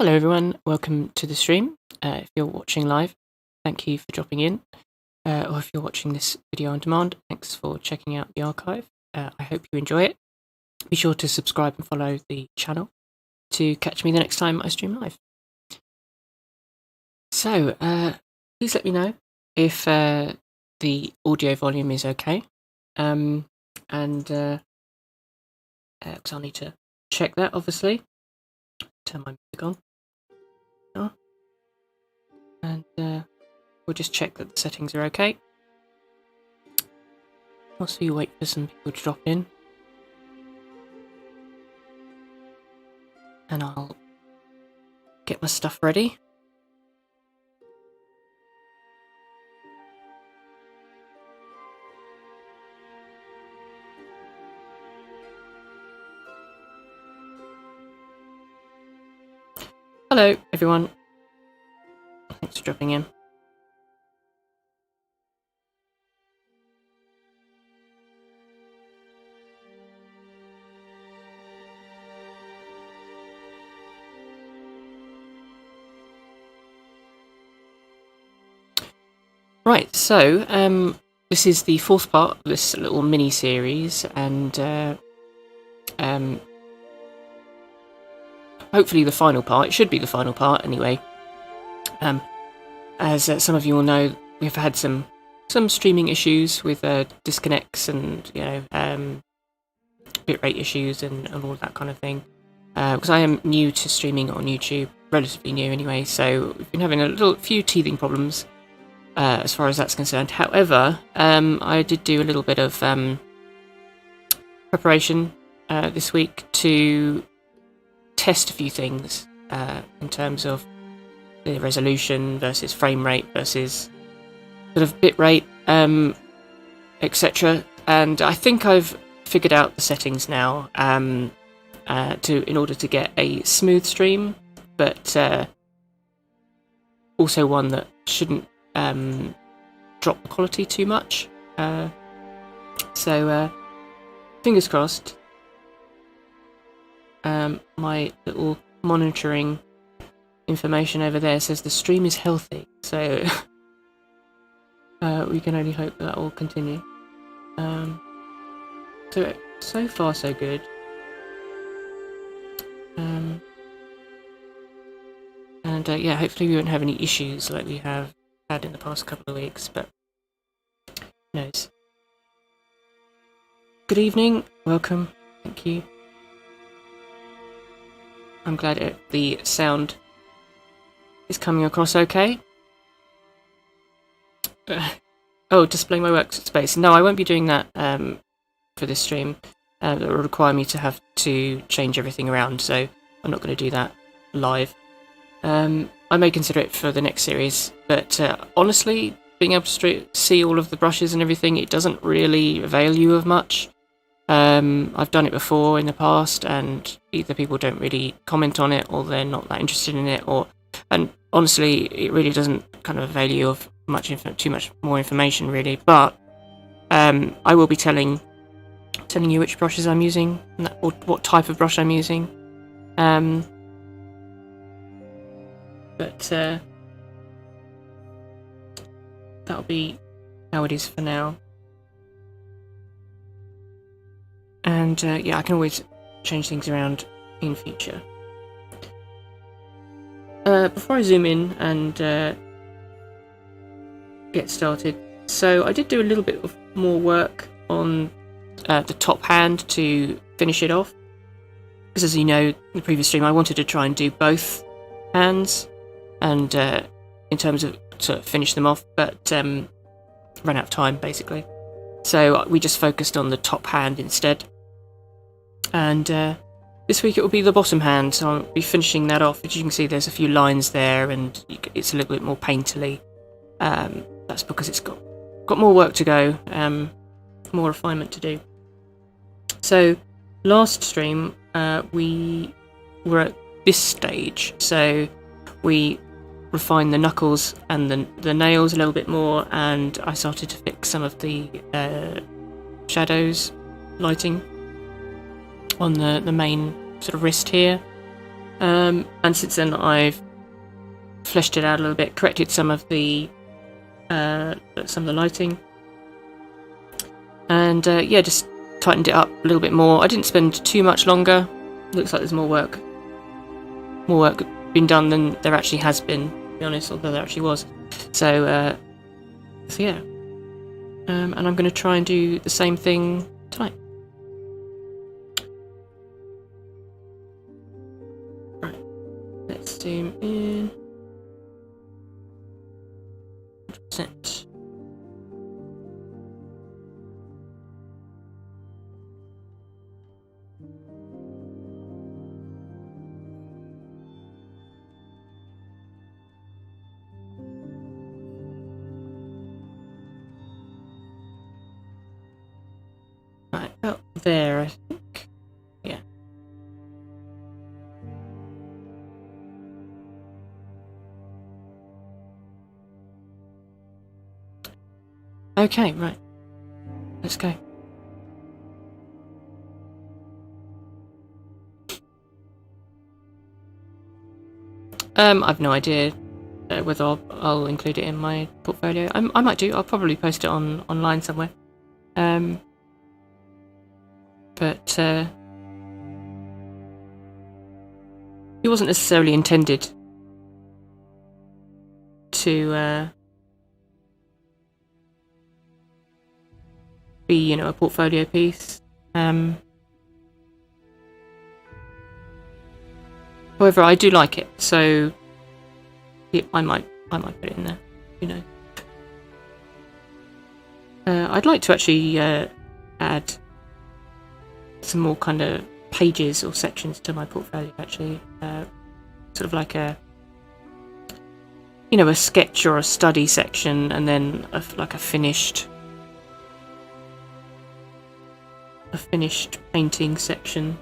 Hello everyone, welcome to the stream. If you're watching live, thank you for dropping in. Or if you're watching this video on demand, thanks for checking out the archive. I hope you enjoy it. Be sure to subscribe and follow the channel to catch me the next time I stream live. So, please let me know if the audio volume is okay. Because I'll need to check that, obviously. Turn my music on. And we'll just check that the settings are okay. Also, you wait for some people to drop in. And I'll get my stuff ready. Hello, everyone. Thanks for dropping in. Right, so this is the fourth part of this little mini-series, and hopefully the final part. It should be the final part, anyway. As some of you will know, we've had some streaming issues with disconnects and bitrate issues and all that kind of thing. Because I am new to streaming on YouTube, relatively new anyway, so we've been having a few teething problems as far as that's concerned. However, I did do a little bit of preparation this week to test a few things in terms of the resolution versus frame rate versus sort of bitrate, etc. And I think I've figured out the settings now in order to get a smooth stream, but also one that shouldn't drop the quality too much. So fingers crossed. My little monitoring information over there says the stream is healthy, so we can only hope that will continue. So far so good. Yeah, hopefully we won't have any issues like we have had in the past couple of weeks, but who knows. Good evening, welcome, thank you. I'm glad the sound is coming across okay. Oh, display my workspace. No, I won't be doing that for this stream. That will require me to have to change everything around, so I'm not going to do that live. I may consider it for the next series, but honestly, being able to see all of the brushes and everything, it doesn't really avail you of much. I've done it before in the past, and either people don't really comment on it, or they're not that interested in it, and honestly, it really doesn't kind of avail you of too much more information, really. But I will be telling you which brushes I'm using, or what type of brush I'm using. But that'll be how it is for now. And yeah, I can always change things around in future. Before I zoom in and get started, so I did do a little bit of more work on the top hand to finish it off. Because as you know, in the previous stream, I wanted to try and do both hands, and in terms of to finish them off, but ran out of time basically. So we just focused on the top hand instead. And this week it will be the bottom hand, so I'll be finishing that off. As you can see, there's a few lines there, and it's a little bit more painterly. That's because it's got more work to go, more refinement to do. So last stream we were at this stage, so we refined the knuckles and the nails a little bit more, and I started to fix some of the shadows lighting on the main sort of wrist here. And since then I've fleshed it out a little bit, corrected some of the lighting, and yeah, just tightened it up a little bit more. I didn't spend too much longer. Looks like there's more work been done than there actually has been, to be honest, although there actually was. So yeah, and I'm going to try and do the same thing tonight. Right, let's zoom in. 100%. Right, about there, I think. Yeah. Okay, right. Let's go. I've no idea whether I'll include it in my portfolio. I might do. I'll probably post it online somewhere. But it wasn't necessarily intended to be, you know, a portfolio piece. However, I do like it, so yeah, I might put it in there. Who knows? I'd like to actually add some more kind of pages or sections to my portfolio. Actually, sort of like a, you know, a sketch or a study section, and then like a finished painting section,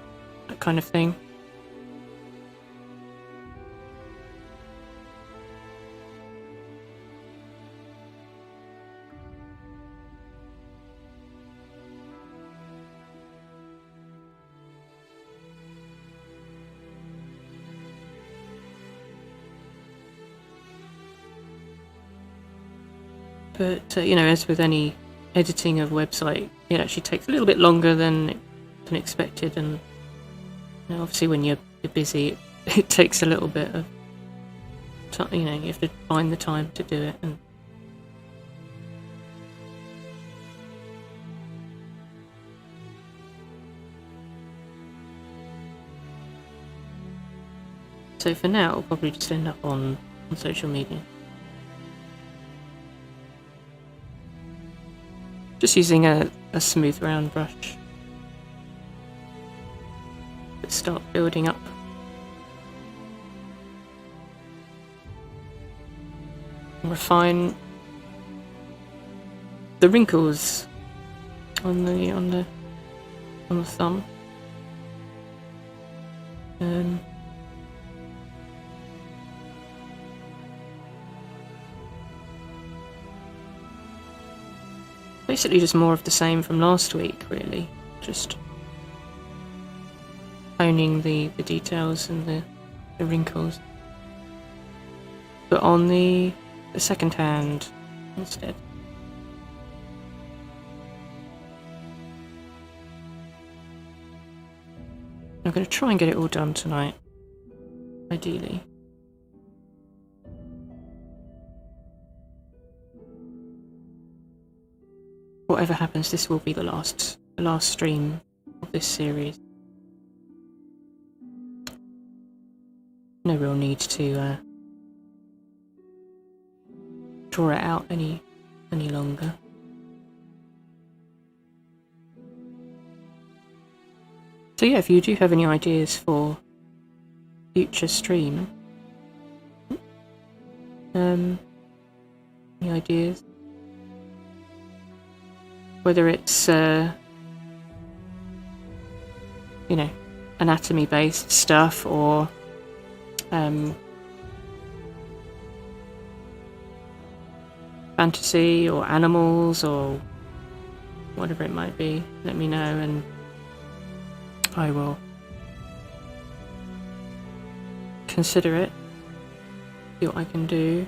that kind of thing. But you know, as with any editing of a website, it actually takes a little bit longer than expected, and you know, obviously when you're busy, it takes a little bit of time. You know, you have to find the time to do it. And so for now, it'll probably just end up on social media. Just using a smooth round brush. Let's start building up. And refine the wrinkles on the thumb. Basically just more of the same from last week, really. Just honing the details and the wrinkles. But on the second hand instead. I'm going to try and get it all done tonight, ideally. Whatever happens, this will be the last stream of this series. No real need to draw it out any longer. So yeah, if you do have any ideas for future stream, any ideas? Whether it's, you know, anatomy-based stuff or fantasy or animals or whatever it might be, let me know and I will consider it. See what I can do.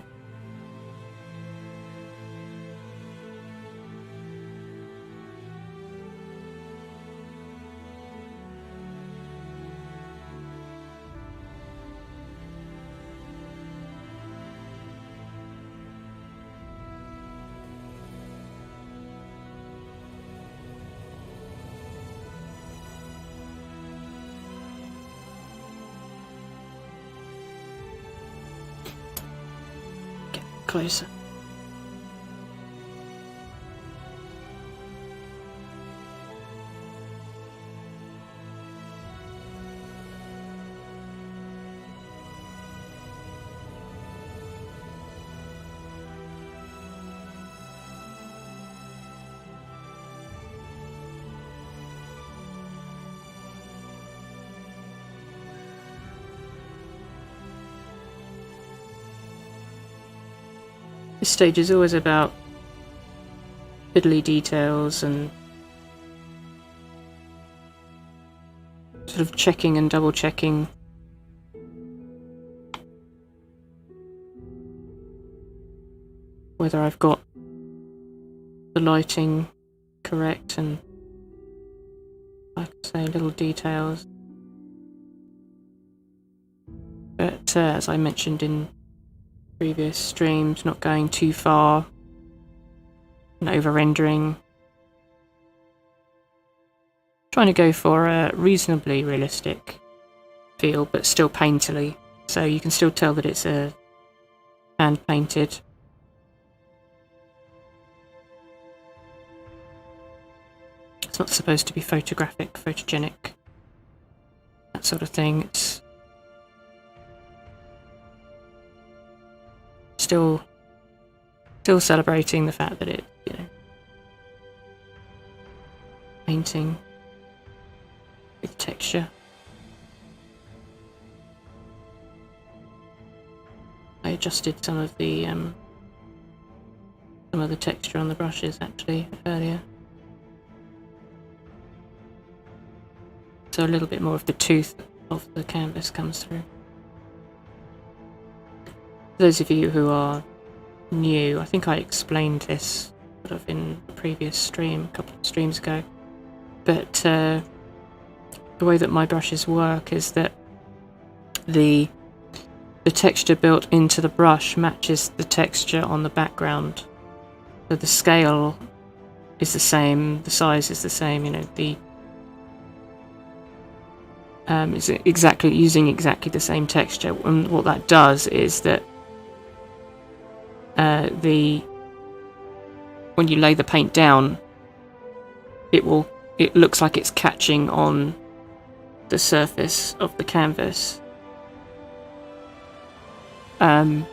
Closer. This stage is always about fiddly details and sort of checking and double checking whether I've got the lighting correct and, like I say, little details. But as I mentioned in previous streams, not going too far and over rendering. Trying to go for a reasonably realistic feel, but still painterly, so you can still tell that it's a hand painted. It's not supposed to be photographic, photogenic, that sort of thing. It's still celebrating the fact that it, you know, painting with texture. I adjusted some of the texture on the brushes actually earlier, so a little bit more of the tooth of the canvas comes through. For those of you who are new, I think I explained this sort of in a previous stream, a couple of streams ago, but the way that my brushes work is that the texture built into the brush matches the texture on the background. So the scale is the same, the size is the same, you know, it's exactly using exactly the same texture. And what that does is that when you lay the paint down, it looks like it's catching on the surface of the canvas, and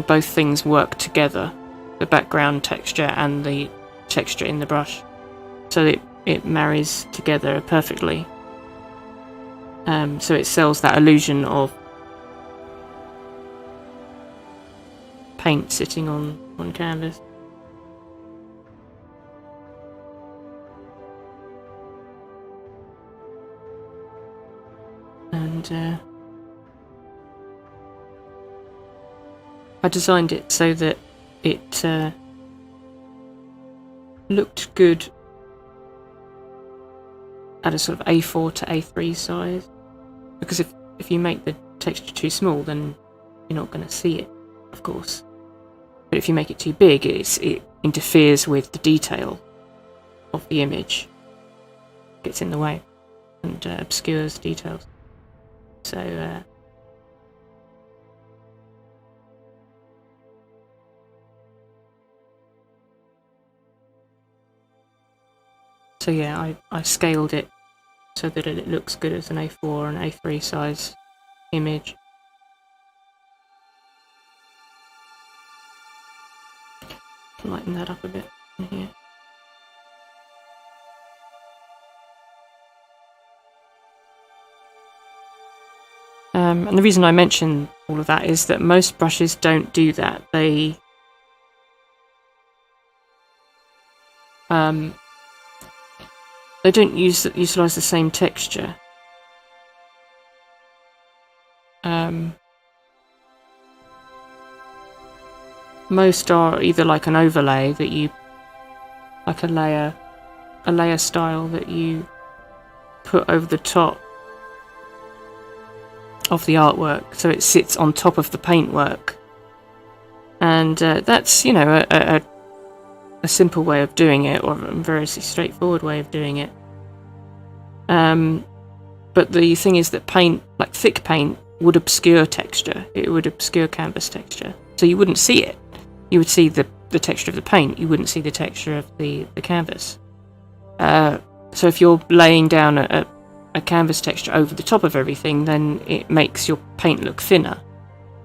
both things work together, the background texture and the texture in the brush, so it marries together perfectly. So it sells that illusion of paint sitting on canvas. And I designed it so that it looked good at a sort of A4 to A3 size, because if you make the texture too small, then you're not going to see it, of course. But if you make it too big, it interferes with the detail of the image, gets in the way and obscures details. So yeah, I scaled it so that it looks good as an A4 and A3 size image. Lighten that up a bit in here. And the reason I mention all of that is that most brushes don't do that. They don't utilize the same texture. most are either like an overlay that you, like a layer style that you put over the top of the artwork, so it sits on top of the paintwork. And that's, you know, a simple way of doing it, or a very straightforward way of doing it. But the thing is that paint, like thick paint, would obscure texture. It would obscure canvas texture, so you wouldn't see it. You would see the texture of the paint. You wouldn't see the texture of the canvas. So if you're laying down a canvas texture over the top of everything, then it makes your paint look thinner.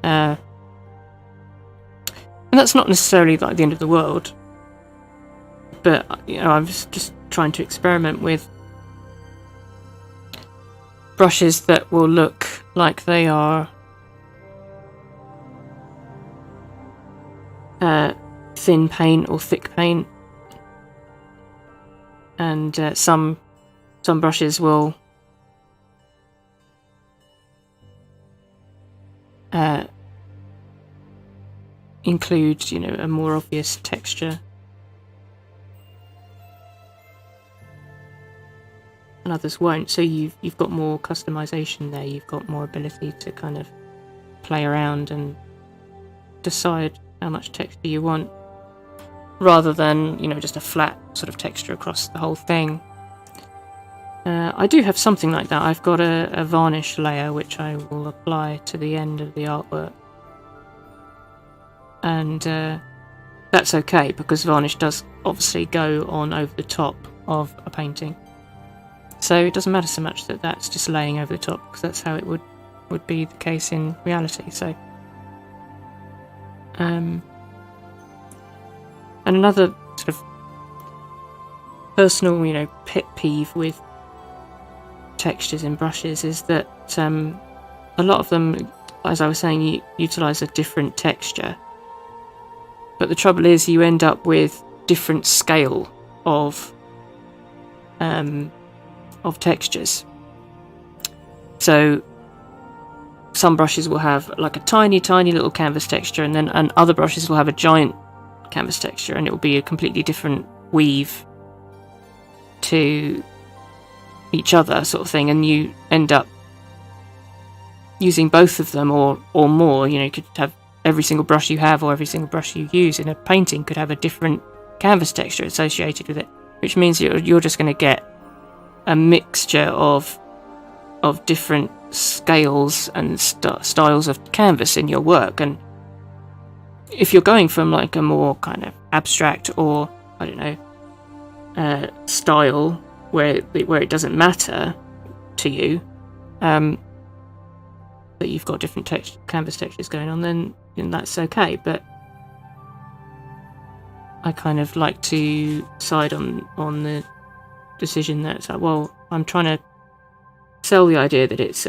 And that's not necessarily like the end of the world. But, you know, I was just trying to experiment with brushes that will look like they are thin paint or thick paint. And some brushes will include, you know, a more obvious texture, and others won't. So you've got more customization there. You've got more ability to kind of play around and decide how much texture you want, rather than, you know, just a flat sort of texture across the whole thing. I do have something like that. I've got a varnish layer which I will apply to the end of the artwork, and that's okay because varnish does obviously go on over the top of a painting, so it doesn't matter so much that that's just laying over the top, because that's how it would be the case in reality. So and another sort of personal, you know, pet peeve with textures in brushes is that a lot of them, as I was saying, utilise a different texture. But the trouble is you end up with different scale of textures. So some brushes will have like a tiny little canvas texture, and other brushes will have a giant canvas texture, and it will be a completely different weave to each other, sort of thing, and you end up using both of them or more. You know, you could have every single brush you have, or every single brush you use in a painting could have a different canvas texture associated with it, which means you're just going to get a mixture of different scales and styles of canvas in your work. And if you're going from like a more kind of abstract, or I don't know, style where it doesn't matter to you that you've got different canvas textures going on, then that's okay. But I kind of like to side on the decision that it's like, well, I'm trying to sell the idea that it's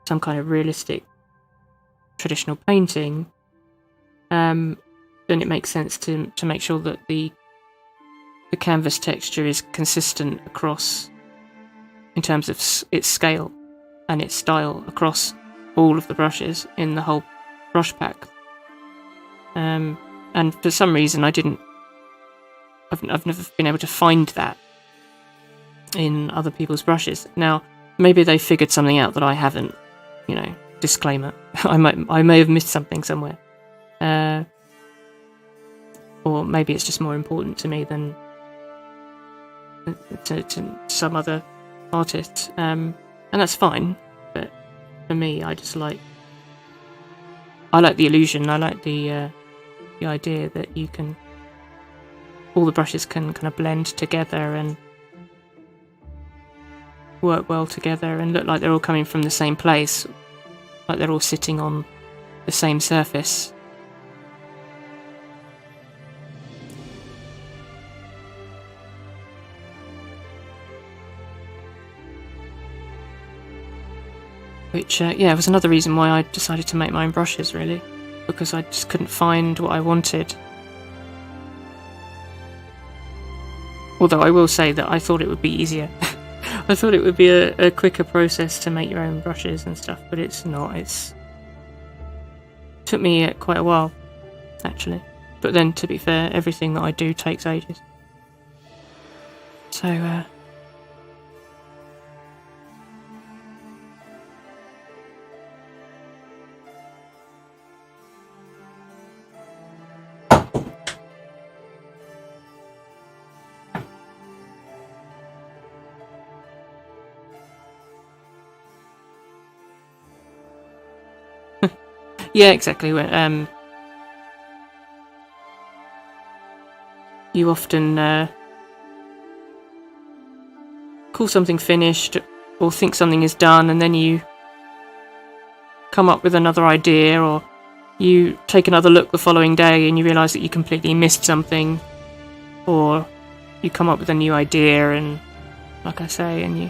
some kind of realistic traditional painting. Then it makes sense to make sure that the canvas texture is consistent across, in terms of its scale and its style, across all of the brushes in the whole brush pack. And for some reason I've never been able to find that in other people's brushes. Now maybe they figured something out that I haven't, you know, disclaimer. I may have missed something somewhere, or maybe it's just more important to me than to some other artists, and that's fine. But for me, I like the illusion. I like the idea that all the brushes can kind of blend together and work well together and look like they're all coming from the same place, like they're all sitting on the same surface. Which, was another reason why I decided to make my own brushes, really, because I just couldn't find what I wanted. Although I will say that I thought it would be easier. I thought it would be a quicker process to make your own brushes and stuff, but it's not. It took me quite a while, actually. But then, to be fair, everything that I do takes ages. So, yeah, exactly. You often call something finished or think something is done, and then you come up with another idea, or you take another look the following day and you realise that you completely missed something, or you come up with a new idea and, like I say, and you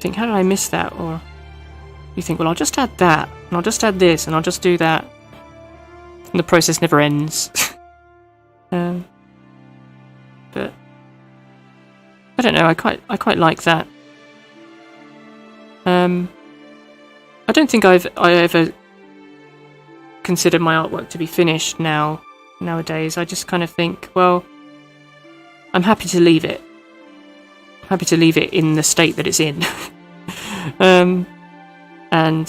think, how did I miss that? Or you think, well, I'll just add that, and I'll just add this, and I'll just do that, and the process never ends. But I don't know, I quite like that. I don't think I ever considered my artwork to be finished nowadays. I just kind of think, well, I'm happy to leave it. I'm happy to leave it in the state that it's in. And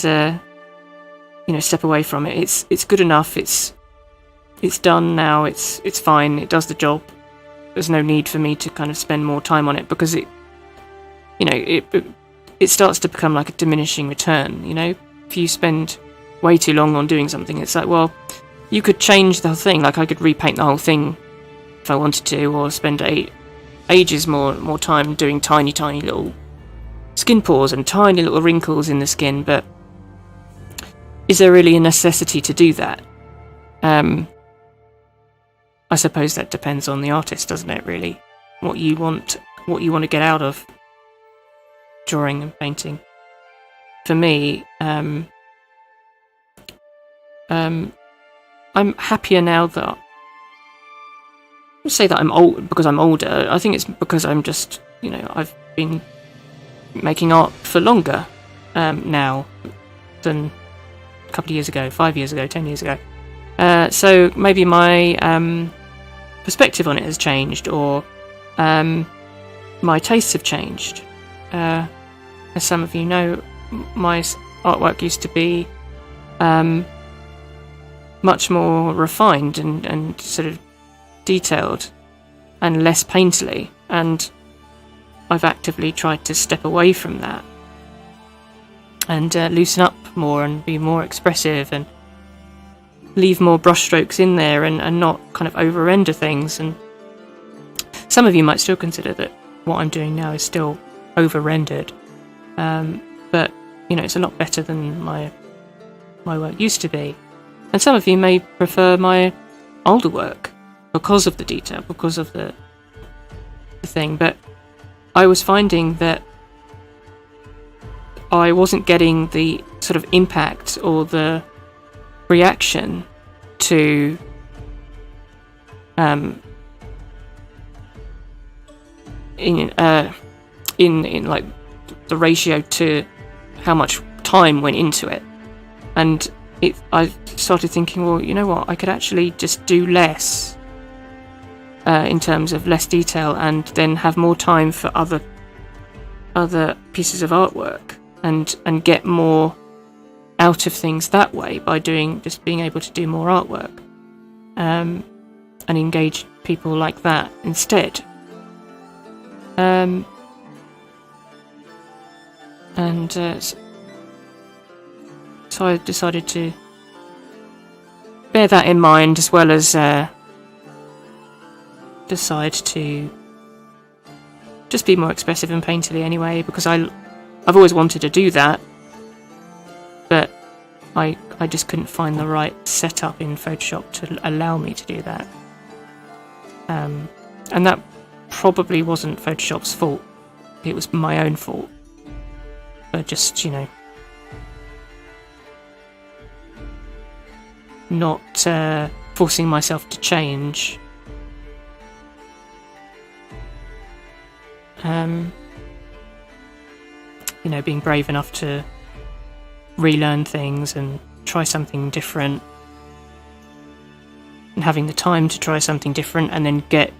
step away from it. It's good enough. It's done now. It's fine. It does the job. There's no need for me to kind of spend more time on it, because it starts to become like a diminishing return. If you spend way too long on doing something, it's like, well, you could change the whole thing. Like, I could repaint the whole thing if I wanted to, or spend ages more time doing tiny little skin pores and tiny little wrinkles in the skin. But is there really a necessity to do that? I suppose that depends on the artist, doesn't it, really? What you want to get out of drawing and painting. For me, I'm happier now that I would say that I'm old because I'm older. I think it's because I'm just, I've been making art for longer now than a couple of years ago, 5 years ago, 10 years ago. So maybe my perspective on it has changed, or my tastes have changed. As some of you know, my artwork used to be much more refined and sort of detailed and less painterly, and I've actively tried to step away from that and loosen up more and be more expressive and leave more brushstrokes in there and not kind of over-render things. And some of you might still consider that what I'm doing now is still over-rendered, but it's a lot better than my work used to be. And some of you may prefer my older work because of the detail, because of the thing. But I was finding that I wasn't getting the sort of impact or the reaction to in like the ratio to how much time went into it. And I started thinking, well, you know what, I could actually just do less in terms of less detail, and then have more time for other pieces of artwork, and get more out of things that way by being able to do more artwork, and engage people like that instead. So I decided to bear that in mind, as well as decide to just be more expressive and painterly anyway, because I've always wanted to do that, but I just couldn't find the right setup in Photoshop to allow me to do that. And that probably wasn't Photoshop's fault. It was my own fault. But just, not forcing myself to change. Being brave enough to relearn things and try something different. and having the time to try something different and then get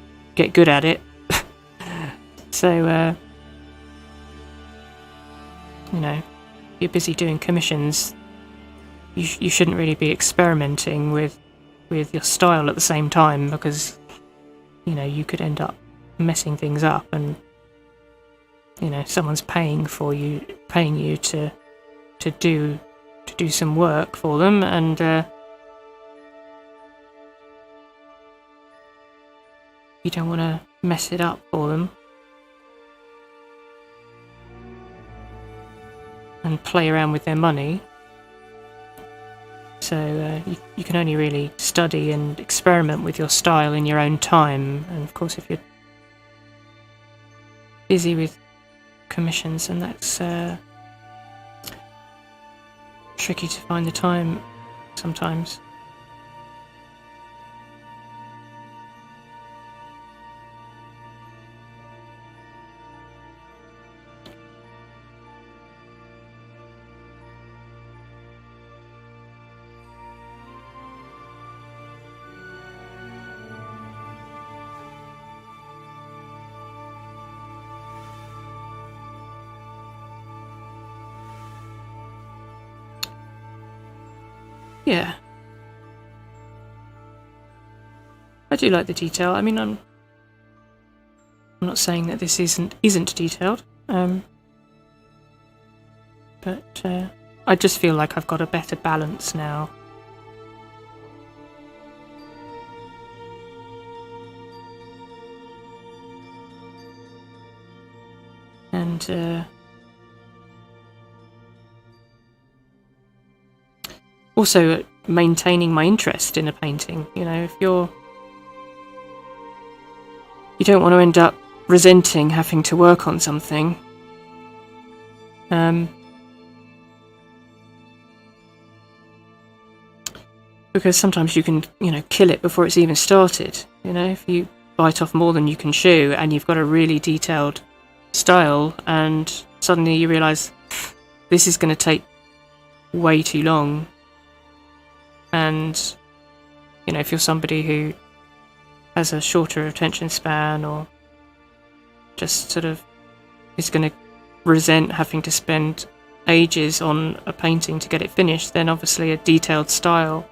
good at it. So, you know, if you're busy doing commissions, you shouldn't really be experimenting with your style at the same time, because, you know, you could end up messing things up, and, you know, someone's paying you to do some work for them, and you don't want to mess it up for them and play around with their money. So you can only really study and experiment with your style in your own time. And of course, if you're busy with commissions, then that's tricky to find the time sometimes. Yeah, I do like the detail. I mean, I'm not saying that this isn't detailed, but I just feel like I've got a better balance now. And also maintaining my interest in a painting. You know, if you don't want to end up resenting having to work on something, because sometimes you can, you know, kill it before it's even started. You know, if you bite off more than you can chew and you've got a really detailed style, and suddenly you realise this is going to take way too long. And, you know, if you're somebody who has a shorter attention span, or just sort of is going to resent having to spend ages on a painting to get it finished, then obviously a detailed style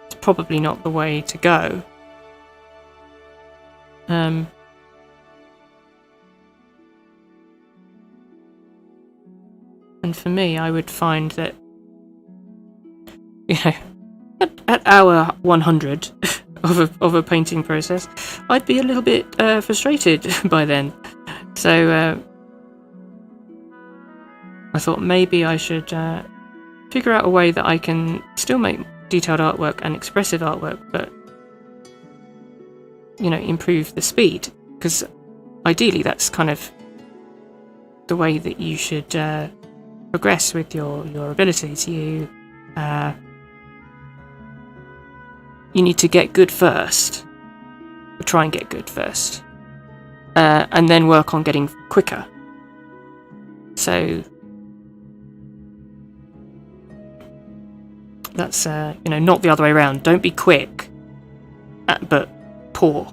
is probably not the way to go. And for me, I would find that, you know, at hour 100 of a painting process, I'd be a little bit frustrated by then. So I thought maybe I should figure out a way that I can still make detailed artwork and expressive artwork, but, you know, improve the speed, because ideally that's kind of the way that you should progress with your abilities. You need to get good first, or try and get good first, and then work on getting quicker. So that's you know, not the other way around. Don't be quick, but poor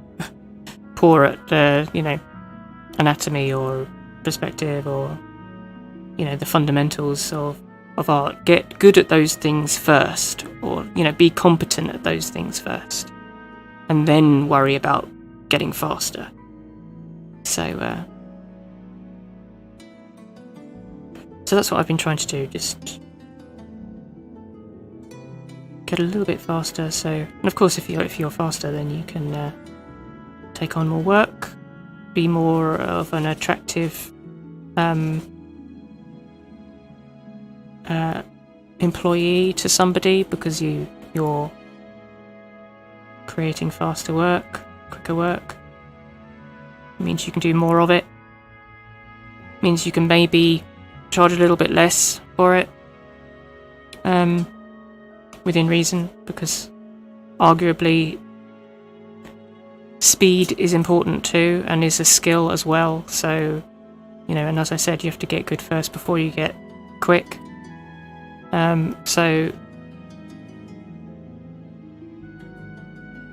at you know, anatomy or perspective, or, you know, the fundamentals of art. Get good at those things first, or, you know, be competent at those things first, and then worry about getting faster. So that's what I've been trying to do, just get a little bit faster. So, and of course, if you're faster, then you can take on more work, be more of an attractive employee to somebody, because you're creating faster work, quicker work. It means you can do more of it. It means you can maybe charge a little bit less for it, within reason, because arguably speed is important too, and is a skill as well. So, you know, and as I said, you have to get good first before you get quick. So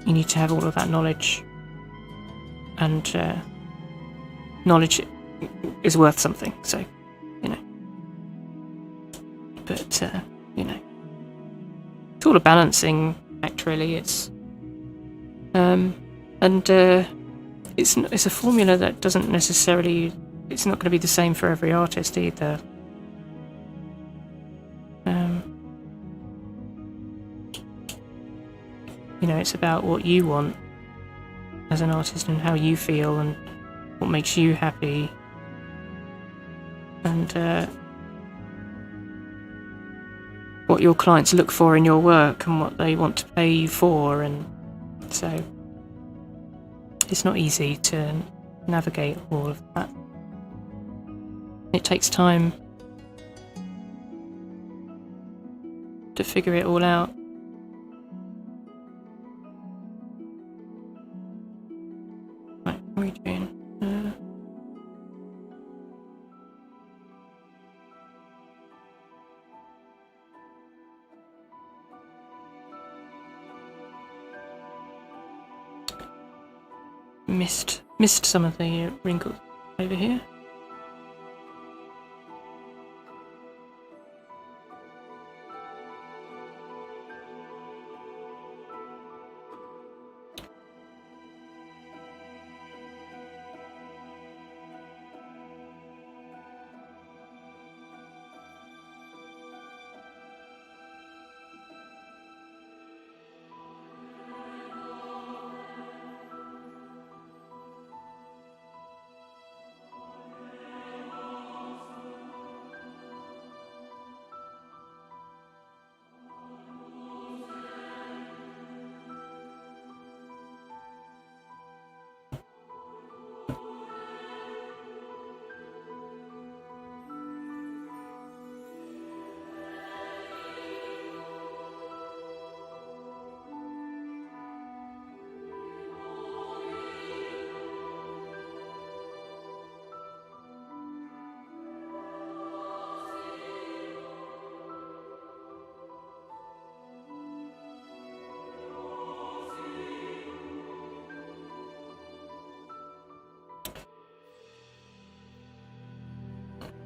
you need to have all of that knowledge, and knowledge is worth something. So, you know. But you know, it's all a balancing act, really. It's it's a formula that doesn't necessarily. It's not going to be the same for every artist either. You know, it's about what you want as an artist and how you feel and what makes you happy, and what your clients look for in your work and what they want to pay you for. And so it's not easy to navigate all of that. It takes time to figure it all out. Right, what are we doing? Missed some of the wrinkles over here.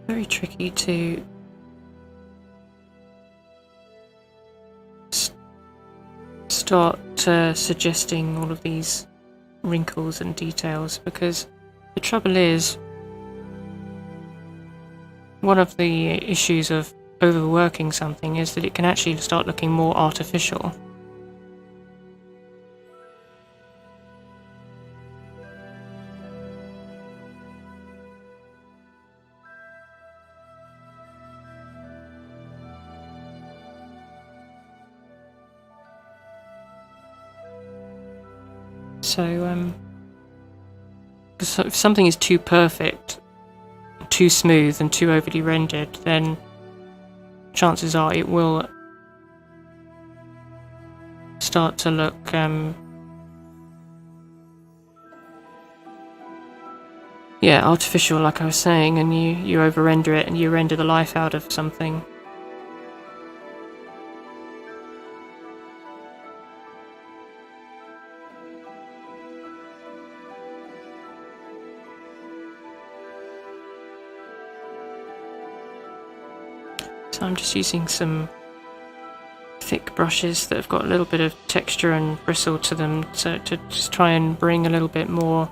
Very tricky to start suggesting all of these wrinkles and details, because the trouble is, one of the issues of overworking something is that it can actually start looking more artificial. So, if something is too perfect, too smooth and too overly rendered, then chances are it will start to look artificial, like I was saying, and you over render it and you render the life out of something. So I'm just using some thick brushes that have got a little bit of texture and bristle to them, so to just try and bring a little bit more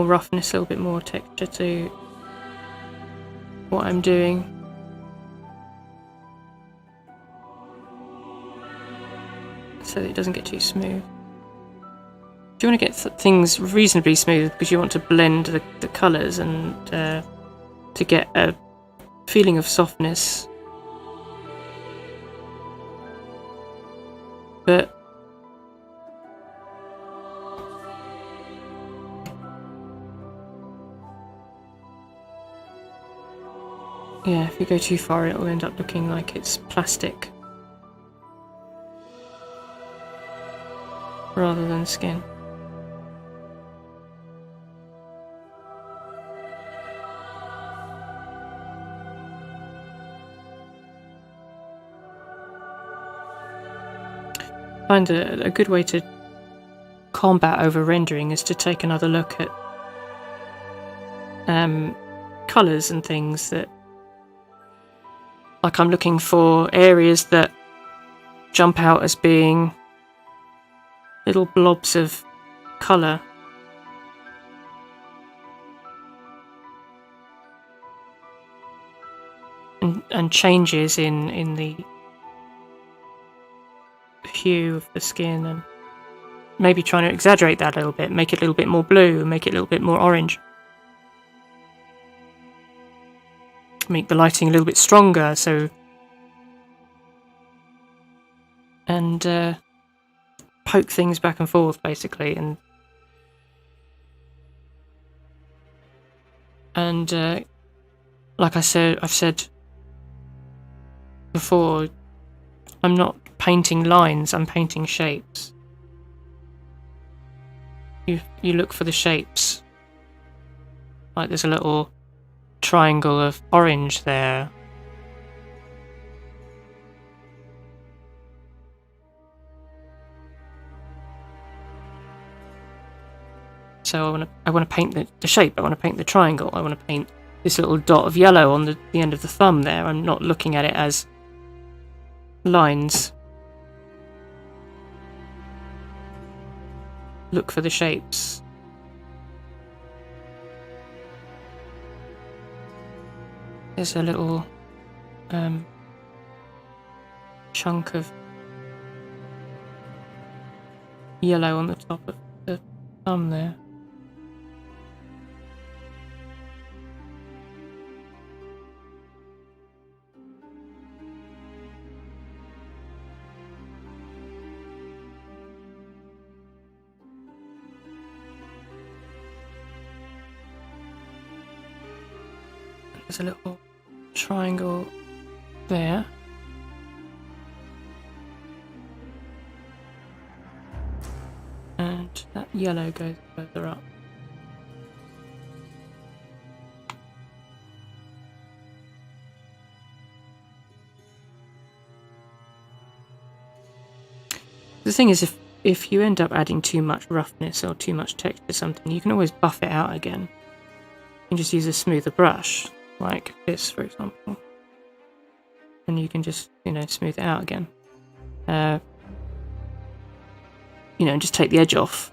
roughness, a little bit more texture to what I'm doing. So that it doesn't get too smooth. Do you want to get things reasonably smooth because you want to blend the colours and to get a feeling of softness. But yeah, if you go too far, it'll end up looking like it's plastic rather than skin. find a good way to combat over rendering is to take another look at colours and things that, like, I'm looking for areas that jump out as being little blobs of colour. And changes in the hue of the skin, and maybe trying to exaggerate that a little bit, make it a little bit more blue, make it a little bit more orange. Make the lighting a little bit stronger, so... And poke things back and forth, basically, and like I've said before, I'm not painting lines, I'm painting shapes. You look for the shapes. Like there's a little triangle of orange there. So I want to paint the shape, I want to paint the triangle, I want to paint this little dot of yellow on the end of the thumb there. I'm not looking at it as lines. Look for the shapes. There's a little chunk of yellow on the top of the thumb there. There's a little triangle there. And that yellow goes further up. The thing is, if you end up adding too much roughness or too much texture to something, you can always buff it out again. You can just use a smoother brush, like this, for example. And you can just, smooth it out again. And just take the edge off.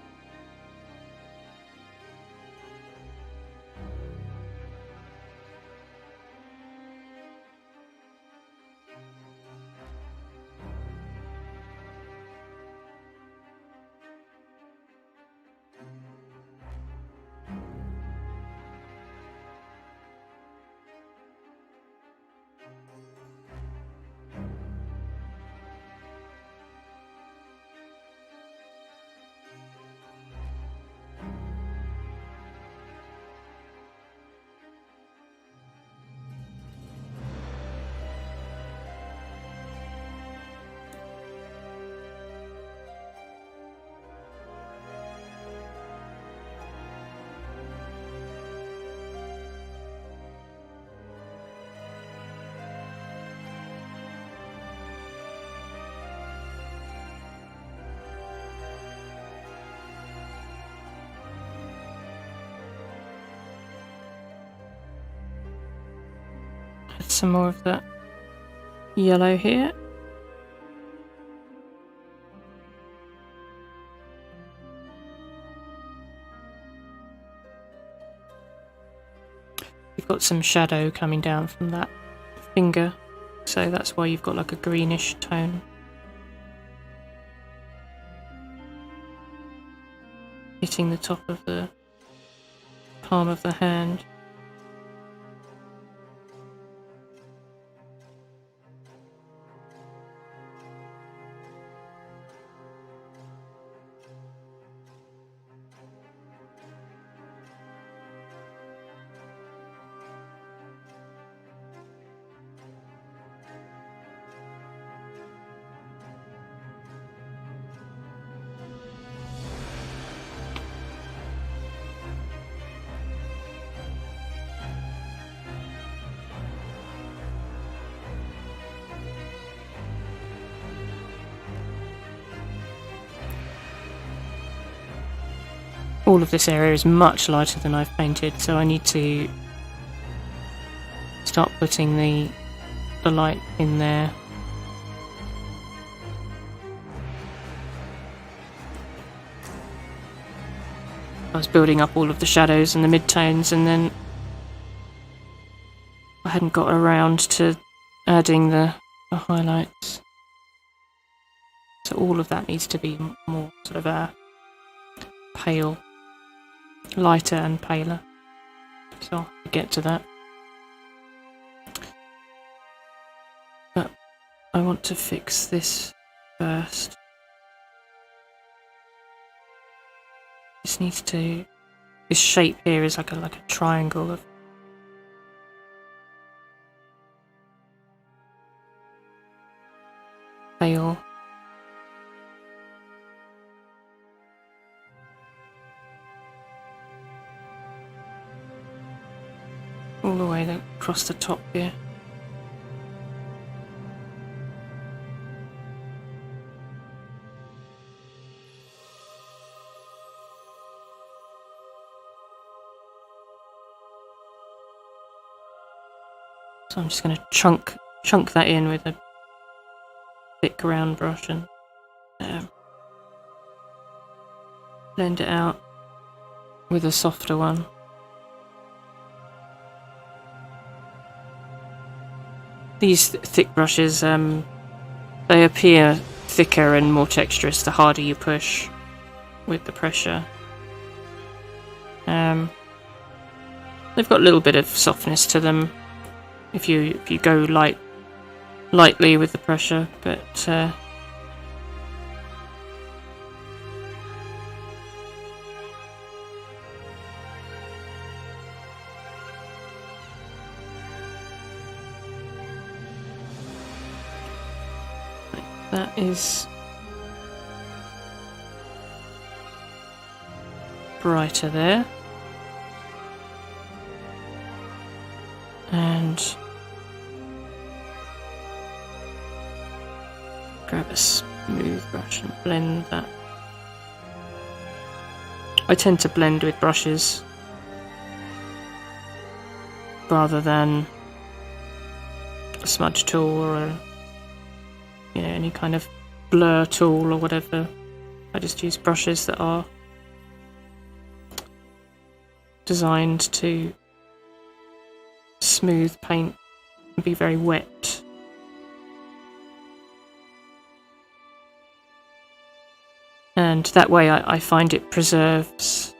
Add some more of that yellow here. You've got some shadow coming down from that finger, so that's why you've got like a greenish tone. Hitting the top of the palm of the hand. all of this area is much lighter than I've painted, so I need to start putting the light in there. I was building up all of the shadows and the mid-tones, and then I hadn't got around to adding the highlights. So all of that needs to be more sort of a pale, lighter and paler. So I'll get to that. But I want to fix this first. This needs to... This shape here is like a triangle of... pale. All the way across the top here. So I'm just going to chunk that in with a thick round brush and blend it out with a softer one. These thick brushes, they appear thicker and more texturous the harder you push with the pressure. They've got a little bit of softness to them if you go lightly with the pressure, but that is brighter there. And grab a smooth brush and blend that. I tend to blend with brushes rather than a smudge tool or any kind of blur tool or whatever. I just use brushes that are designed to smooth paint and be very wet. And that way I find it preserves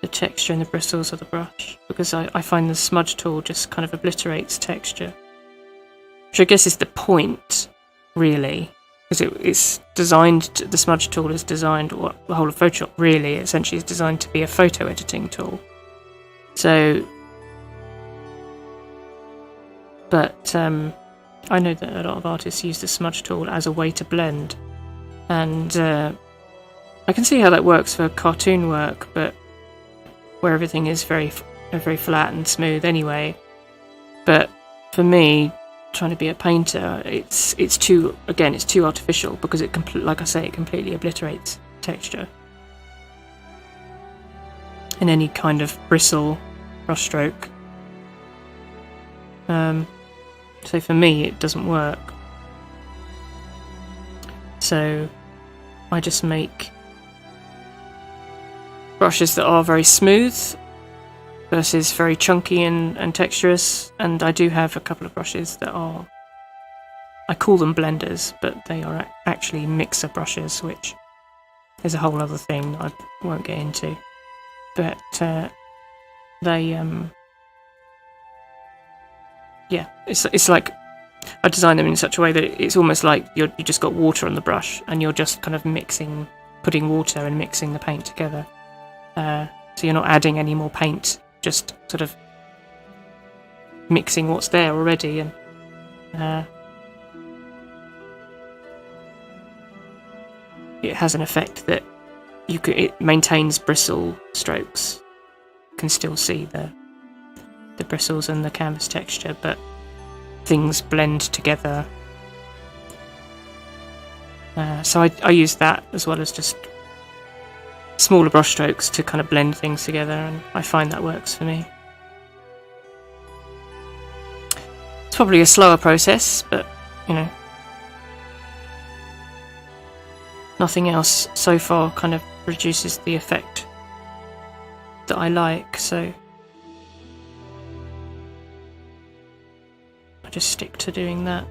the texture and the bristles of the brush, because I find the smudge tool just kind of obliterates texture. Which I guess is the point, really, because it's designed, the smudge tool is designed, or the whole of Photoshop really essentially is designed to be a photo editing tool. So, but I know that a lot of artists use the smudge tool as a way to blend, and I can see how that works for cartoon work, but where everything is very flat and smooth anyway. But for me, trying to be a painter, it's too artificial, because it like I say, it completely obliterates texture in any kind of bristle brushstroke. So for me, it doesn't work. So I just make brushes that are very smooth versus very chunky and texturous, and I do have a couple of brushes that are, I call them blenders, but they are actually mixer brushes, which is a whole other thing I won't get into. But they it's like I design them in such a way that it's almost like you just got water on the brush and you're just kind of putting water and mixing the paint together. So you're not adding any more paint, just sort of mixing what's there already, and it has an effect that it maintains bristle strokes. You can still see the bristles and the canvas texture, but things blend together. So I use that as well as just smaller brushstrokes to kind of blend things together, and I find that works for me. It's probably a slower process, but you know, nothing else so far kind of produces the effect that I like, so I just stick to doing that.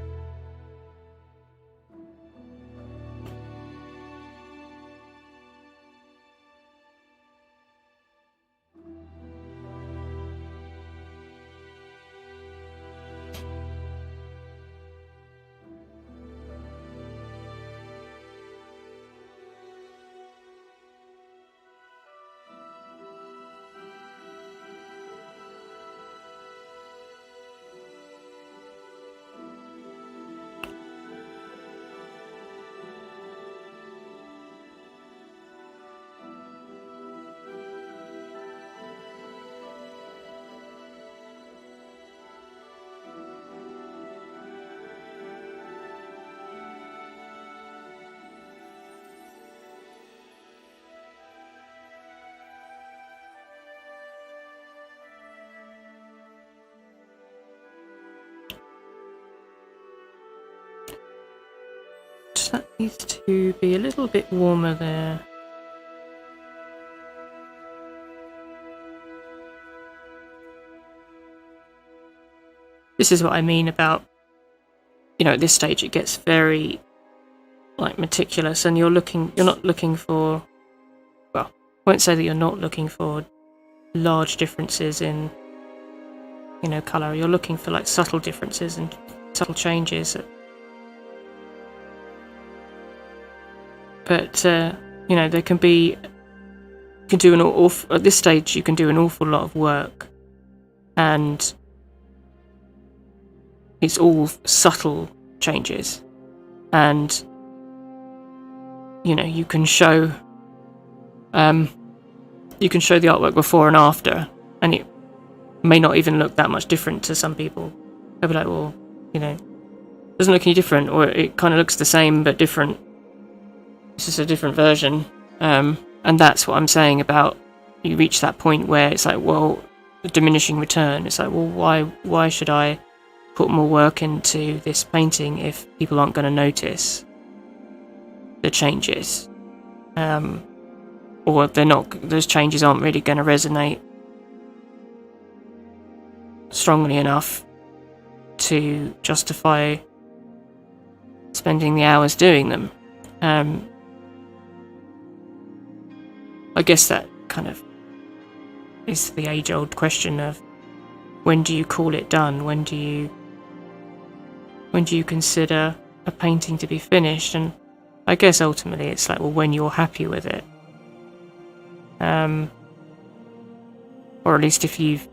That needs to be a little bit warmer there. This is what I mean about, you know, at this stage it gets very like meticulous, and you're not looking for, well, I won't say that you're not looking for large differences in, you know, colour. You're looking for like subtle differences and subtle changes. But you know, there can be, you can do an awful, at this stage you can do an awful lot of work, and it's all subtle changes, and you know, you can show the artwork before and after, and it may not even look that much different to some people. They'll be like, well, you know, it doesn't look any different, or it kind of looks the same but different. It's just a different version. And that's what I'm saying about, you reach that point where it's like, well, the diminishing return. It's like, well, why should I put more work into this painting if people aren't going to notice the changes? Or they're not, those changes aren't really going to resonate strongly enough to justify spending the hours doing them. I guess that kind of is the age-old question of, when do you call it done? When do you consider a painting to be finished? And I guess ultimately it's like, well, when you're happy with it, or at least if you've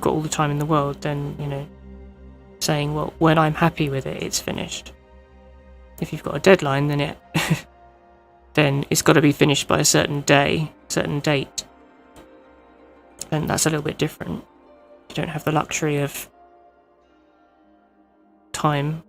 got all the time in the world, then, you know, saying, well, when I'm happy with it, it's finished. If you've got a deadline, then then it's got to be finished by a certain day, certain date. And that's a little bit different. You don't have the luxury of time.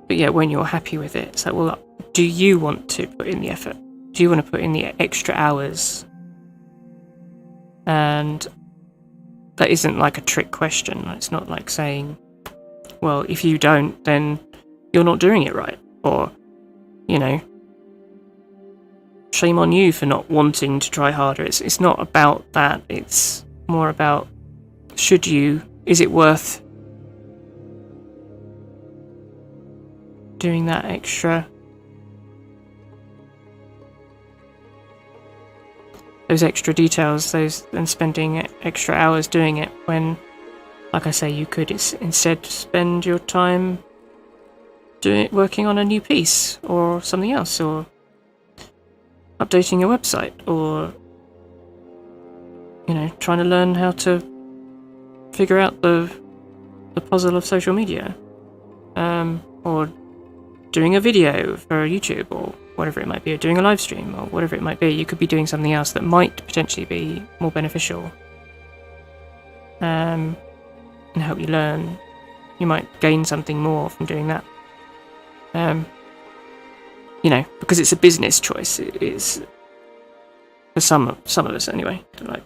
But yeah, when you're happy with it, it's like, well, do you want to put in the effort? Do you want to put in the extra hours? And that isn't like a trick question. It's not like saying, well, if you don't, then you're not doing it right. Or, you know, shame on you for not wanting to try harder. It's not about that. It's more about, is it worth doing that extra, those extra details, and spending extra hours doing it, when, like I say, you could instead spend your time working on a new piece or something else, or updating your website, or, you know, trying to learn how to figure out the puzzle of social media, or doing a video for YouTube, or whatever it might be, or doing a live stream, or whatever it might be. You could be doing something else that might potentially be more beneficial, and help you learn. You might gain something more from doing that. Because it's a business choice. It's for some of us anyway. Like,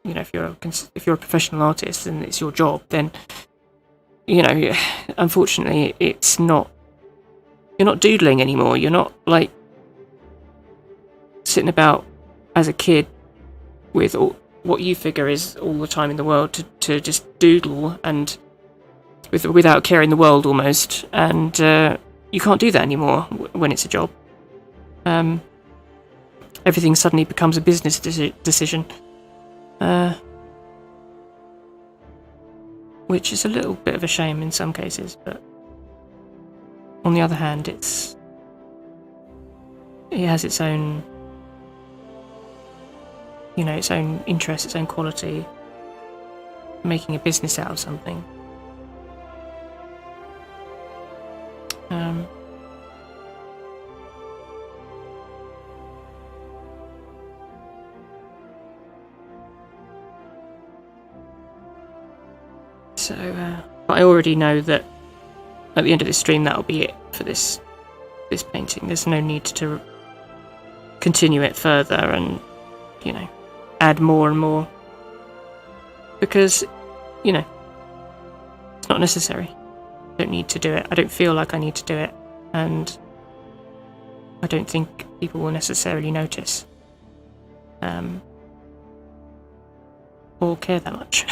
if you're a professional artist and it's your job, then unfortunately, it's not. You're not doodling anymore. You're not like sitting about as a kid with what you figure is all the time in the world to just doodle and without caring the world almost. And you can't do that anymore when it's a job. Everything suddenly becomes a business decision, which is a little bit of a shame in some cases, but on the other hand, it has its own, its own interest, its own quality, making a business out of something. So I already know that at the end of this stream, that'll be it for this painting. There's no need to continue it further and, add more and more. Because, it's not necessary. I don't need to do it. I don't feel like I need to do it. And I don't think people will necessarily notice. Or care that much.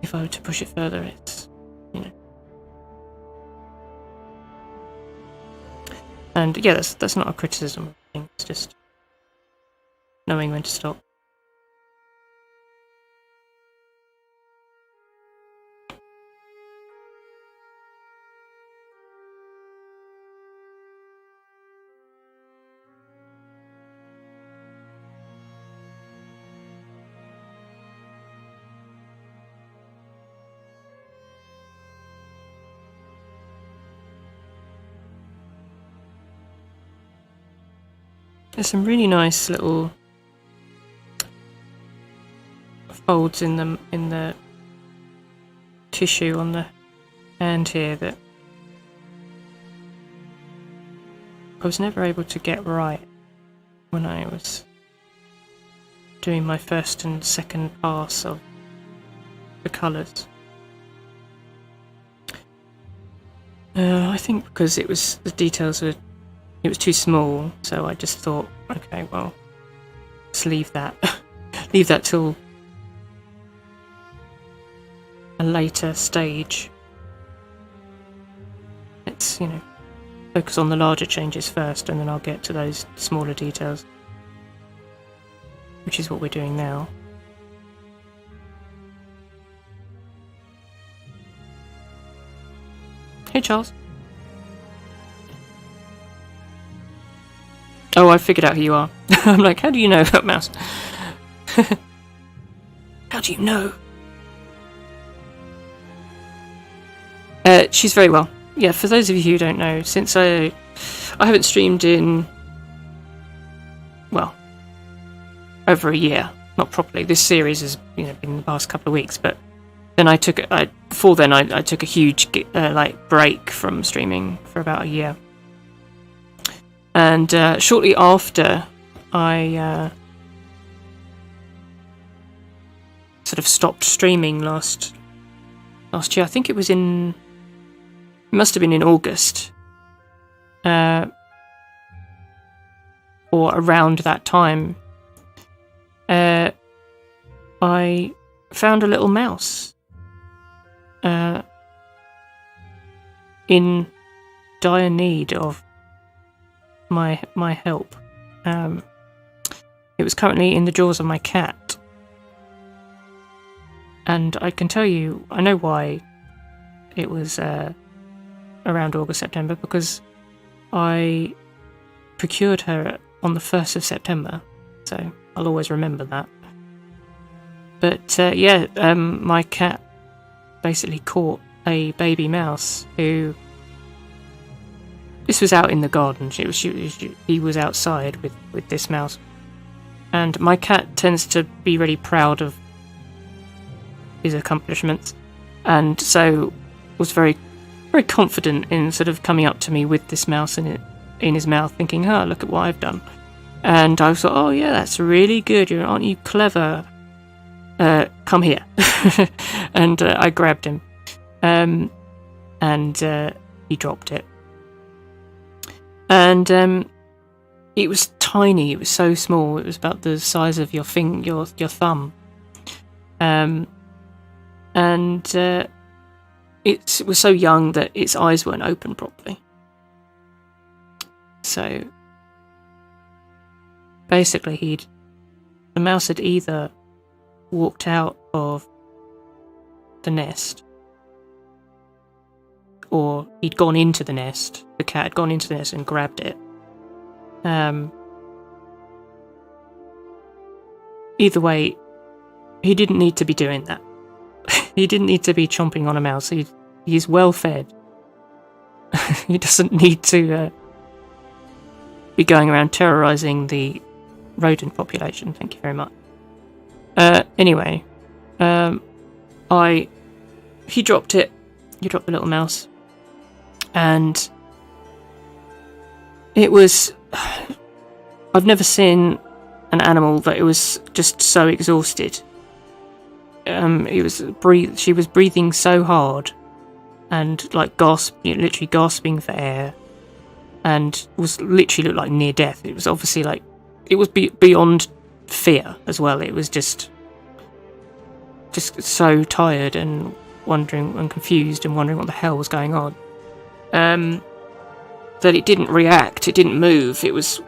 If I were to push it further, it's, And yeah, that's not a criticism. I think it's just knowing when to stop. There's some really nice little folds in the tissue on the hand here that I was never able to get right when I was doing my first and second pass of the colours. I think because it was too small, so I just thought, okay, well, let's leave that. Leave that till a later stage. Let's, focus on the larger changes first, and then I'll get to those smaller details, which is what we're doing now. Hey, Charles. Oh, I figured out who you are. I'm like, how do you know about Mouse? How do you know? She's very well. Yeah, for those of you who don't know, since I haven't streamed in, well, over a year, not properly. This series has been the past couple of weeks, but then I took I took a huge break from streaming for about a year. And shortly after I sort of stopped streaming last year, I think it must have been in August, or around that time, I found a little mouse in dire need of my help. It was currently in the jaws of my cat, and I can tell you, I know why it was around August, September, because I procured her on the 1st of September, so I'll always remember that. But my cat basically caught a baby mouse who this was out in the garden. He was outside with this mouse. And my cat tends to be really proud of his accomplishments, and so was very, very confident in sort of coming up to me with this mouse in his mouth, thinking, "Oh, look at what I've done." And I thought, "Oh yeah, that's really good. Aren't you clever? Come here." And I grabbed him, and he dropped it. And it was tiny. It was so small. It was about the size of your thumb. And it was so young that its eyes weren't open properly. So basically, the mouse had either walked out of the nest, or he'd gone into the nest. The cat had gone into the nest and grabbed it. Either way, he didn't need to be doing that. He didn't need to be chomping on a mouse. He's well fed. He doesn't need to be going around terrorising the rodent population. Thank you very much. Anyway, he dropped it. He dropped the little mouse, and it was. I've never seen an animal that it was just so exhausted. She was breathing so hard, and like literally gasping for air, and was literally looked like near death. It was obviously like it was beyond fear as well. It was just so tired and wondering and confused and wondering what the hell was going on. That it didn't react. It didn't move. It was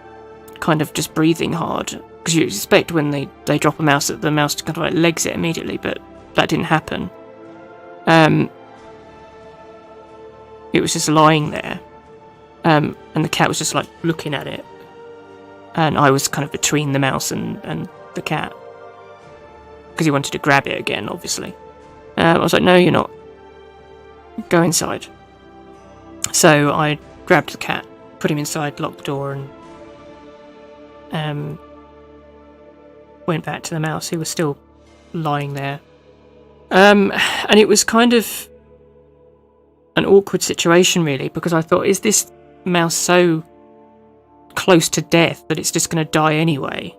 kind of just breathing hard. Because you expect when they drop a mouse that the mouse kind of like legs it immediately, but that didn't happen. It was just lying there, and the cat was just like looking at it, and I was kind of between the mouse and the cat because he wanted to grab it again, obviously. I was like, "No, you're not. Go inside." So I grabbed the cat, put him inside, locked the door, and went back to the mouse, who was still lying there. And it was kind of an awkward situation, really, because I thought, is this mouse so close to death that it's just going to die anyway?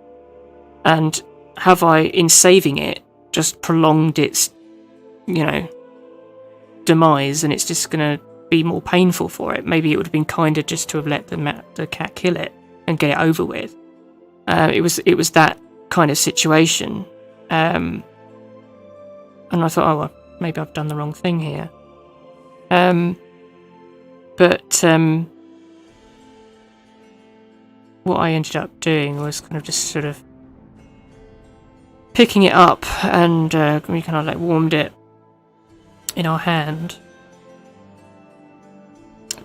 And have I, in saving it, just prolonged its, demise, and it's just going to be more painful for it? Maybe it would have been kinder just to have let the cat kill it and get it over with. It was that kind of situation, and I thought, oh well, maybe I've done the wrong thing here. But what I ended up doing was kind of just sort of picking it up, and we kind of like warmed it in our hand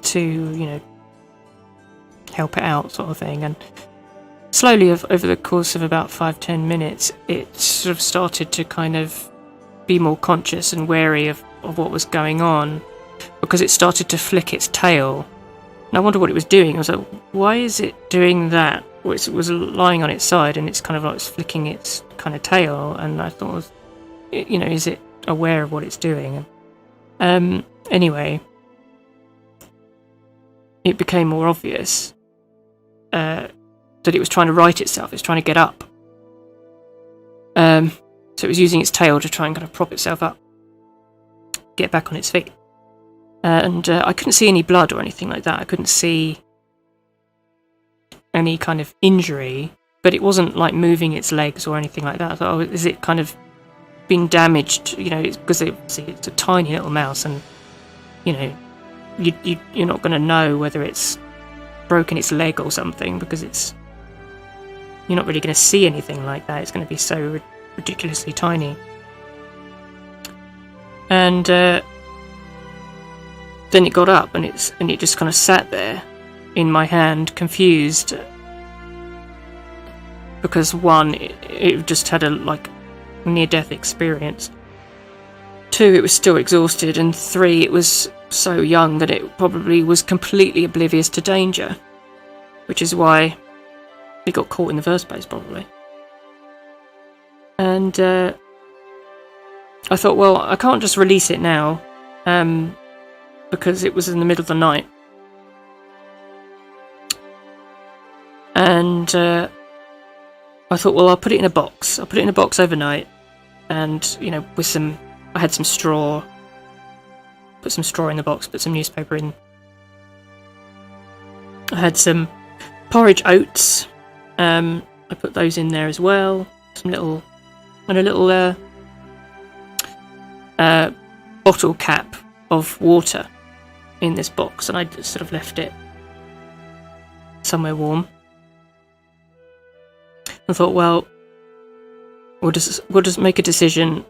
to, help it out, sort of thing. And slowly, over the course of about 5-10 minutes, it sort of started to kind of be more conscious and wary of what was going on, because it started to flick its tail. And I wondered what it was doing. I was like, why is it doing that? Well, it was lying on its side, and it's kind of like flicking its kind of tail. And I thought, is it aware of what it's doing? Anyway, it became more obvious that it was trying to right itself. It's trying to get up. So it was using its tail to try and kind of prop itself up, get back on its feet. And I couldn't see any blood or anything like that. I couldn't see any kind of injury, but it wasn't like moving its legs or anything like that. I thought, is it kind of been damaged? Because it's a tiny little mouse, and you're not going to know whether it's broken its leg or something, because you're not really going to see anything like that. It's going to be so ridiculously tiny. And then it got up, and it just kind of sat there in my hand, confused, because one, it just had a near-death experience. 2, it was still exhausted, and 3, it was so young that it probably was completely oblivious to danger, which is why it got caught in the first place, probably. And I thought, well, I can't just release it now, because it was in the middle of the night. And I thought, well, I'll put it in a box. I'll put it in a box overnight, and, you know, with some... I had some straw. Put some straw in the box, put some newspaper in. I had some porridge oats. I put those in there as well. Some little... and a little bottle cap of water in this box, and I just sort of left it somewhere warm. I thought, well, we'll just make a decision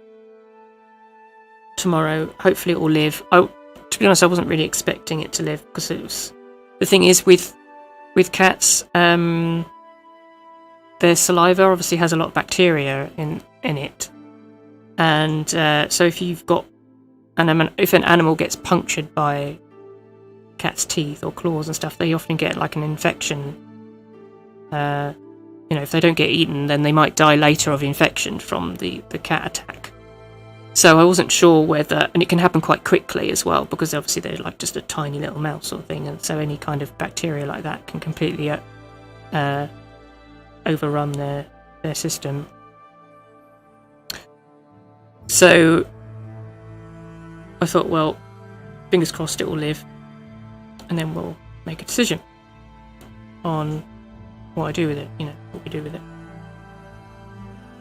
tomorrow. Hopefully it will live. To be honest, I wasn't really expecting it to live, because it was... the thing is with cats, their saliva obviously has a lot of bacteria in it, and so if you've got if an animal gets punctured by cat's teeth or claws and stuff, they often get like an infection. You know, if they don't get eaten, then they might die later of infection from the cat attack. So I wasn't sure whether... and it can happen quite quickly as well, because obviously they're like just a tiny little mouse sort of thing, and so any kind of bacteria like that can completely overrun their system. So I thought, well, fingers crossed it will live, and then we'll make a decision on what I do with it, you know, what we do with it.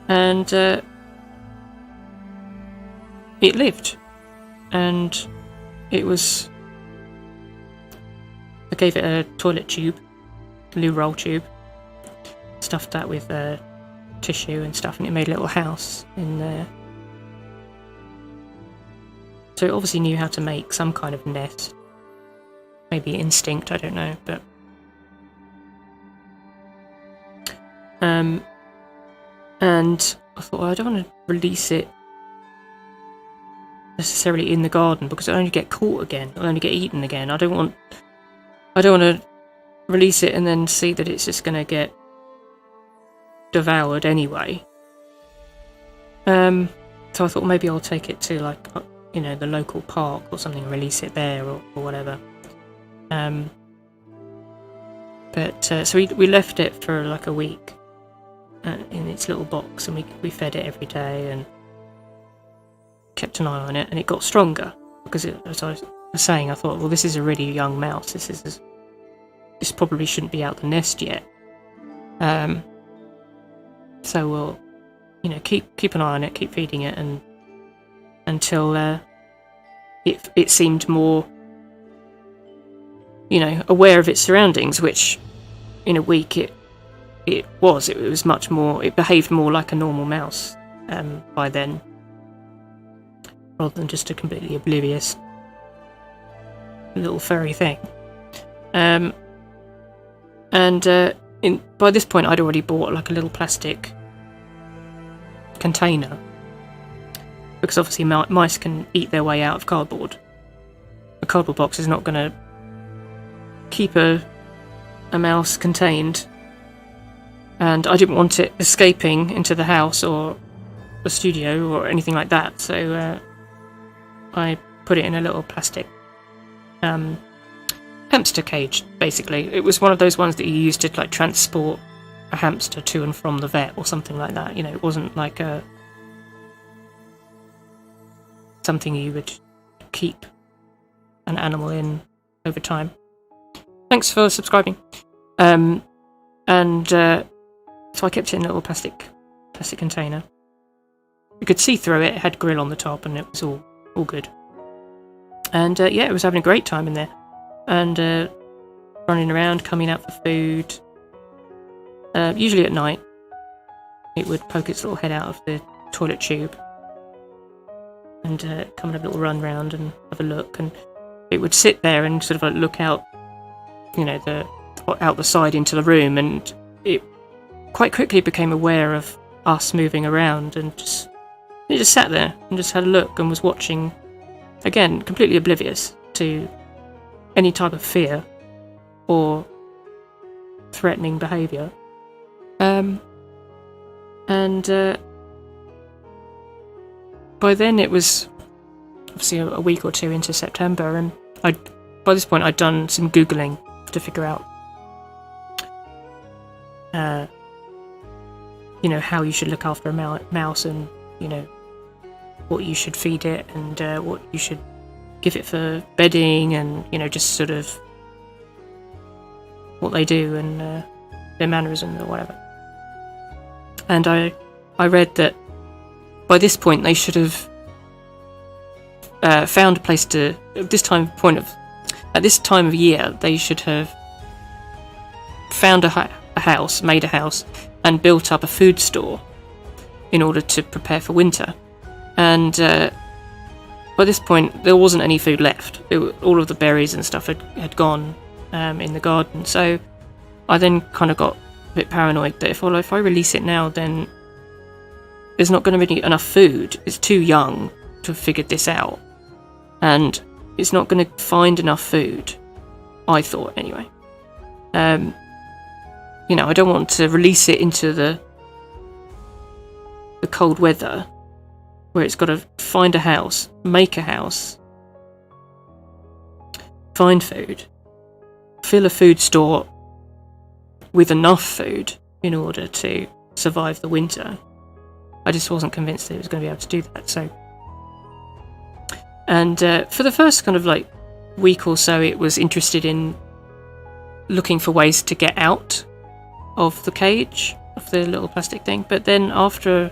And it lived, and it was... I gave it a toilet tube, a loo roll tube, stuffed that with tissue and stuff, and it made a little house in there. So it obviously knew how to make some kind of nest. Maybe instinct, I don't know, but... and I thought, well, I don't want to release it necessarily in the garden, because it'll only get caught again, it'll only get eaten again. I don't want to release it and then see that it's just going to get devoured anyway. So I thought, maybe I'll take it to, like, you know, the local park or something, release it there or whatever. So we left it for like a week in its little box, and we fed it every day and kept an eye on it, and it got stronger, because as I was saying, I thought, well, this is a really young mouse. This probably shouldn't be out the nest yet. So we'll, you know, keep an eye on it, keep feeding it, and until it seemed more, you know, aware of its surroundings, which in a week it was much more, it behaved more like a normal mouse by then, rather than just a completely oblivious little furry thing. By this point I'd already bought like a little plastic container, because obviously mice can eat their way out of cardboard. A cardboard box is not going to keep a mouse contained, and I didn't want it escaping into the house or the studio or anything like that, so I put it in a little plastic hamster cage, basically. It was one of those ones that you used to like transport a hamster to and from the vet or something like that. You know, it wasn't like something you would keep an animal in over time. Thanks for subscribing. So I kept it in a little plastic container. You could see through it. It had grill on the top, and it was all good. And yeah, it was having a great time in there, and running around, coming out for food. Usually at night, it would poke its little head out of the toilet tube and come and have a little run round and have a look, and it would sit there and sort of like look out, you know, out the side into the room, and it quite quickly became aware of us moving around and just He just sat there and just had a look and was watching, again, completely oblivious to any type of fear or threatening behaviour. By then it was obviously a week or two into September, and by this point I'd done some Googling to figure out how you should look after a mouse, and what you should feed it, and what you should give it for bedding, and just sort of what they do and their mannerisms or whatever. And I read that by this point they should have found a place to. At this time of year, they should have found a house, made a house, and built up a food store in order to prepare for winter. And by this point, there wasn't any food left. All of the berries and stuff had gone in the garden. So I then kind of got a bit paranoid that if I release it now, then there's not going to be enough food. It's too young to have figured this out, and it's not going to find enough food, I thought anyway. I don't want to release it into the cold weather where it's got to find a house, make a house, find food, fill a food store with enough food in order to survive the winter. I just wasn't convinced that it was going to be able to do that. So, and for the first kind of week or so, it was interested in looking for ways to get out of the cage, of the little plastic thing. But then after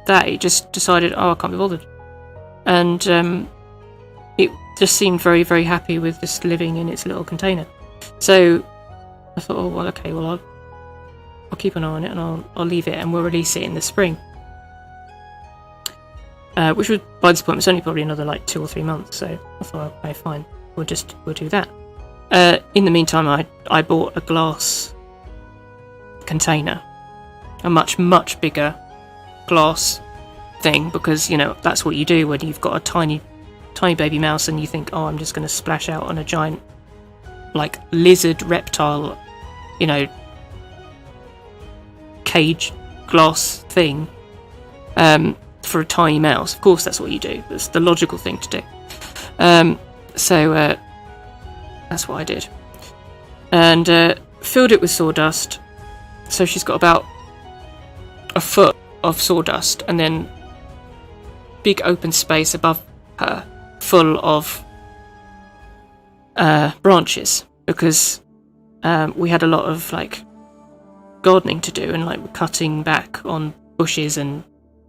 that, it just decided, I can't be bothered. And it just seemed very, very happy with just living in its little container. So I thought, I'll keep an eye on it, and I'll leave it, and we'll release it in the spring. Which was, by this point, was only probably another 2 or 3 months. So I thought, okay, fine, we'll do that. In the meantime, I bought a glass container, a much, much bigger glass thing, because that's what you do when you've got a tiny baby mouse and you think, I'm just going to splash out on a giant lizard reptile cage glass thing for a tiny mouse. Of course that's what you do. That's the logical thing to do. So that's what I did, and filled it with sawdust. So she's got about a foot of sawdust, and then big open space above her full of branches, because we had a lot of gardening to do, and we're cutting back on bushes and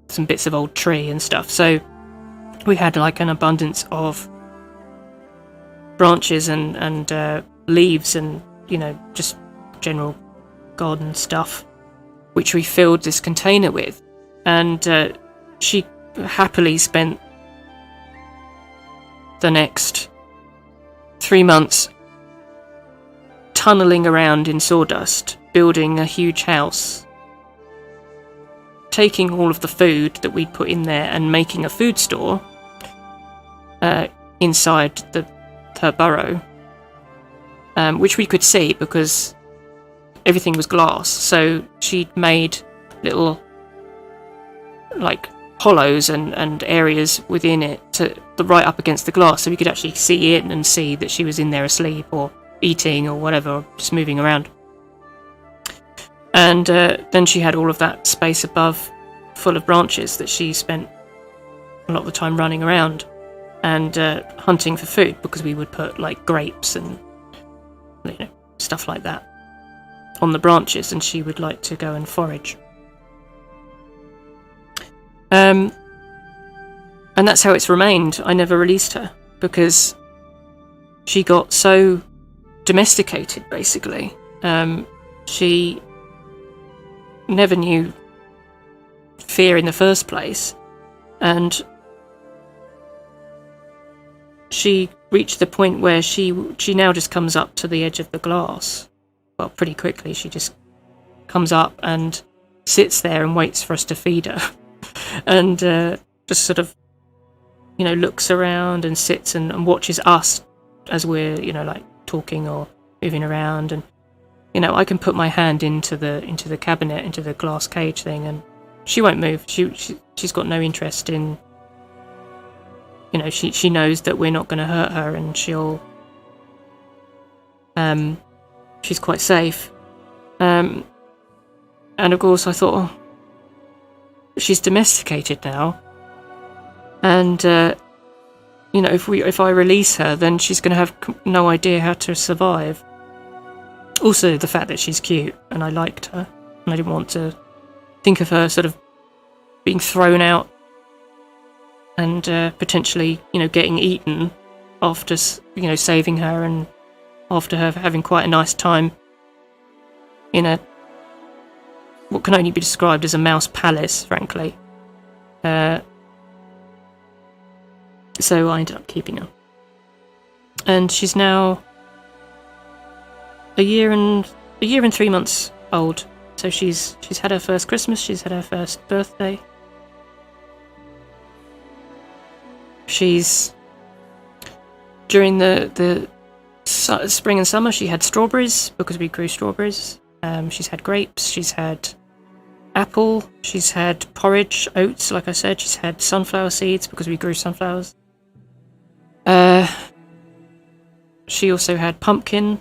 some bits of old tree and stuff. So we had an abundance of branches and leaves and just general garden stuff, which we filled this container with. And she happily spent the next 3 months tunneling around in sawdust, building a huge house, taking all of the food that we'd put in there and making a food store inside her burrow, which we could see because everything was glass. So she'd made little hollows and areas within it right up against the glass, so we could actually see in and see that she was in there asleep or eating or whatever, or just moving around. And then she had all of that space above full of branches that she spent a lot of the time running around and hunting for food, because we would put grapes and stuff like that on the branches, and she would like to go and forage. And that's how it's remained. I never released her because she got so domesticated, basically. She never knew fear in the first place, and she reached the point where she now just comes up to the edge of the glass. Well, pretty quickly she just comes up and sits there and waits for us to feed her. And just sort of, looks around and sits and watches us as we're, like talking or moving around. And, I can put my hand into the cabinet, into the glass cage thing, and she won't move. She's got no interest in, she knows that we're not going to hurt her, and she's quite safe. And of course I thought, she's domesticated now, and if I release her, then she's going to have no idea how to survive. Also, the fact that she's cute and I liked her, and I didn't want to think of her sort of being thrown out and potentially, getting eaten after, saving her, and after her having quite a nice time in what can only be described as a mouse palace, frankly. So I ended up keeping her, and she's now a year and 3 months old. So she's had her first Christmas, she's had her first birthday. She's during the spring and summer, she had strawberries because we grew strawberries. She's had grapes, she's had apple, she's had porridge, oats, like I said. She's had sunflower seeds because we grew sunflowers. She also had pumpkin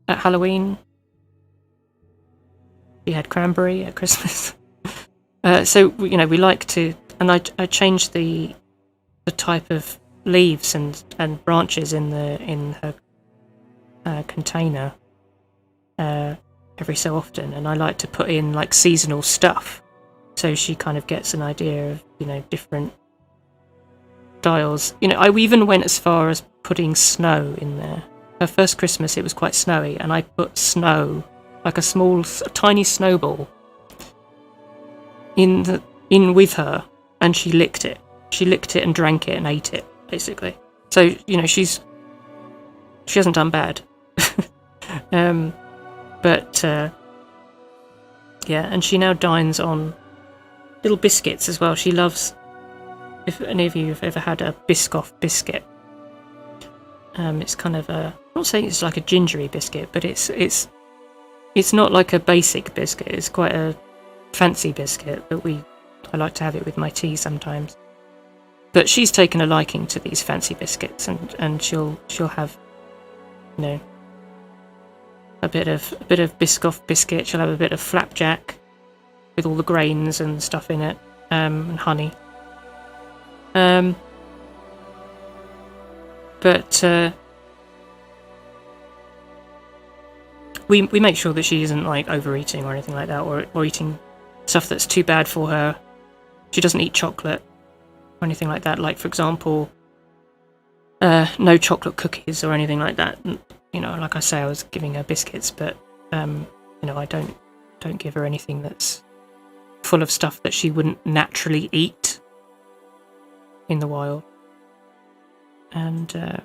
at Halloween. She had cranberry at Christmas. So we like to, and I changed the type of leaves and branches in her container every so often, and I like to put in like seasonal stuff, so she kind of gets an idea of different styles. I even went as far as putting snow in there. Her first Christmas, it was quite snowy, and I put snow, like a tiny snowball, in with her, and she licked it. She licked it and drank it and ate it, basically. So she hasn't done bad. But and she now dines on little biscuits as well. She loves, if any of you have ever had a Biscoff biscuit, it's kind of I'm not saying it's like a gingery biscuit, but it's not like a basic biscuit. It's quite a fancy biscuit, but I like to have it with my tea sometimes. But she's taken a liking to these fancy biscuits, and she'll have a bit of Biscoff biscuit. She'll have a bit of flapjack with all the grains and stuff in it, and honey. But we make sure that she isn't like overeating or anything like that, or eating stuff that's too bad for her. She doesn't eat chocolate or anything like that. Like, for example, no chocolate cookies or anything like that. Like I say, I was giving her biscuits, but I don't give her anything that's full of stuff that she wouldn't naturally eat in the wild. And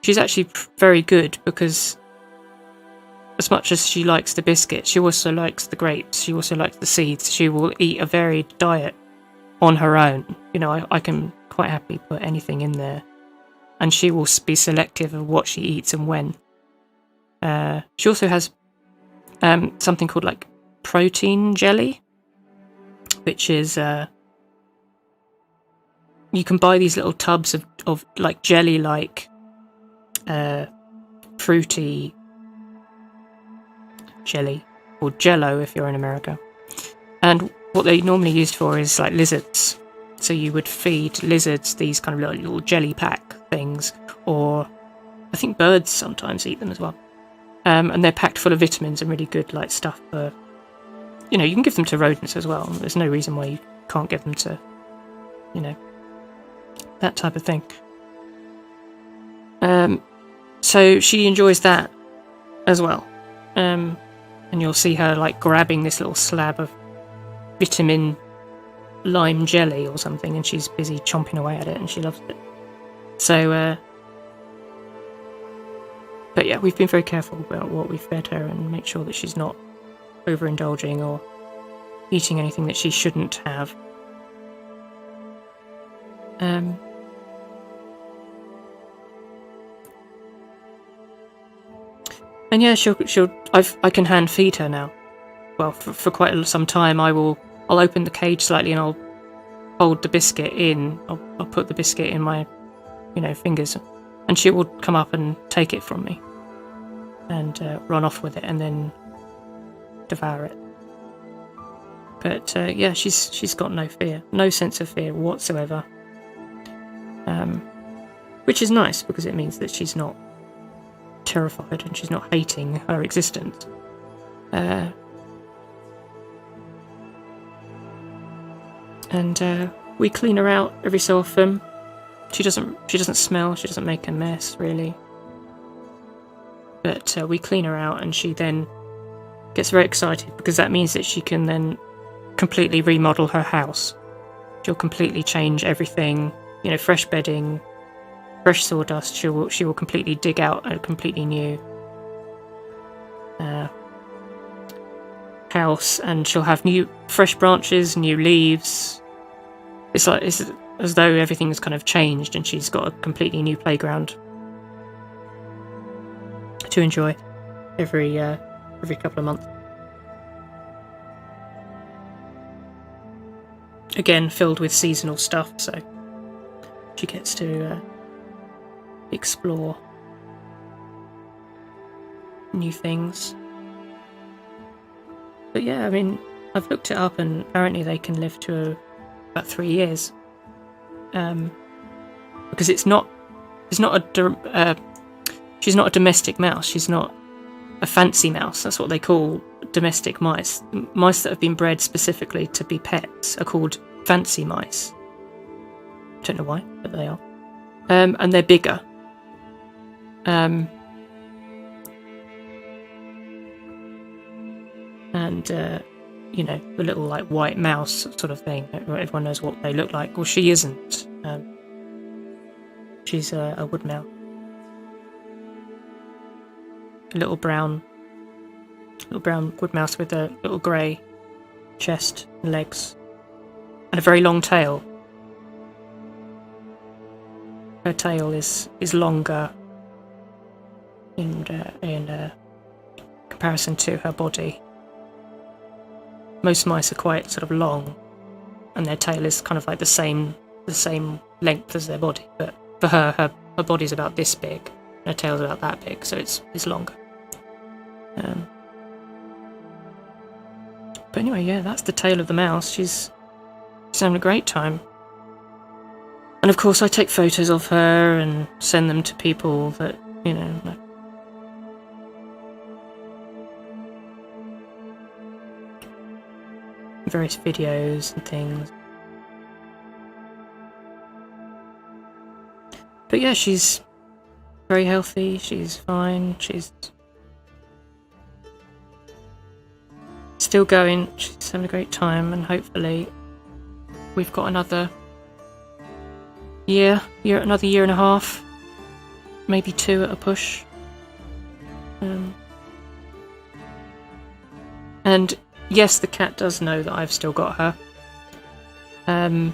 she's actually very good, because as much as she likes the biscuits, she also likes the grapes, she also likes the seeds. She will eat a varied diet on her own. I can quite happily put anything in there, and she will be selective of what she eats and when. She also has something called like protein jelly, which is you can buy these little tubs of like jelly, like fruity jelly, or jello if you're in America. And what they normally used for is like lizards. So you would feed lizards these kind of little jelly pack things, or I think birds sometimes eat them as well. And they're packed full of vitamins and really good like stuff for, you can give them to rodents as well. There's no reason why you can't give them to, that type of thing. So she enjoys that as well. And you'll see her like grabbing this little slab of vitamin lime jelly or something, and she's busy chomping away at it, and she loves it. So but yeah, we've been very careful about what we've fed her, and make sure that she's not overindulging or eating anything that she shouldn't have. And yeah, I can hand feed her now. Well, for quite some time, I'll open the cage slightly and I'll hold the biscuit in. I'll put the biscuit in my, fingers, and she will come up and take it from me and run off with it and then devour it. But yeah, she's got no fear, no sense of fear whatsoever, which is nice because it means that she's not terrified and she's not hating her existence. And we clean her out every so often. She doesn't smell. She doesn't make a mess really. But we clean her out, and she then gets very excited because that means that she can then completely remodel her house. She'll completely change everything. Fresh bedding, fresh sawdust. She will completely dig out a completely new house, and she'll have new fresh branches, new leaves. It's as though everything's kind of changed, and she's got a completely new playground to enjoy every couple of months. Again, filled with seasonal stuff, so she gets to explore new things. But yeah, I mean, I've looked it up, and apparently they can live to about 3 years, because she's not a domestic mouse. She's not a fancy mouse. That's what they call domestic mice. Mice that have been bred specifically to be pets are called fancy mice. Don't know why, but they are. And they're bigger. The little like white mouse sort of thing. Everyone knows what they look like. Well, she isn't. She's a wood mouse. A little brown wood mouse with a little grey chest and legs and a very long tail. Her tail is longer in comparison to her body. Most mice are quite sort of long, and their tail is kind of like the same length as their body. But for her body's about this big, and her tail's about that big, so it's longer. But anyway, yeah, that's the tale of the mouse. She's having a great time. And of course I take photos of her and send them to people that, various videos and things. But yeah, she's very healthy, she's fine, she's still going, she's having a great time, and hopefully we've got another year and a half, maybe 2 at a push. And yes, the cat does know that I've still got her. And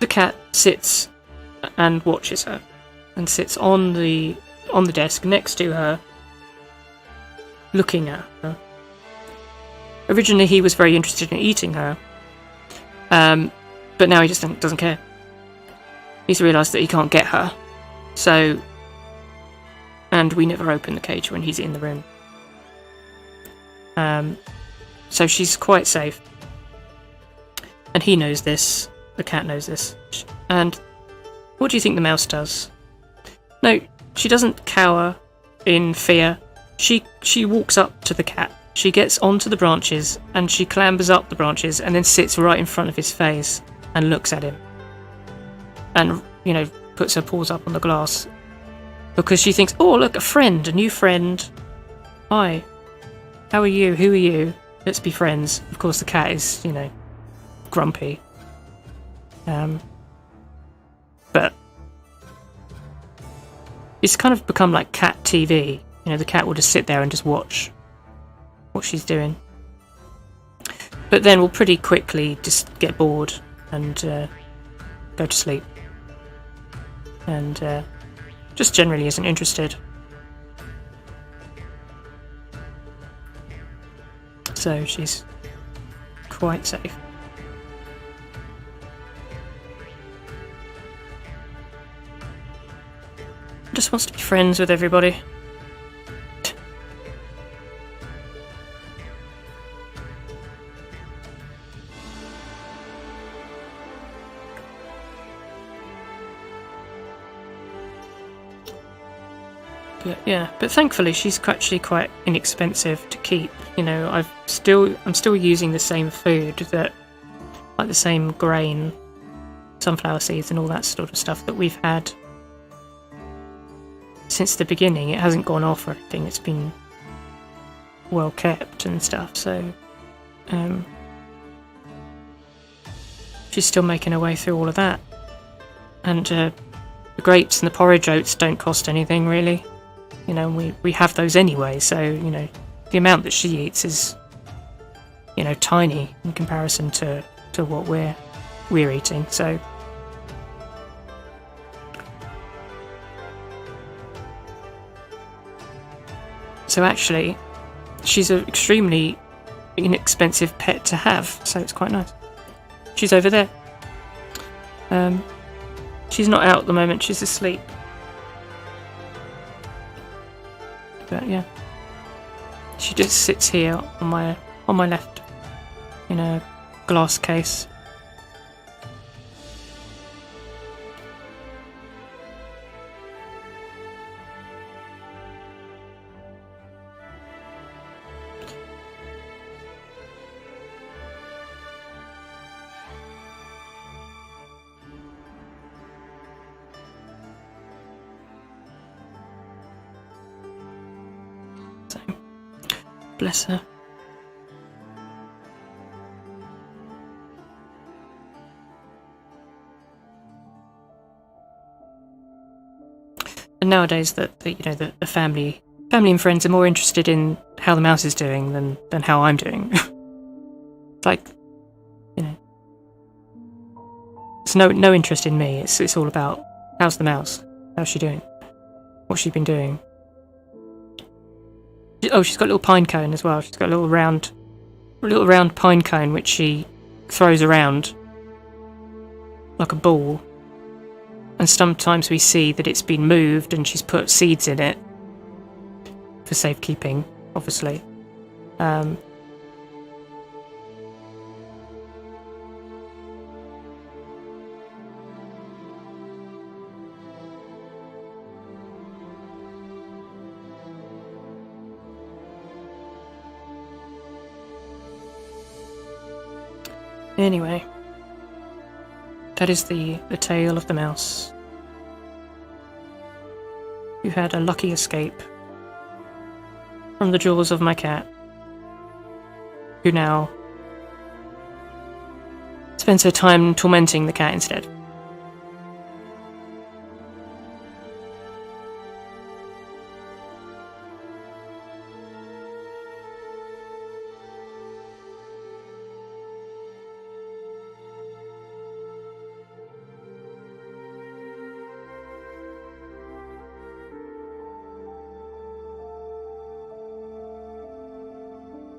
the cat sits and watches her, and sits on the desk next to her, looking at her. Originally he was very interested in eating her, but now he just doesn't care. He's realised that he can't get her, and we never open the cage when he's in the room. So she's quite safe, and he knows this. The cat knows this. And what do you think the mouse does? No, she doesn't cower in fear. She walks up to the cat. She gets onto the branches, and she clambers up the branches, and then sits right in front of his face and looks at him. And, puts her paws up on the glass, because she thinks, oh, look, a new friend. Hi. How are you? Who are you? Let's be friends. Of course, the cat is, grumpy. But it's kind of become like cat TV. The cat will just sit there and just watch what she's doing. But then we'll pretty quickly just get bored and go to sleep. And just generally isn't interested. So she's quite safe. Just wants to be friends with everybody. But thankfully she's actually quite inexpensive to keep. You know, I'm still using the same food, that, like the same grain, sunflower seeds and all that sort of stuff that we've had since the beginning. It hasn't gone off or anything. It's been well kept and stuff. So she's still making her way through all of that. And the grapes and the porridge oats don't cost anything really. You know, we have those anyway, so, you know, the amount that she eats is, you know, tiny in comparison to what we're eating. So actually, she's an extremely inexpensive pet to have, so it's quite nice. She's over there. She's not out at the moment, she's asleep. But yeah, she just sits here on my left in a glass case. Bless her. And nowadays, the family and friends are more interested in how the mouse is doing than how I'm doing. It's like, you know, it's no interest in me. It's all about how's the mouse, how's she doing, what's she been doing. Oh, she's got a little pine cone as well. She's got a little round pine cone which she throws around like a ball. And sometimes we see that it's been moved and she's put seeds in it for safekeeping, obviously. Anyway, that is the tale of the mouse, who had a lucky escape from the jaws of my cat, who now spends her time tormenting the cat instead.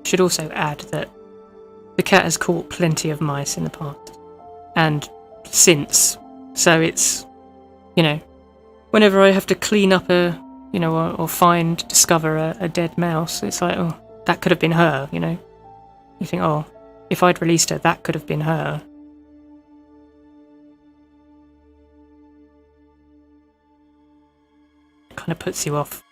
Should also add that the cat has caught plenty of mice in the past and since, so it's, you know, whenever I have to clean up or discover a dead mouse, it's like, oh, that could have been her, you know. You think, oh, if I'd released her, that could have been her. It kind of puts you off.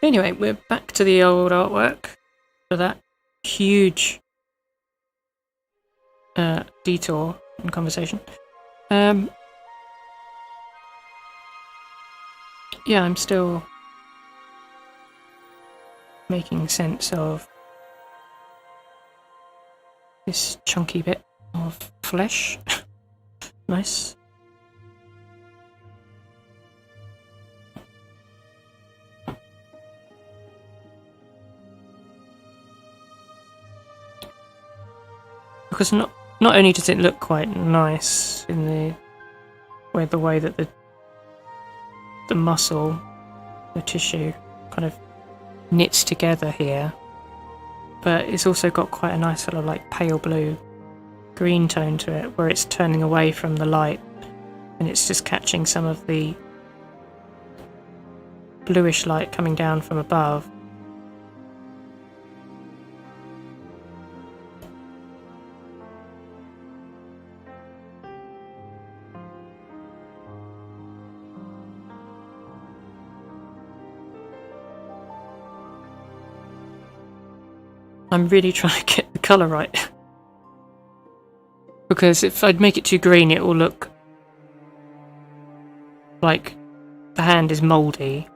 Anyway, we're back to the old artwork for that huge detour in conversation. Yeah, I'm still making sense of this chunky bit of flesh. Nice. Because not only does it look quite nice in the way that the muscle, the tissue, kind of knits together here, but it's also got quite a nice sort of like pale blue green tone to it, where it's turning away from the light and it's just catching some of the bluish light coming down from above. I'm really trying to get the colour right. Because if I'd make it too green, it will look like the hand is mouldy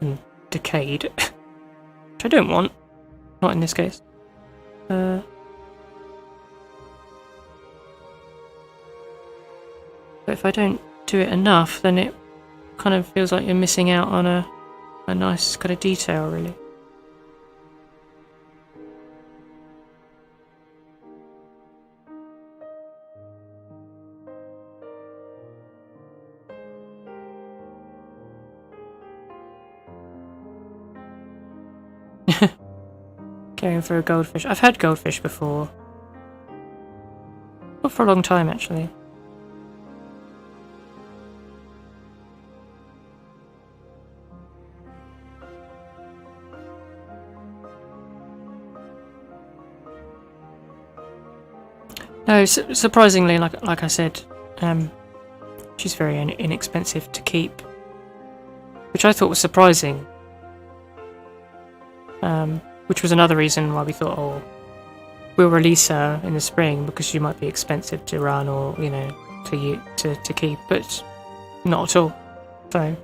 and decayed. Which I don't want. Not in this case. But if I don't do it enough, then it kind of feels like you're missing out on a nice kind of detail, really. Going for a goldfish. I've had goldfish before. Not for a long time, actually. No, surprisingly, like I said, she's very inexpensive to keep, which I thought was surprising. Which was another reason why we thought, oh, we'll release her in the spring because she might be expensive to run or, you know, to keep, but not at all. So,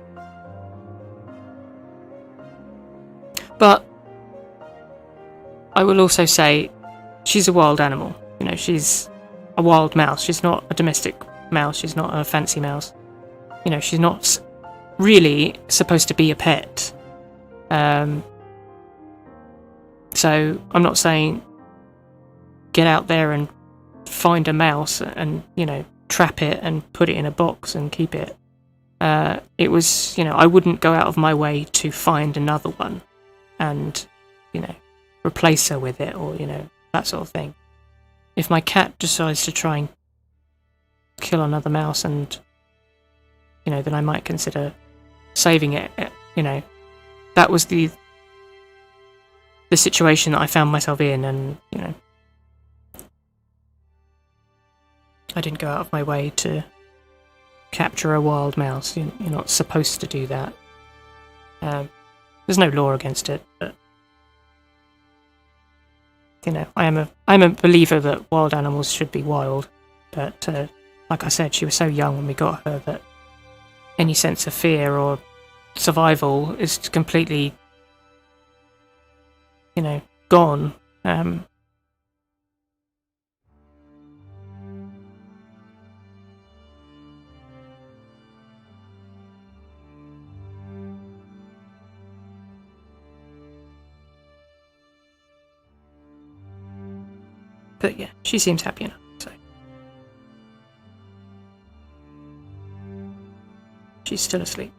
but I will also say she's a wild animal. You know, she's a wild mouse. She's not a domestic mouse. She's not a fancy mouse. You know, she's not really supposed to be a pet. So I'm not saying get out there and find a mouse and, you know, trap it and put it in a box and keep it. It was, you know, I wouldn't go out of my way to find another one and, you know, replace her with it or, you know, that sort of thing. If my cat decides to try and kill another mouse and, you know, then I might consider saving it, you know. That was the situation that I found myself in, and, you know, I didn't go out of my way to capture a wild mouse. You're not supposed to do that. There's no law against it, but, you know, I'm a believer that wild animals should be wild, but like I said, she was so young when we got her that any sense of fear or survival is completely, you know, gone. But yeah, she seems happy enough, so she's still asleep.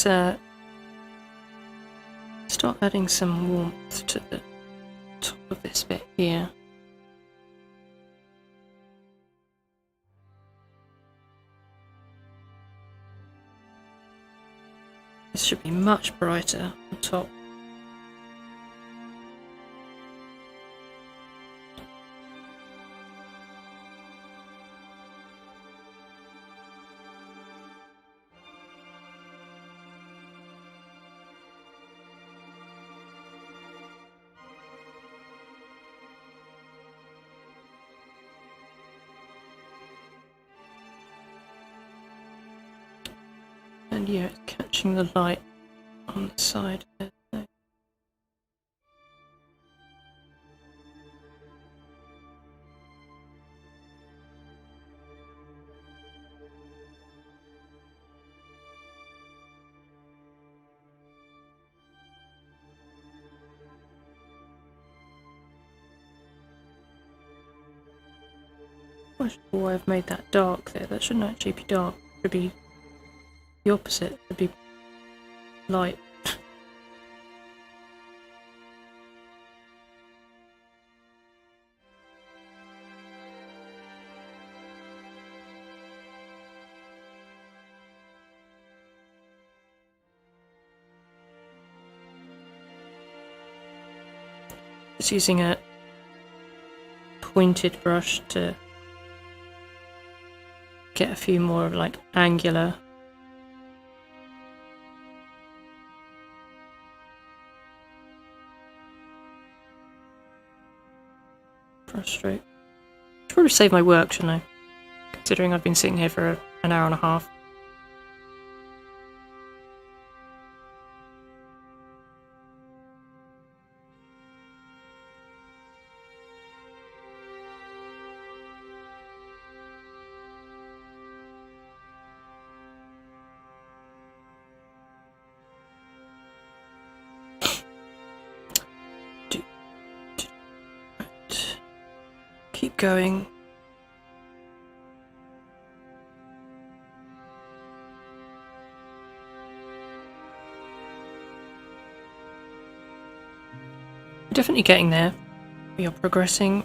Let's start adding some warmth to the top of this bit here. This should be much brighter on top. And yeah, it's catching the light on the side there. I'm not sure why I've made that dark there. That shouldn't actually be dark. It should be the opposite. It should be light. Just using a pointed brush to get a few more like angular brush stroke. Should probably save my work, shouldn't I? Considering I've been sitting here for an hour and a half. Keep going. We're definitely getting there. We are progressing.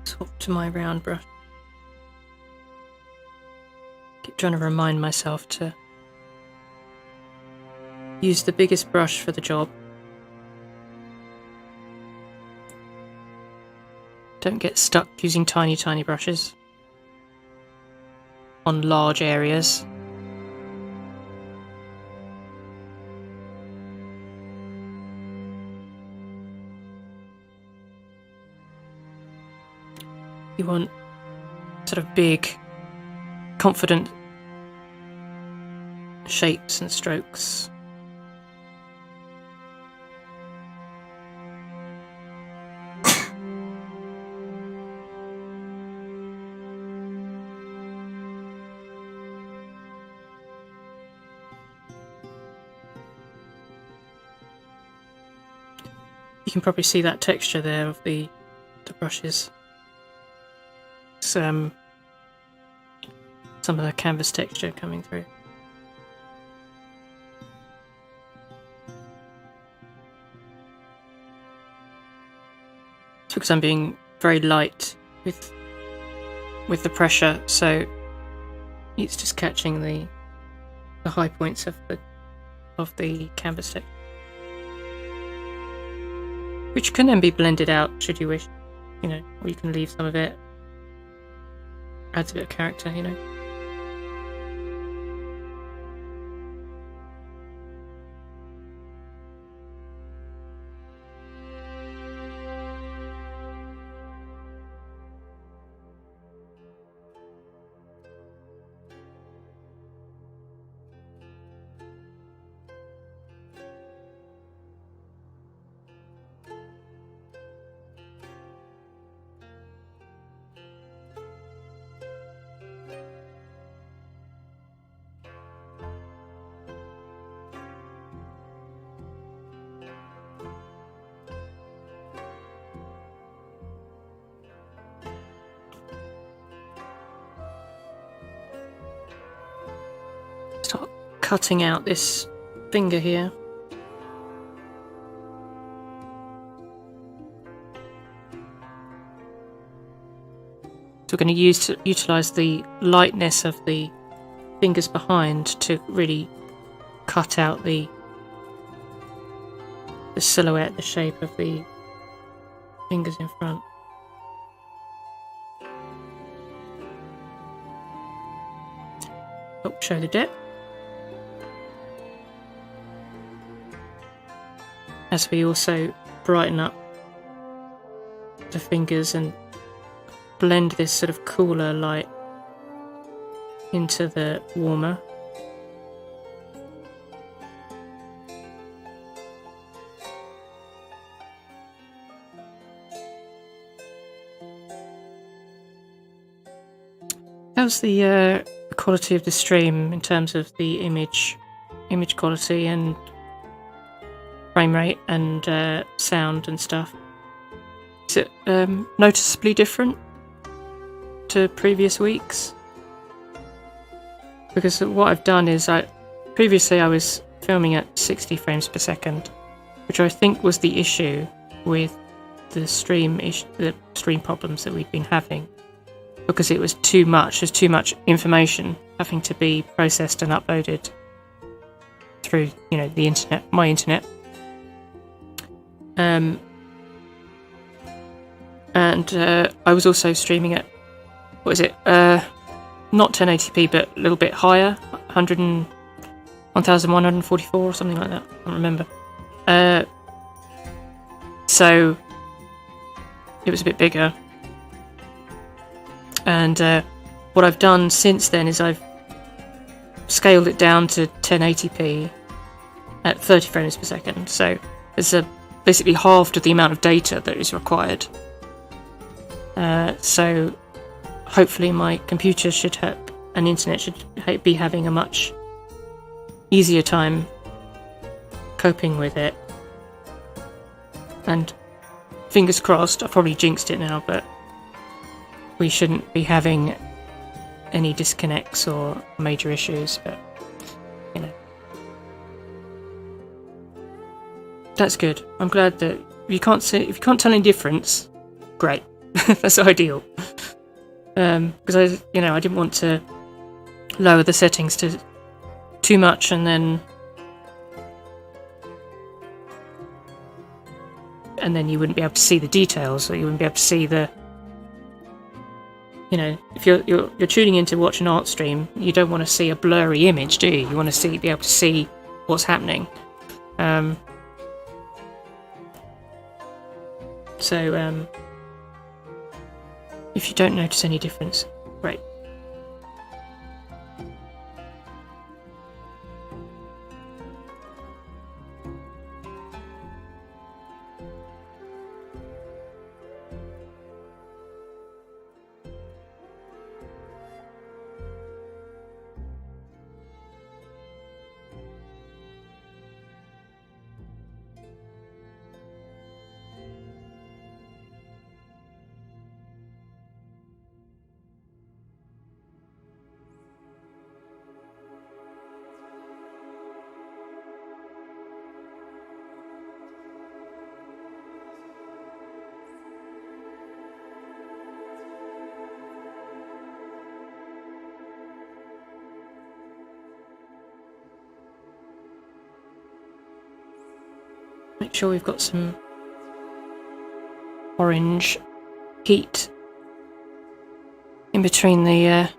Swap to my round brush. Keep trying to remind myself to use the biggest brush for the job. Don't get stuck using tiny brushes on large areas. You want sort of big, confident shapes and strokes. You can probably see that texture there of the brushes. Some of the canvas texture coming through. It's because I'm being very light with the pressure, so it's just catching the high points of the canvas texture, which can then be blended out should you wish, you know, or you can leave some of it. Adds a bit of character, you know. Start cutting out this finger here. So we're going to utilise the lightness of the fingers behind to really cut out the silhouette, the shape of the fingers in front. Oh, show the dip. As we also brighten up the fingers and blend this sort of cooler light into the warmer. How's the quality of the stream in terms of the image quality and frame rate and sound and stuff? Is it noticeably different to previous weeks? Because what I've done is previously I was filming at 60 frames per second, which I think was the issue with the stream problems that we've been having, because it was too much. There's too much information having to be processed and uploaded through, the internet, my internet. And I was also streaming at, what is it? Not 1080p, but a little bit higher, 1144 or something like that. I can't remember. So it was a bit bigger. And what I've done since then is I've scaled it down to 1080p at 30 frames per second. So there's basically halved the amount of data that is required. So hopefully my computer and internet should be having a much easier time coping with it. And fingers crossed, I've probably jinxed it now, but we shouldn't be having any disconnects or major issues, but that's good. I'm glad that if you can't tell any difference, great. That's ideal. Because I didn't want to lower the settings to too much and then you wouldn't be able to see the details, or you wouldn't be able to see the if you're tuning in to watch an art stream, you don't want to see a blurry image, do you? You want to be able to see what's happening. So if you don't notice any difference, great. Make sure we've got some orange heat in between the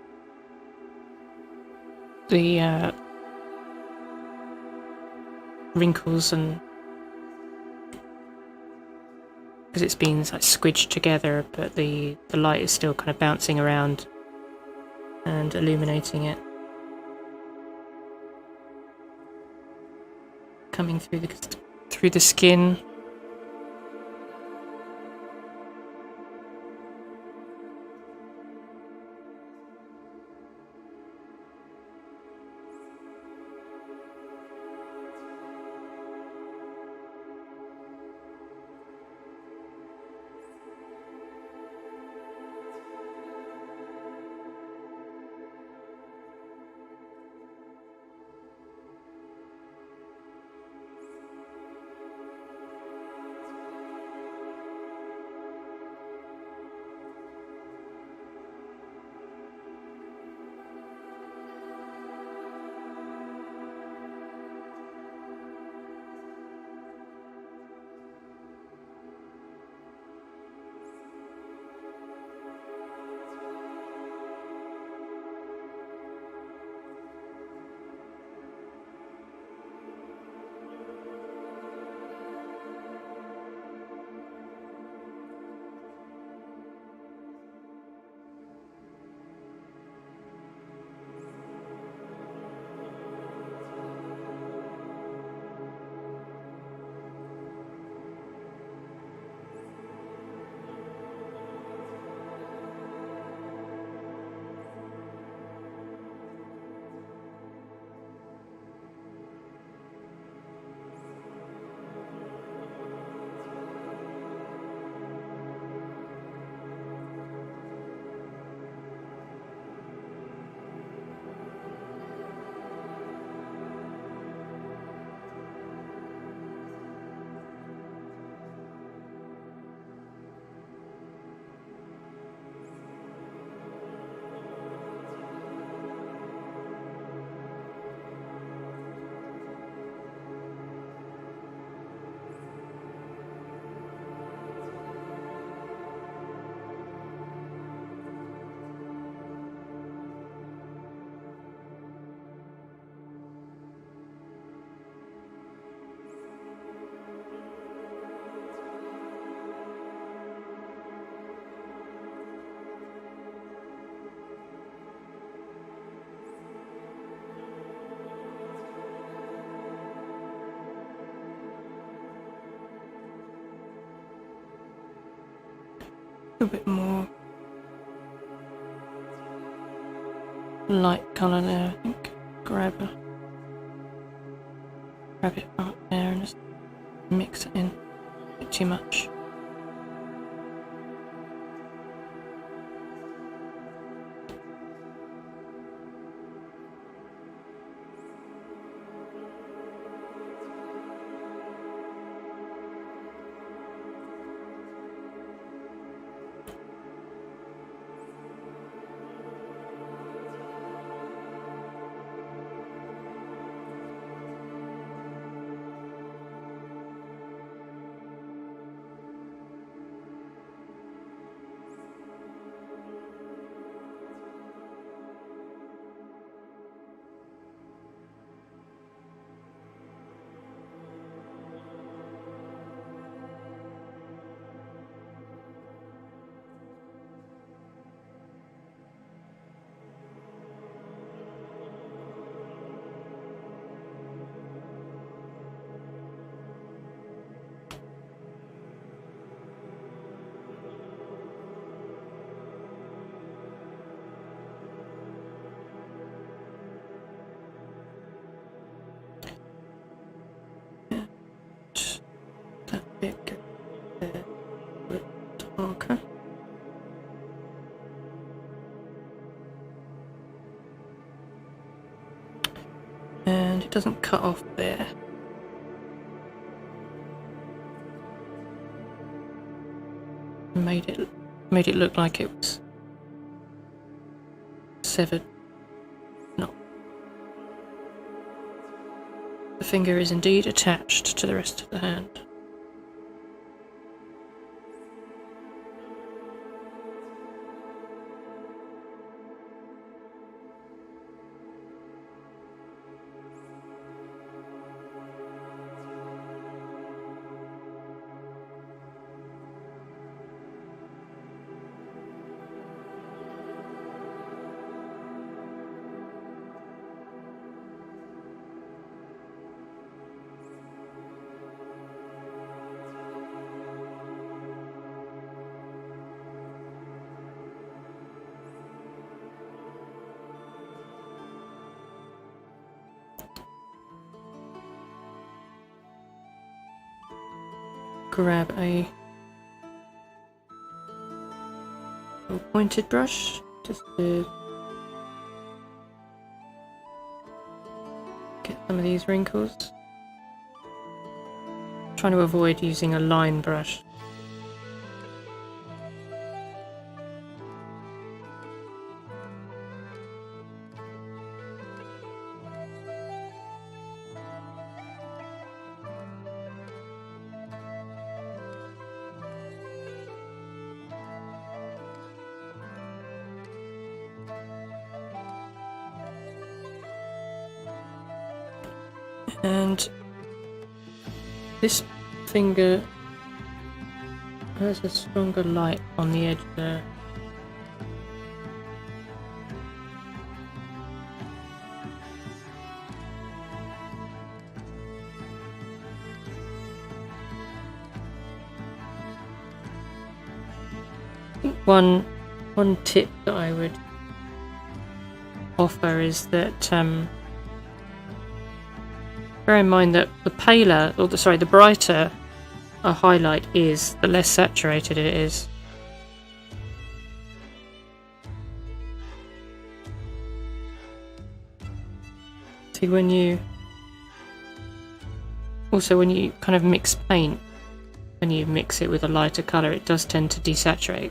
wrinkles, and because it's been like squidged together, but the light is still kind of bouncing around and illuminating it, coming through the skin. a bit more light colour there, I think. Grab it up there and just mix it in. A bit too much. That bit get there a bit darker. And it doesn't cut off there. Made it look like it was severed. No. The finger is indeed attached to the rest of the hand. Grab a little pointed brush just to get some of these wrinkles. Trying to avoid using a line brush. And this finger has a stronger light on the edge there. I think one tip that I would offer is that bear in mind that the paler, or the brighter a highlight is, the less saturated it is. See, when you kind of mix paint, when you mix it with a lighter colour, it does tend to desaturate,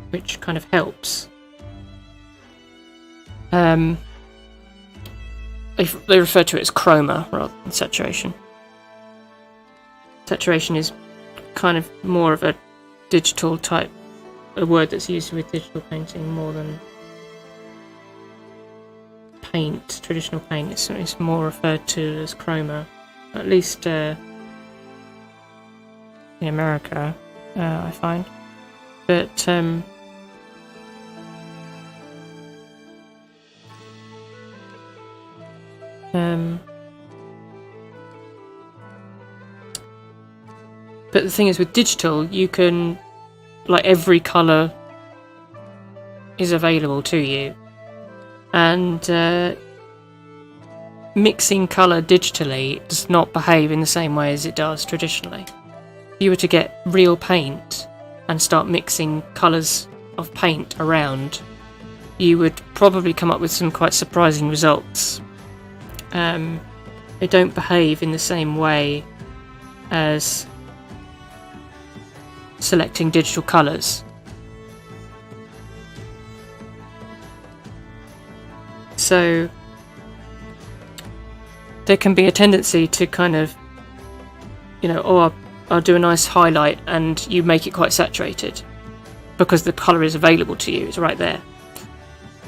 which kind of helps. They refer to it as chroma rather than saturation. Saturation is kind of more of a digital type, a word that's used with digital painting more than paint, traditional paint. It's more referred to as chroma, at least in America, I find. But But the thing is, with digital, you can, like, every colour is available to you. And mixing colour digitally does not behave in the same way as it does traditionally. If you were to get real paint and start mixing colours of paint around, you would probably come up with some quite surprising results. They don't behave in the same way as selecting digital colours. So there can be a tendency to kind of, you know, oh, I'll do a nice highlight, and you make it quite saturated because the colour is available to you, it's right there.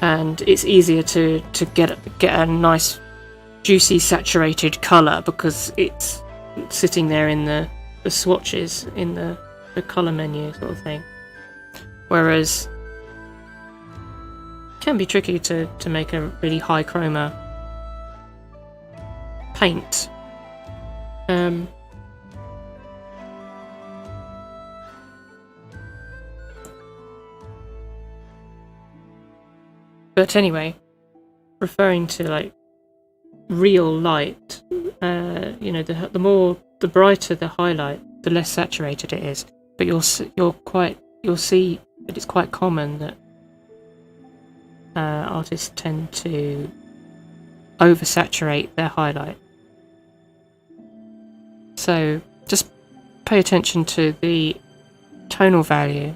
And it's easier to get a nice juicy saturated colour because it's sitting there in the swatches in the colour menu sort of thing. Whereas it can be tricky to make a really high chroma paint. But anyway, referring to like real light, you know, the brighter the highlight, the less saturated it is. But you'll see that it's quite common that artists tend to oversaturate their highlight. So just pay attention to the tonal value.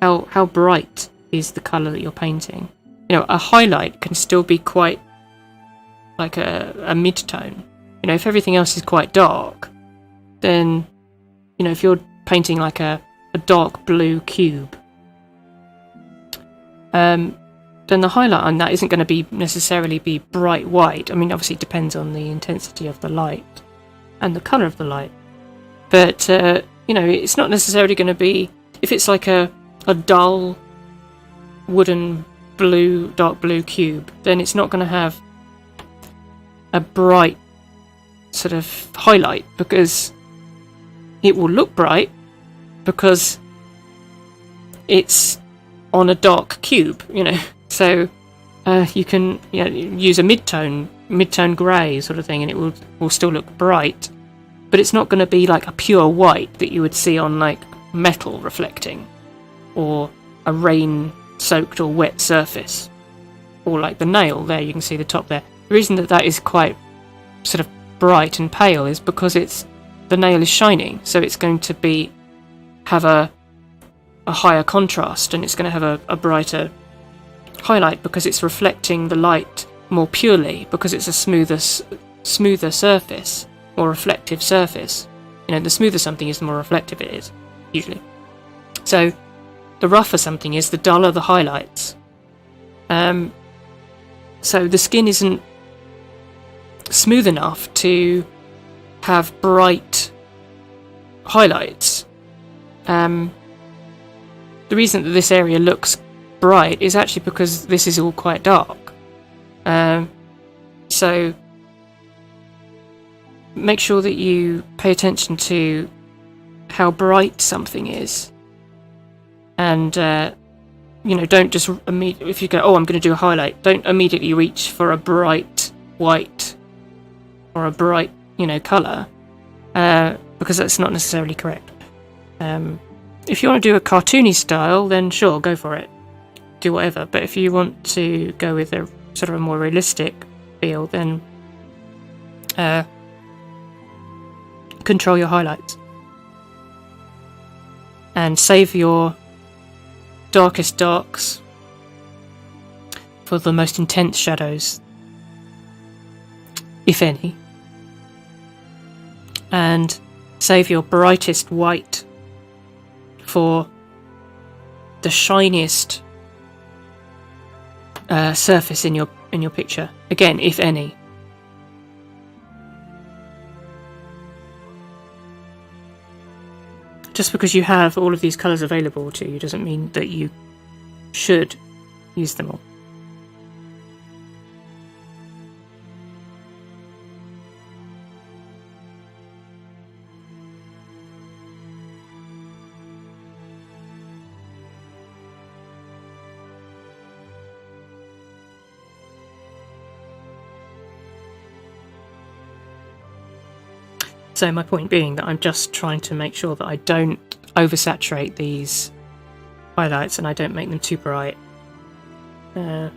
How bright is the colour that you're painting? You know, a highlight can still be quite like a mid-tone. You know, if everything else is quite dark, then, you know, if you're painting like a dark blue cube, then the highlight on that isn't going to necessarily be bright white. I mean, obviously it depends on the intensity of the light and the colour of the light. But, you know, it's not necessarily going to be, if it's like a dull wooden dark blue cube, then it's not going to have a bright sort of highlight, because it will look bright because it's on a dark cube, you know. So you can, you know, use a mid-tone grey sort of thing, and it will still look bright, but it's not going to be like a pure white that you would see on like metal reflecting, or a rain-soaked or wet surface, or like the nail there. You can see the top there. The reason that is quite sort of bright and pale is because the nail is shining, so it's going to have a higher contrast, and it's going to have a brighter highlight because it's reflecting the light more purely, because it's a smoother surface, more reflective surface. You know, the smoother something is, the more reflective it is, usually. So the rougher something is, the duller the highlights. So the skin isn't smooth enough to have bright highlights. The reason that this area looks bright is actually because this is all quite dark. So make sure that you pay attention to how bright something is, and you know, don't just immediately, if you go, oh, I'm going to do a highlight, don't immediately reach for a bright white or a bright, you know, colour, because that's not necessarily correct. If you want to do a cartoony style, then sure, go for it, do whatever. But if you want to go with a sort of a more realistic feel, then control your highlights and save your darkest darks for the most intense shadows, if any, and save your brightest white for the shiniest surface in your picture, again, if any. Just because you have all of these colours available to you doesn't mean that you should use them all. So my point being that I'm just trying to make sure that I don't oversaturate these highlights and I don't make them too bright. But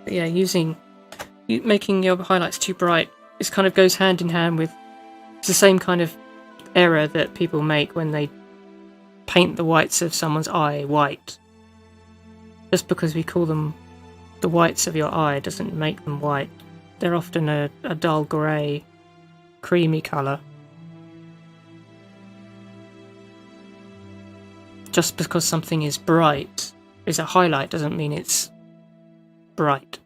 yeah, making your highlights too bright is kind of goes hand in hand with, it's the same kind of error that people make when they paint the whites of someone's eye white. Just because we call them the whites of your eye doesn't make them white. They're often a dull grey, creamy colour. Just because something is bright, is a highlight, doesn't mean it's bright.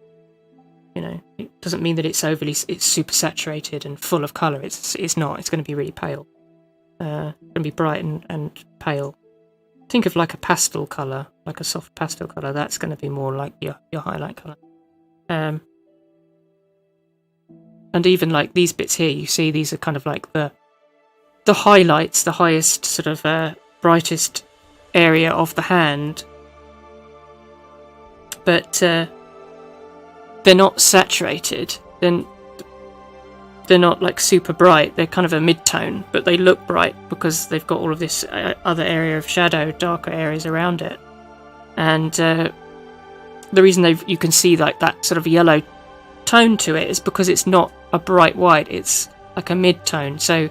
You know, it doesn't mean that it's super saturated and full of colour. It's not. It's going to be really pale. It's going to be bright and pale. Think of like a pastel colour, like a soft pastel colour. That's going to be more like your highlight colour. And even like these bits here, you see these are kind of like the highlights, the highest sort of brightest area of the hand. But they're not saturated. Then they're not like super bright. They're kind of a mid-tone, but they look bright because they've got all of this other area of shadow, darker areas around it. And the reason you can see like that sort of yellow tone to it is because it's not a bright white. It's like a mid-tone, so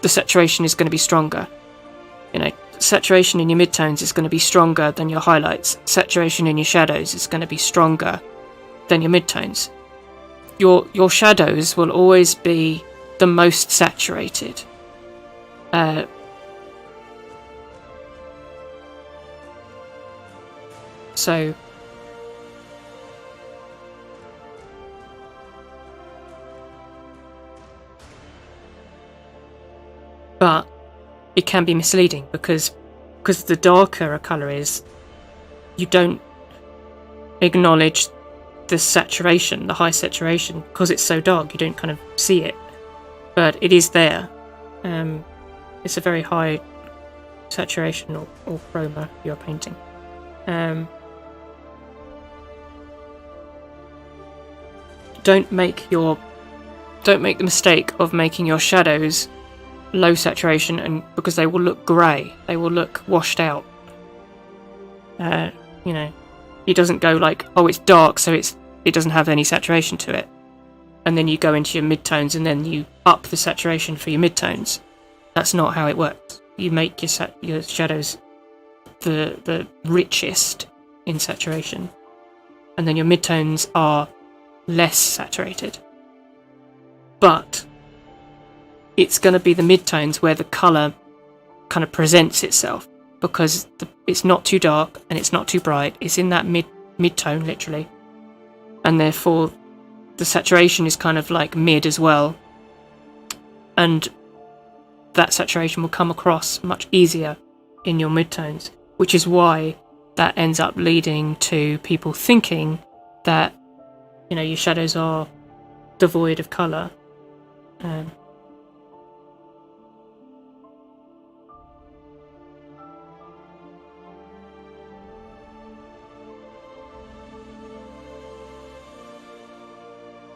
the saturation is going to be stronger. You know, saturation in your mid-tones is going to be stronger than your highlights. Saturation in your shadows is going to be stronger than your mid-tones. Your shadows will always be the most saturated. So but it can be misleading because the darker a colour is, you don't acknowledge the saturation, the high saturation, because it's so dark you don't kind of see it, but it is there. It's a very high saturation or chroma you're painting. Don't make the mistake of making your shadows low saturation, and because they will look grey, they will look washed out. You know, it doesn't go like, oh, it's dark, so it doesn't have any saturation to it, and then you go into your midtones and then you up the saturation for your midtones. That's not how it works. You make your shadows the richest in saturation, and then your midtones are less saturated. But it's going to be the midtones where the colour kind of presents itself, because it's not too dark and it's not too bright. It's in that mid-tone, literally. And therefore, the saturation is kind of like mid as well. And that saturation will come across much easier in your midtones, which is why that ends up leading to people thinking that, you know, your shadows are devoid of colour.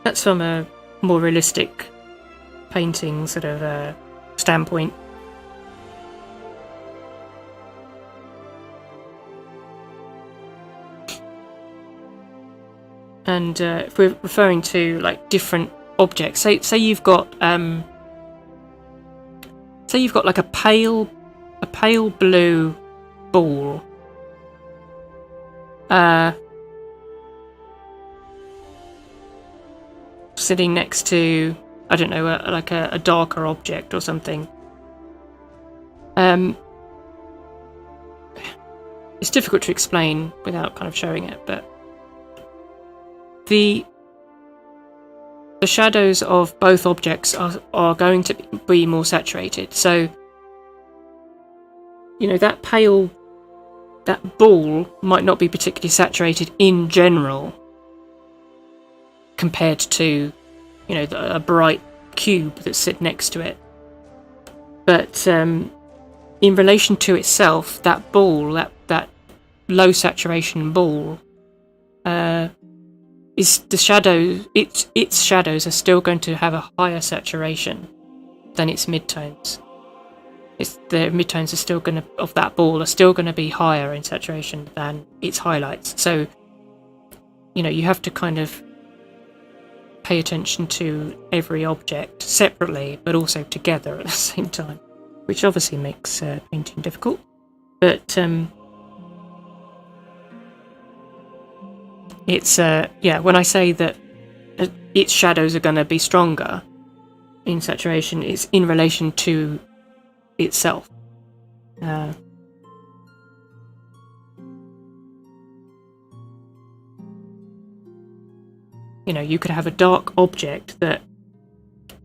That's from a more realistic painting sort of standpoint. And if we're referring to like different objects, say you've got like a pale blue ball. Sitting next to, I don't know, like a darker object or something. It's difficult to explain without kind of showing it, but the shadows of both objects are going to be more saturated. So, you know, that ball might not be particularly saturated in general, compared to, you know, a bright cube that's sit next to it. But in relation to itself, that ball, that low saturation ball, is the shadow. Its shadows are still going to have a higher saturation than its midtones. The midtones are still going to, of that ball, are still going to be higher in saturation than its highlights. So, you know, you have to kind of pay attention to every object separately, but also together at the same time, which obviously makes painting difficult. But it's yeah, when I say that its shadows are going to be stronger in saturation, it's in relation to itself. You know, you could have a dark object that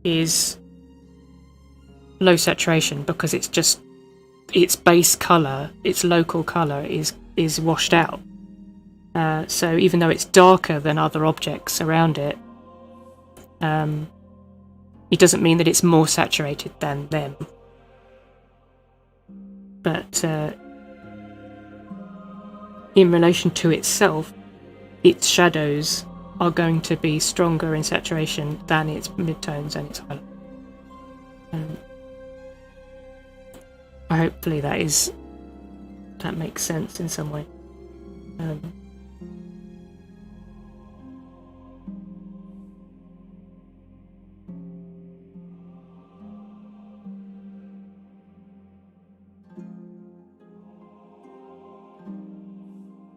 is low saturation because it's just its base colour, its local colour is washed out. So even though it's darker than other objects around it, it doesn't mean that it's more saturated than them. But in relation to itself, its shadows are going to be stronger in saturation than its midtones and its highlights. Hopefully that makes sense in some way. A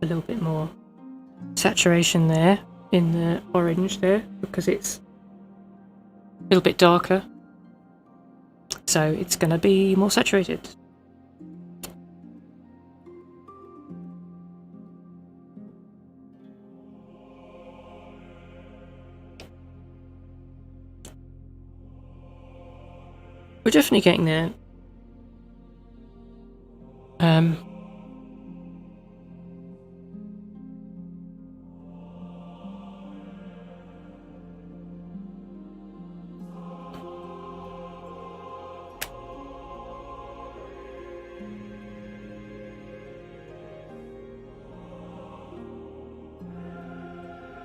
little bit more saturation there in the orange there because it's a little bit darker, so it's going to be more saturated. We're definitely getting there.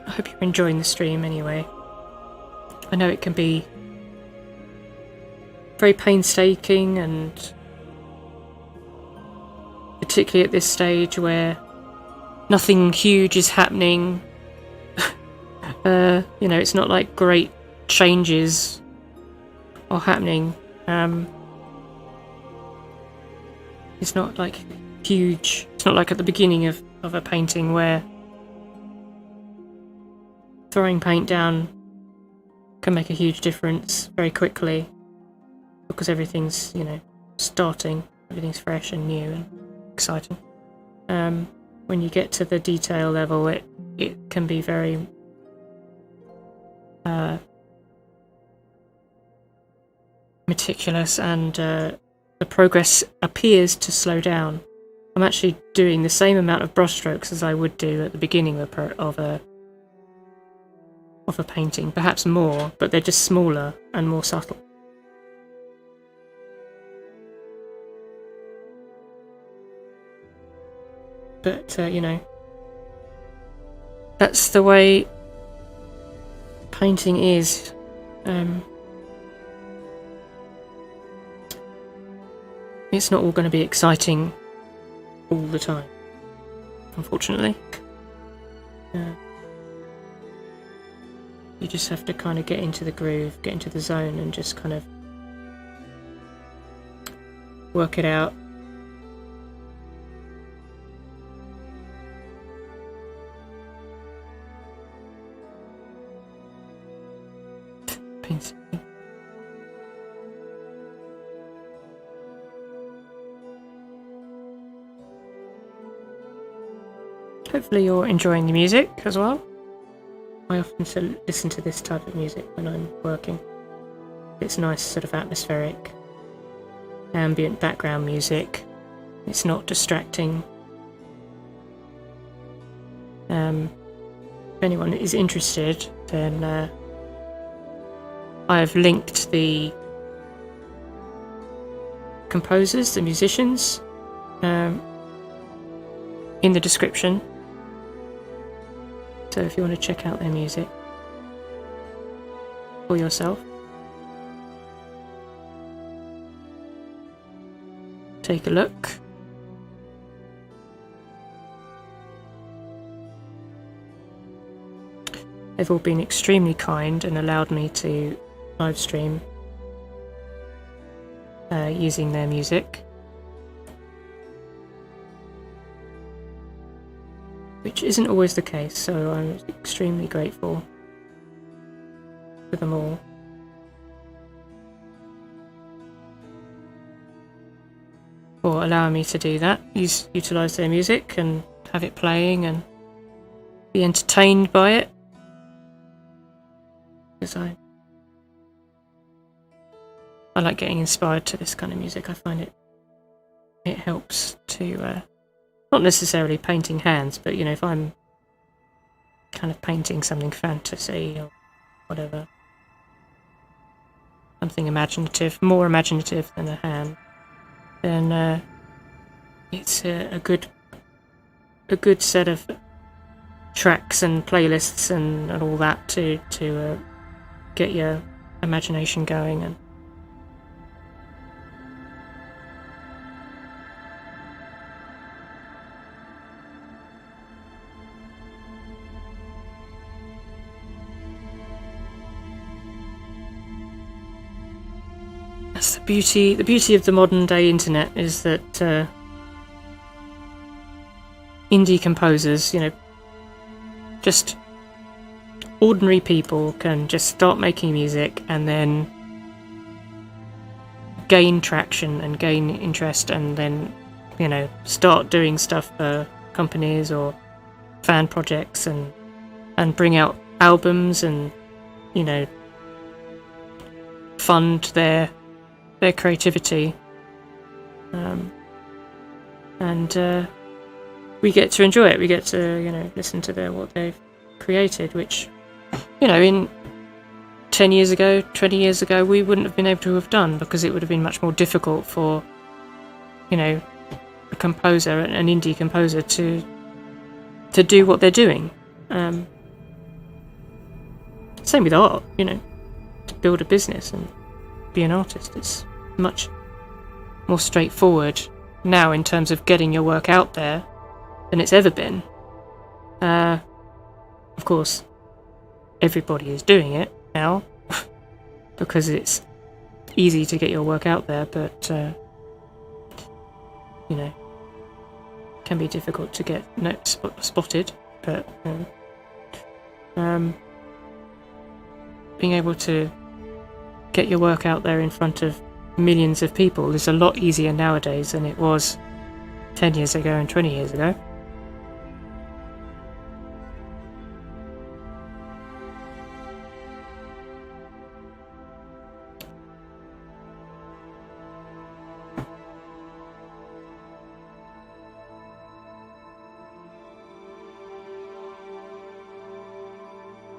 I hope you're enjoying the stream anyway. I know it can be very painstaking, and particularly at this stage where nothing huge is happening. You know, it's not like great changes are happening. It's not like huge. It's not like at the beginning of a painting where throwing paint down can make a huge difference very quickly because everything's, you know, starting, everything's fresh and new and exciting. When you get to the detail level, it can be very meticulous, and the progress appears to slow down. I'm actually doing the same amount of brushstrokes as I would do at the beginning of a painting, perhaps more, but they're just smaller and more subtle. But you know, that's the way painting is. It's not all going to be exciting all the time, unfortunately. You just have to kind of get into the groove, get into the zone, and just kind of work it out. Painstakingly. Hopefully you're enjoying the music as well. I often listen to this type of music when I'm working. It's nice, sort of atmospheric, ambient background music. It's not distracting. If anyone is interested, then I've linked the composers, the musicians, in the description. So if you want to check out their music for yourself, take a look. They've all been extremely kind and allowed me to live stream using their music, which isn't always the case, so I'm extremely grateful for them all. For allowing me to do that, utilise their music and have it playing and be entertained by it. Because I like getting inspired to this kind of music. I find it helps to not necessarily painting hands, but you know, if I'm kind of painting something fantasy or whatever, something imaginative, more imaginative than a hand, then it's a good set of tracks and playlists and all that to get your imagination going. And that's the beauty of the modern day internet, is that indie composers, you know, just ordinary people can just start making music and then gain traction and gain interest, and then, you know, start doing stuff for companies or fan projects and bring out albums and, you know, fund their creativity, and we get to enjoy it. We get to, you know, listen to what they've created, which, you know, in 10 years ago, 20 years ago, we wouldn't have been able to have done, because it would have been much more difficult for, you know, a composer, an indie composer, to do what they're doing. Same with art, you know, to build a business and be an artist. It's much more straightforward now in terms of getting your work out there than it's ever been. Of course, everybody is doing it now because it's easy to get your work out there, but you know, it can be difficult to get spotted. But being able to get your work out there in front of millions of people is a lot easier nowadays than it was 10 years ago and 20 years ago.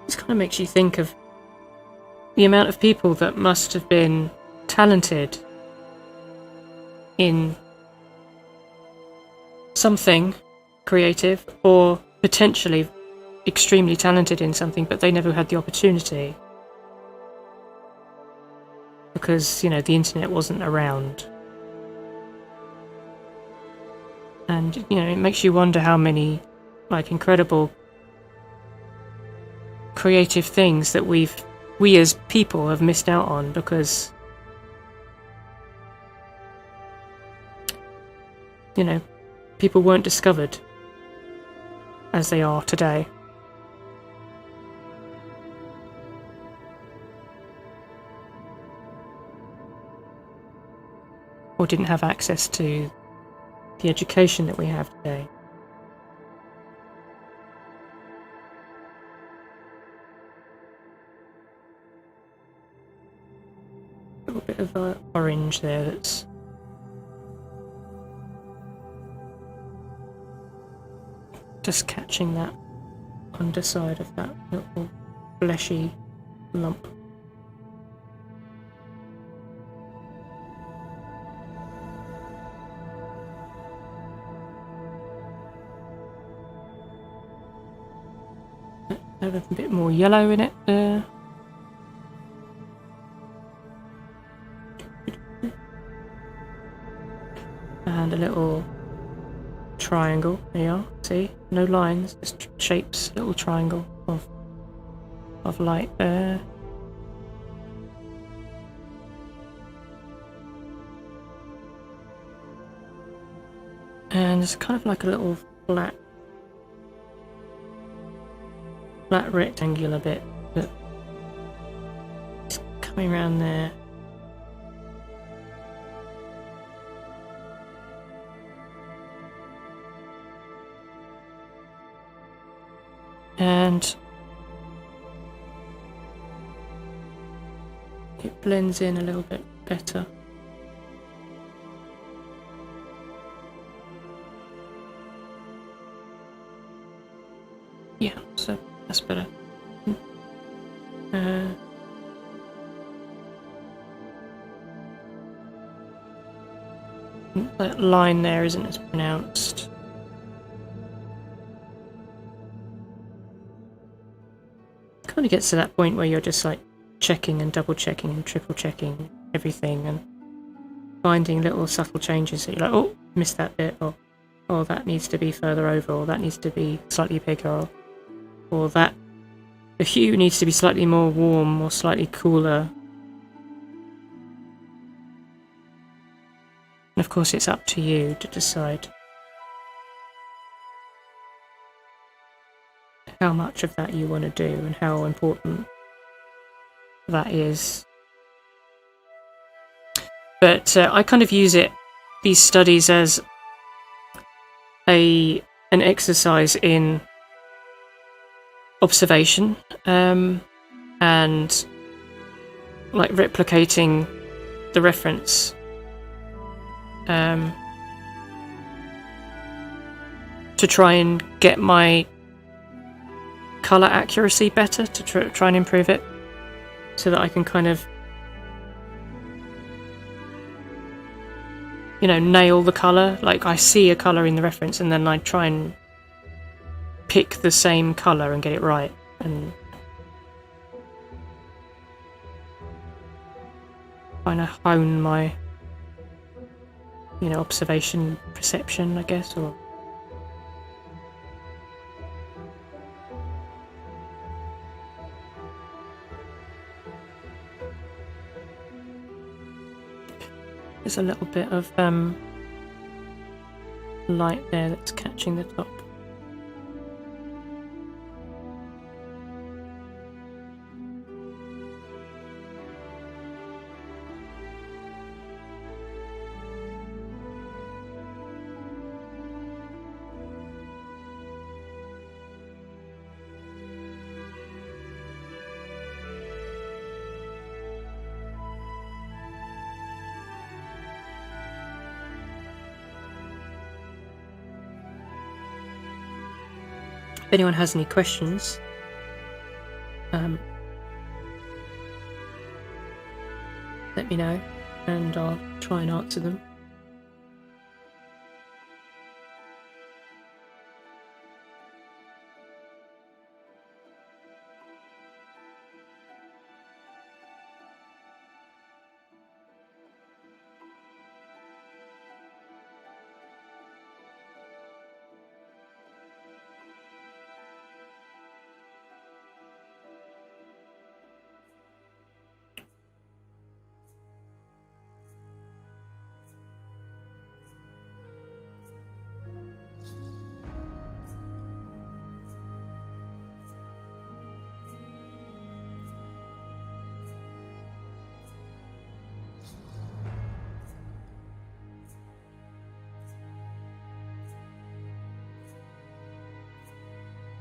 This kind of makes you think of the amount of people that must have been talented in something creative, or potentially extremely talented in something, but they never had the opportunity because, you know, the internet wasn't around. And, you know, it makes you wonder how many, like, incredible creative things that we as people have missed out on because, you know, people weren't discovered as they are today. Or didn't have access to the education that we have today. A little bit of orange there that's just catching that underside of that little fleshy lump. Have a bit more yellow in it there. And a little triangle. There you are. See? No lines, just shapes. Little triangle of light there. And it's kind of like a little flat rectangular bit that's coming around there. And it blends in a little bit better. Yeah, so that's better. That line there isn't as pronounced. Kind of gets to that point where you're just like checking and double checking and triple checking everything and finding little subtle changes that you're like, oh, missed that bit, or oh, that needs to be further over, or that needs to be slightly bigger, or that the hue needs to be slightly more warm or slightly cooler. And of course it's up to you to decide how much of that you want to do and how important that is. But I kind of use these studies as an exercise in observation and like replicating the reference to try and get my colour accuracy better, to try and improve it, so that I can kind of, you know, nail the colour. Like I see a colour in the reference and then I try and pick the same colour and get it right, and kind of hone my, you know, observation perception, I guess, or there's a little bit of light there that's catching the top. If anyone has any questions, let me know and I'll try and answer them.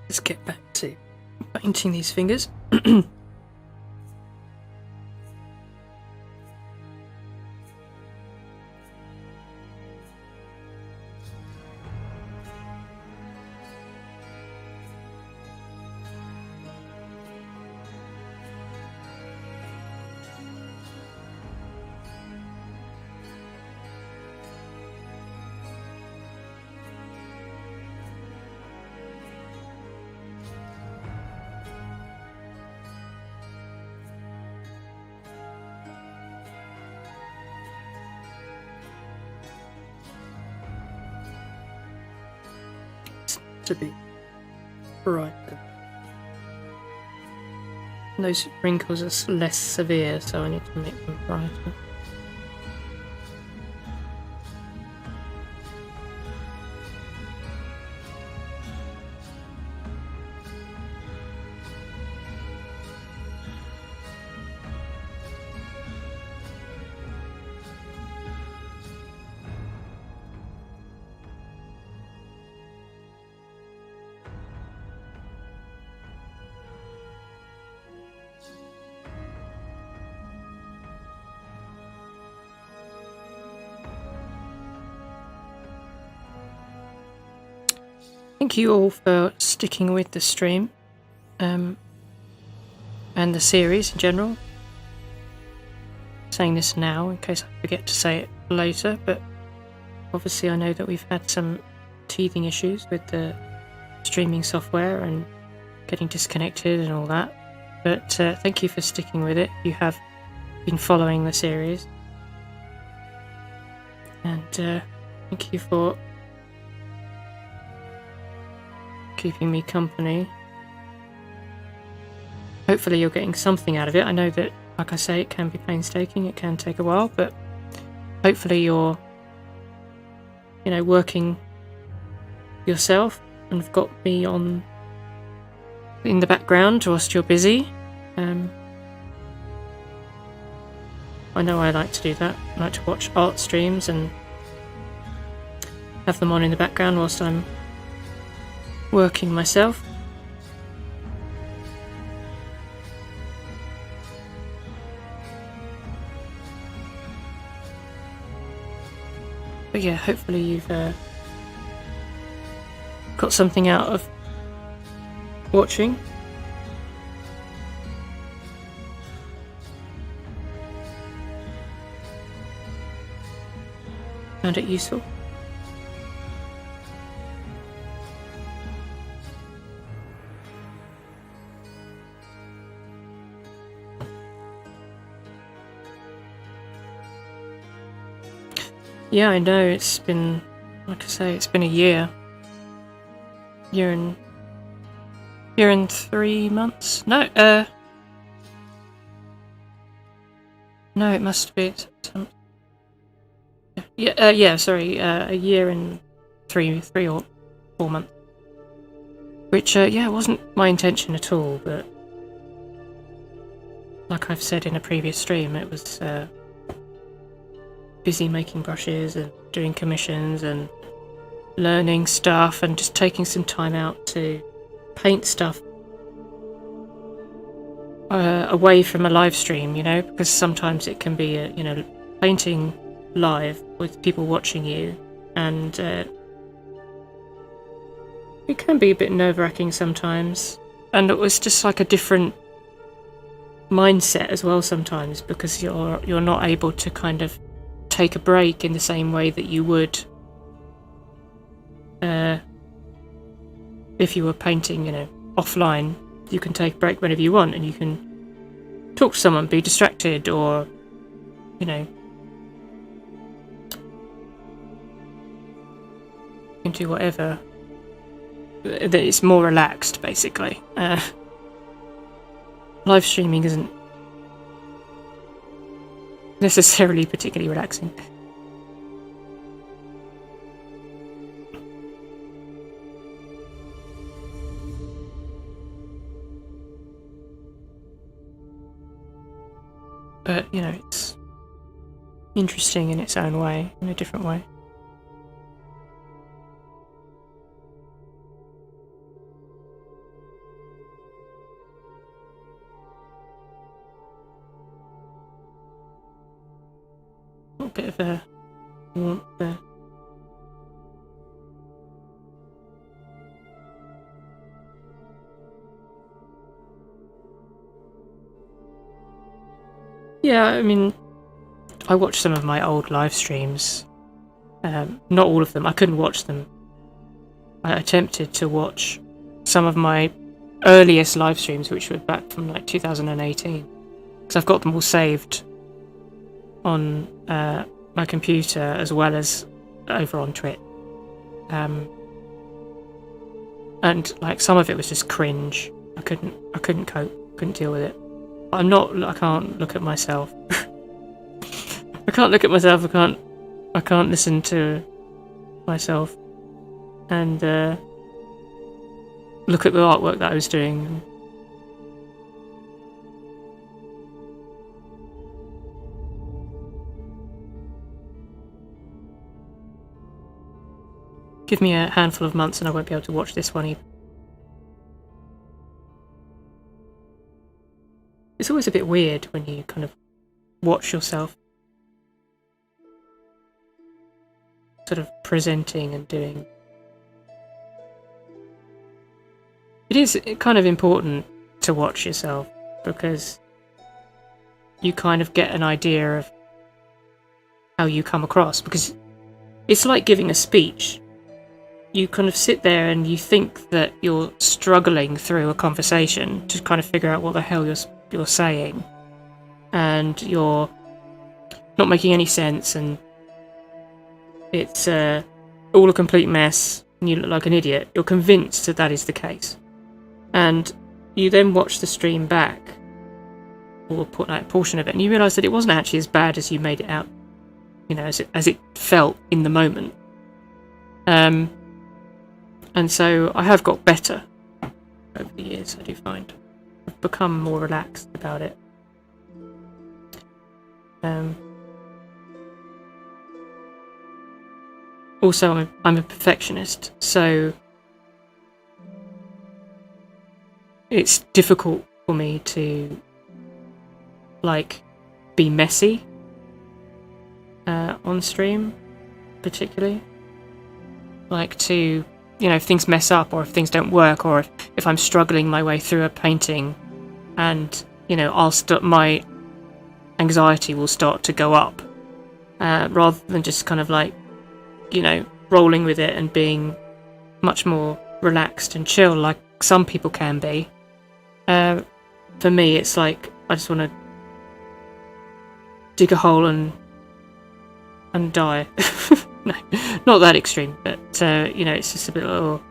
Let's get back to painting these fingers. to be brighter. And those wrinkles are less severe, so I need to make them brighter. Thank you all for sticking with the stream and the series in general. I'm saying this now in case I forget to say it later, but obviously I know that we've had some teething issues with the streaming software and getting disconnected and all that, but thank you for sticking with it. You have been following the series, and thank you for keeping me company. Hopefully you're getting something out of it. I know that, like I say, it can be painstaking, it can take a while, but hopefully you're, working yourself and have got me on in the background whilst you're busy. I know I like to do that. I like to watch art streams and have them on in the background whilst I'm working myself. But yeah, hopefully you've got something out of watching. Found it useful. Yeah, I know, it's been, like I say, it's been a year. Year and 3 months? No, it must be a year and three or 4 months. Which, wasn't my intention at all, but like I've said in a previous stream, it was busy making brushes and doing commissions and learning stuff and just taking some time out to paint stuff away from a live stream, because sometimes it can be painting live with people watching you, and it can be a bit nerve-wracking sometimes, and it was just like a different mindset as well sometimes, because you're not able to kind of take a break in the same way that you would if you were painting, offline. You can take a break whenever you want and you can talk to someone, be distracted, or you can do whatever. That it's more relaxed, basically. Live streaming isn't necessarily particularly relaxing. But, it's interesting in its own way, in a different way. A bit of a warmth there. Yeah, I mean, I watched some of my old live streams. Not all of them. I couldn't watch them. I attempted to watch some of my earliest live streams, which were back from like 2018, because I've got them all saved on my computer as well as over on Twitch. and like some of it was just cringe. I couldn't cope, couldn't deal with it. I can't look at myself. I can't look at myself. I can't listen to myself and look at the artwork that I was doing. Give me a handful of months and I won't be able to watch this one either. It's always a bit weird when you kind of watch yourself sort of presenting and doing. It is kind of important to watch yourself because you kind of get an idea of how you come across, because it's like giving a speech. You kind of sit there and you think that you're struggling through a conversation to kind of figure out what the hell you're saying, and you're not making any sense, and it's all a complete mess, and you look like an idiot. You're convinced that that is the case, and you then watch the stream back, or a portion of it, and you realise that it wasn't actually as bad as you made it out, you know, as it felt in the moment. And so I have got better over the years, I do find. I've become more relaxed about it. Also, I'm a perfectionist, so it's difficult for me to, like, be messy on stream, particularly. Like to, you know, if things mess up or if things don't work, or if I'm struggling my way through a painting, and, you know, my anxiety will start to go up, rather than just kind of like, you know, rolling with it and being much more relaxed and chill like some people can be. For me, it's like I just want to dig a hole and die. No, not that extreme, but you know, it's just a bit like, oh,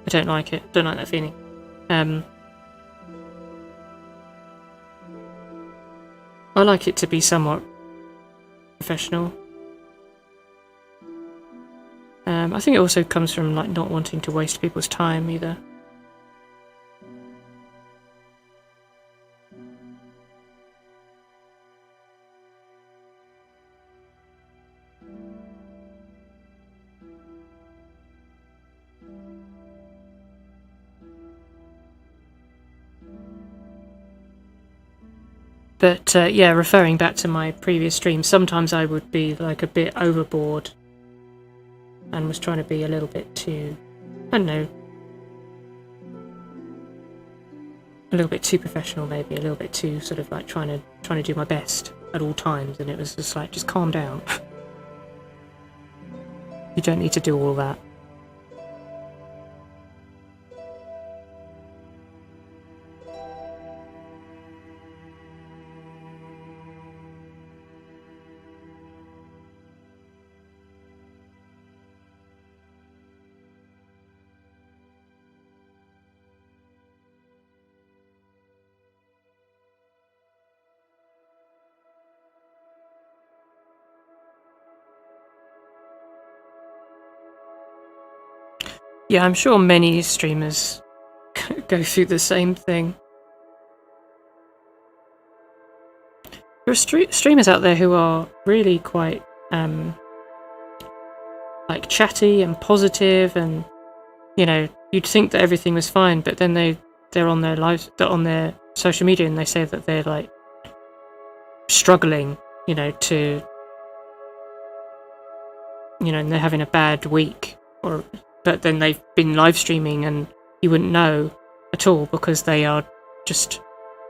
I don't like it. Don't like that feeling. I like it to be somewhat professional. I think it also comes from like not wanting to waste people's time either. But yeah, referring back to my previous stream, sometimes I would be like a bit overboard and was trying to be a little bit too, I don't know, a little bit too professional, maybe a little bit too sort of like trying to do my best at all times, and it was just like, just calm down. You don't need to do all that. Yeah, I'm sure many streamers go through the same thing. There are streamers out there who are really quite like chatty and positive, and you know, you'd think that everything was fine, but then they're on their social media and they say that they're like struggling, you know, and they're having a bad week, but then they've been live streaming and you wouldn't know at all because they are just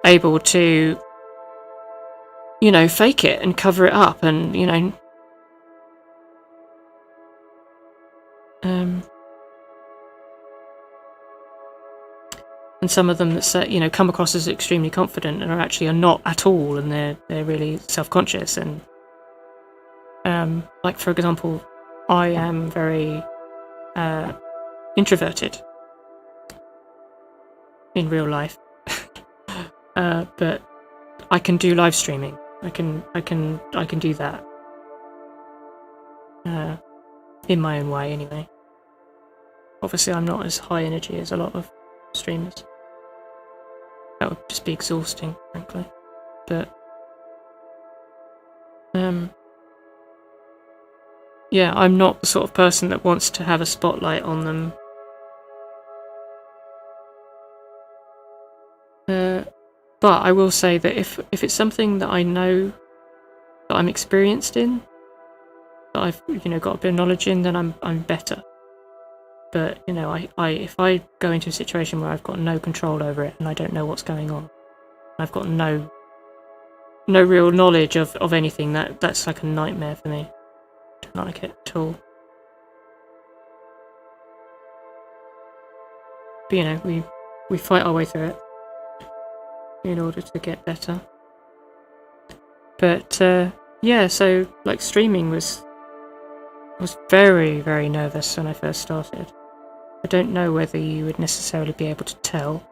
able to, you know, fake it and cover it up, and you know, and some of them that say, you know, come across as extremely confident and are not at all, and they're really self-conscious, and like for example, I am very introverted, in real life. But I can do live streaming. I can do that. In my own way, anyway. Obviously, I'm not as high energy as a lot of streamers. That would just be exhausting, frankly. But yeah, I'm not the sort of person that wants to have a spotlight on them. But I will say that if it's something that I know that I'm experienced in, that I've got a bit of knowledge in, then I'm better. But if I go into a situation where I've got no control over it and I don't know what's going on, I've got no real knowledge of anything, that's like a nightmare for me. I don't like it at all. But we fight our way through it in order to get better. But yeah, so like streaming was very, very nervous when I first started. I don't know whether you would necessarily be able to tell.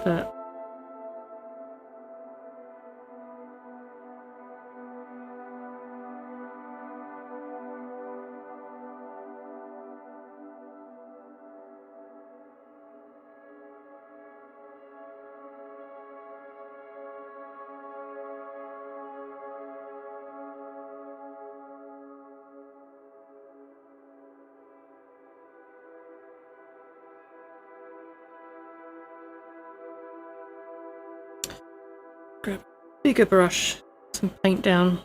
But grab a bigger brush, some paint down.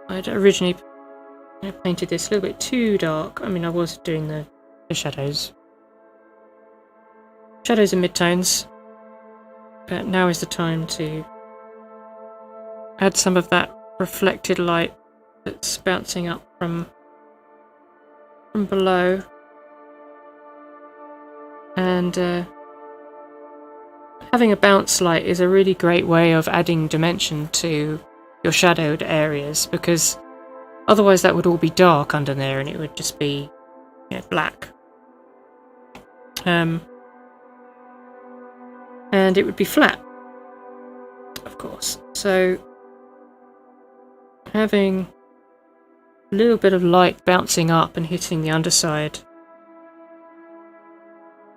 I'd originally painted this a little bit too dark. I mean, I was doing the shadows and midtones, but now is the time to add some of that reflected light that's bouncing up from below. And having a bounce light is a really great way of adding dimension to your shadowed areas, because otherwise that would all be dark under there and it would just be black. And it would be flat, of course. So having a little bit of light bouncing up and hitting the underside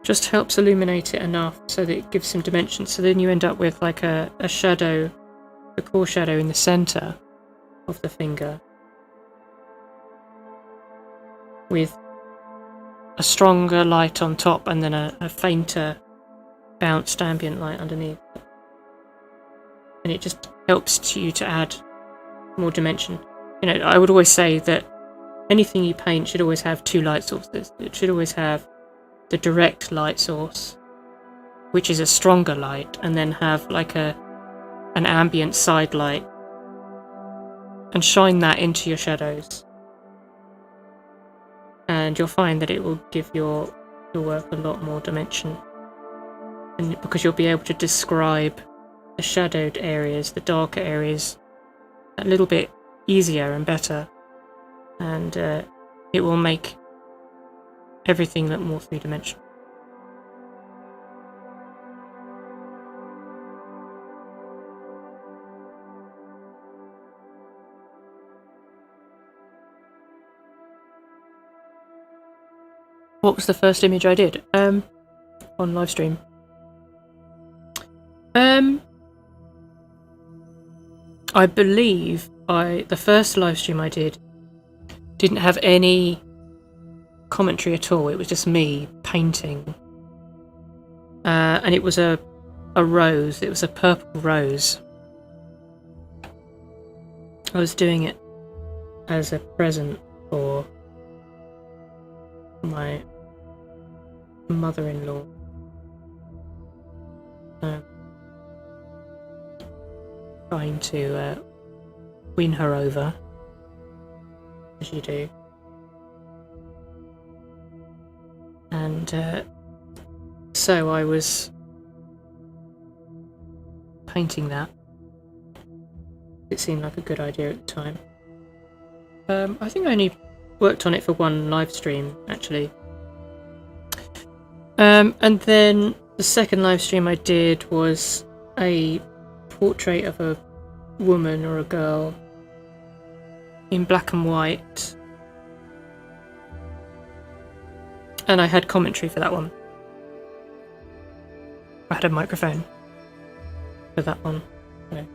just helps illuminate it enough so that it gives some dimension. So then you end up with like a shadow, a core shadow in the center of the finger, with a stronger light on top and then a fainter bounced ambient light underneath. And it just helps you to add more dimension. I would always say that anything you paint should always have two light sources. It should always have the direct light source, which is a stronger light, and then have like an ambient side light, and shine that into your shadows. And you'll find that it will give your work a lot more dimension, and because you'll be able to describe the shadowed areas, the darker areas, a little bit easier and better, and it will make everything look more three-dimensional. What was the first image I did on Livestream? I believe the first livestream I did didn't have any commentary at all. It was just me painting, and it was a rose. It was a purple rose. I was doing it as a present for my mother-in-law. Trying to win her over, as you do. And so I was painting that It seemed like a good idea at the time. I think I only worked on it for one live stream, actually. And then the second live stream I did was a portrait of a woman or a girl in black and white. And I had commentary for that one. I had a microphone for that one. So.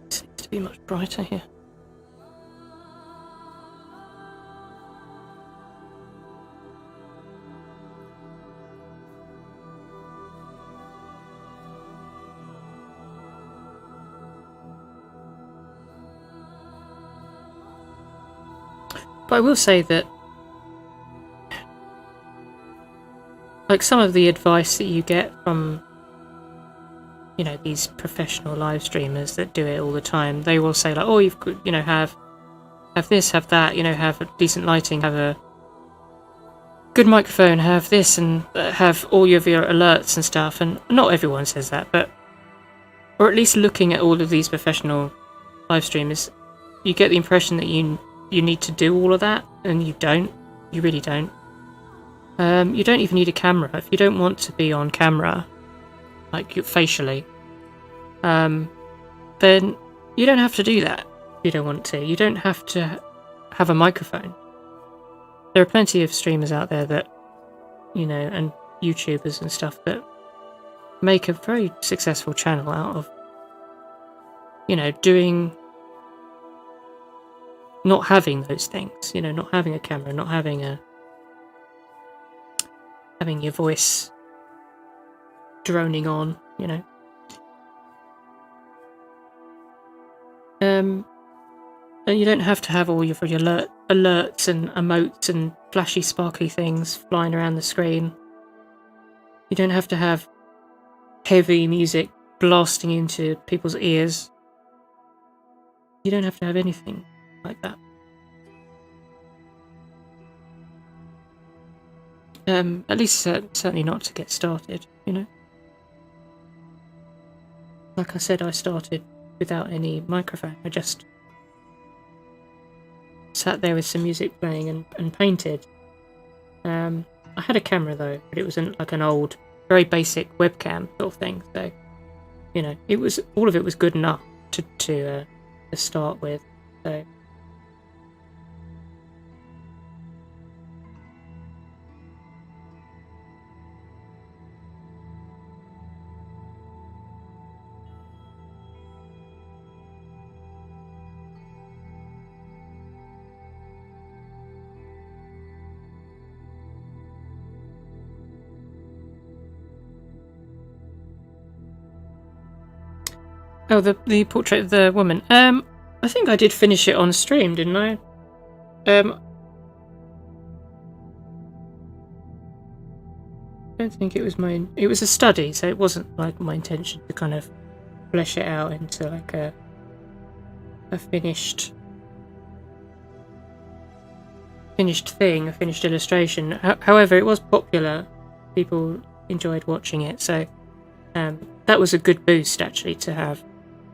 It seems to be much brighter here. But I will say that, like, some of the advice that you get from, you know, these professional live streamers that do it all the time, they will say, like, oh, you've got, you know, have this, have that, you know, have decent lighting, have a good microphone, have this, and have all of your alerts and stuff. And not everyone says that, but, or at least looking at all of these professional live streamers, you get the impression that you need to do all of that, and you don't. You really don't. You don't even need a camera. If you don't want to be on camera, like facially, then you don't have to do that if you don't want to. You don't have to have a microphone. There are plenty of streamers out there that, you know, and YouTubers and stuff that make a very successful channel out of, you know, not having those things, you know, not having a camera, not having your voice droning on, you know. And you don't have to have all your alerts and emotes and flashy sparkly things flying around the screen. You don't have to have heavy music blasting into people's ears. You don't have to have anything like that. At least certainly not to get started, you know. Like I said, I started without any microphone. I just sat there with some music playing and painted. I had a camera though, but it was like an old, very basic webcam sort of thing. So, you know, it was, all of it was good enough to start with. So. Oh, the portrait of the woman. I think I did finish it on stream, didn't I? I don't think it was it was a study, so it wasn't like my intention to kind of flesh it out into like a finished thing, a finished illustration. However, it was popular. People enjoyed watching it, so that was a good boost actually to have,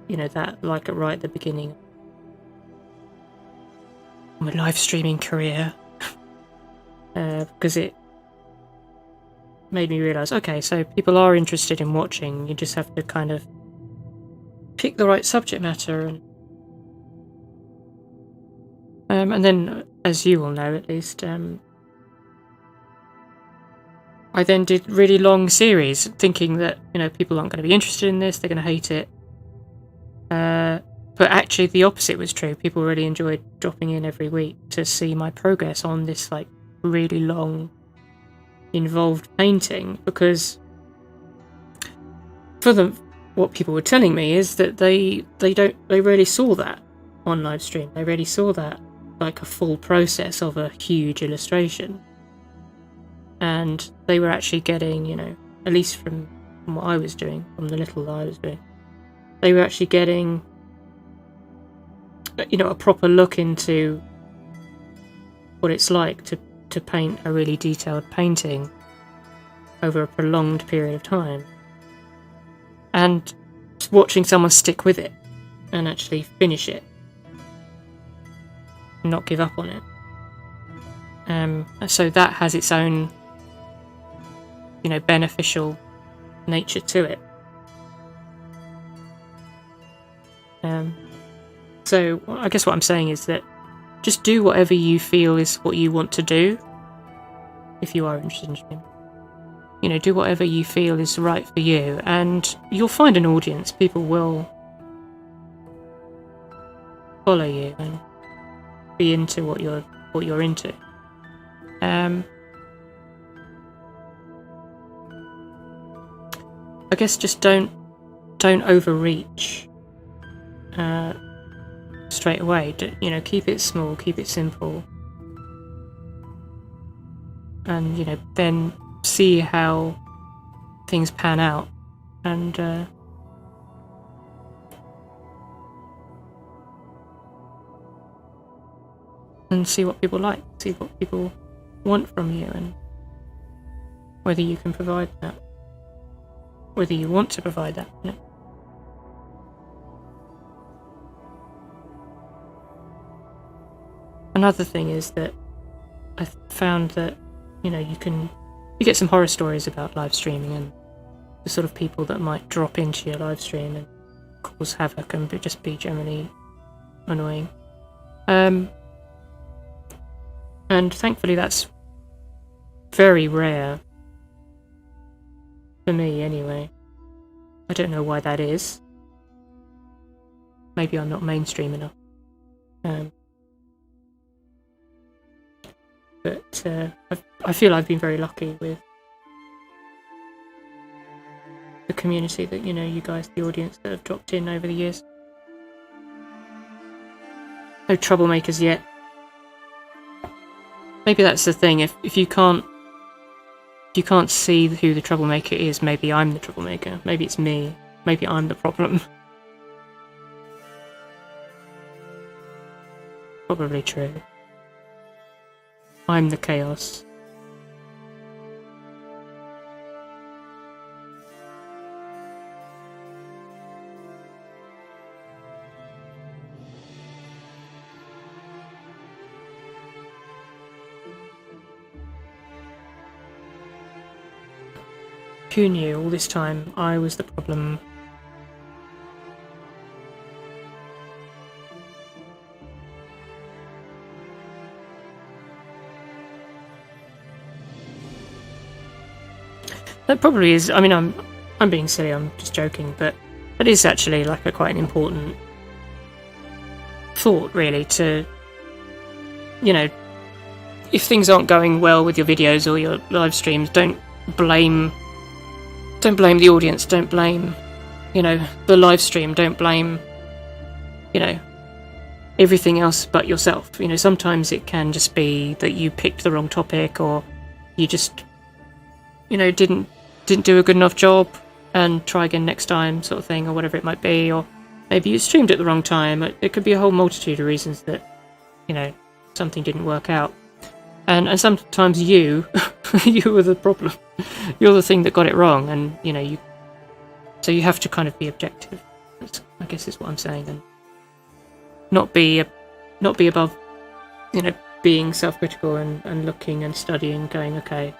you know, that like right at the beginning of my live streaming career, because it made me realise, okay, so people are interested in watching. You just have to kind of pick the right subject matter, and then, as you will know, at least, I then did really long series, thinking that, you know, people aren't going to be interested in this, they're going to hate it. But actually the opposite was true. People really enjoyed dropping in every week to see my progress on this like really long, involved painting, because for them, what people were telling me is that they rarely saw that on live stream. They rarely saw that like a full process of a huge illustration. And they were actually getting, you know, at least from what I was doing, from the little I was doing, they were actually getting, you know, a proper look into what it's like to to paint a really detailed painting over a prolonged period of time, and watching someone stick with it and actually finish it, not give up on it. So that has its own, beneficial nature to it. So I guess what I'm saying is that just do whatever you feel is what you want to do. If you are interested in streaming, do whatever you feel is right for you, and you'll find an audience. People will follow you and be into what you're into. I guess just don't overreach straight away. Keep it small, keep it simple, and then see how things pan out, and see what people like, see what people want from you, and whether you can provide that, whether you want to provide that. Another thing is that I found that you get some horror stories about live streaming, and the sort of people that might drop into your live stream and cause havoc and just be generally annoying. And thankfully that's very rare for me anyway. I don't know why that is. Maybe I'm not mainstream enough. But I feel I've been very lucky with the community that, you guys, the audience that have dropped in over the years. No troublemakers yet. Maybe that's the thing. If you can't see who the troublemaker is, maybe I'm the troublemaker. Maybe it's me. Maybe I'm the problem. Probably true. I'm the chaos. Who knew all this time I was the problem? That probably is. I mean, I'm being silly. I'm just joking, but that is actually like quite an important thought, really. To if things aren't going well with your videos or your live streams, don't blame the audience. Don't blame the live stream. Don't blame everything else but yourself. Sometimes it can just be that you picked the wrong topic, or you just didn't do a good enough job, and try again next time, sort of thing, or whatever it might be. Or maybe you streamed at the wrong time. It could be a whole multitude of reasons that something didn't work out, and sometimes you were the problem. You're the thing that got it wrong, and so you have to kind of be objective. I guess is what I'm saying, and not be above being self-critical and looking and studying, going, okay,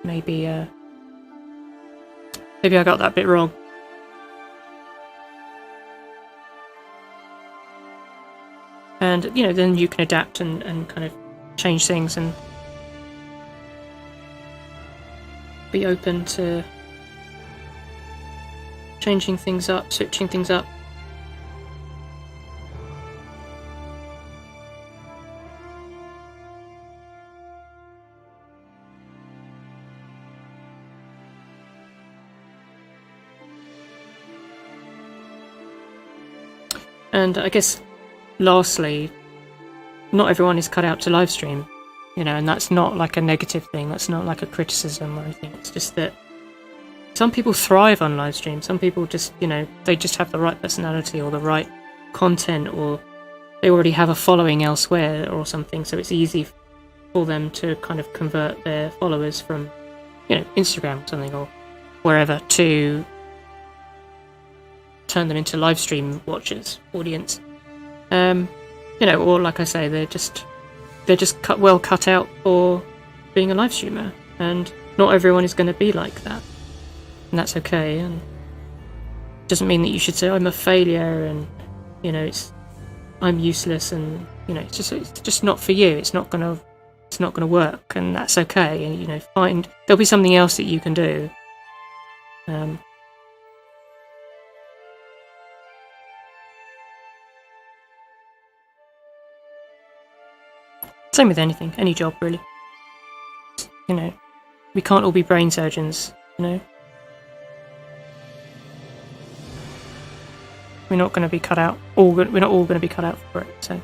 maybe I got that bit wrong. And then you can adapt and kind of change things and be open to changing things up, switching things up. And I guess, lastly, not everyone is cut out to live stream, and that's not like a negative thing. That's not like a criticism or anything. It's just that some people thrive on live stream. Some people just, they just have the right personality or the right content or they already have a following elsewhere or something, so it's easy for them to kind of convert their followers from, you know, Instagram or something or wherever to turn them into live stream watchers, audience. You know, or like I say, they're just cut out for being a live streamer, and not everyone is going to be like that, and that's okay. And it doesn't mean that you should say I'm a failure and, you know, I'm useless, and, you know, it's just not for you. It's not gonna work, and that's okay. And, you know, there'll be something else that you can do. Same with anything, any job really. You know, we can't all be brain surgeons, you know. We're not going to be cut out. We're not all going to be cut out for it. So,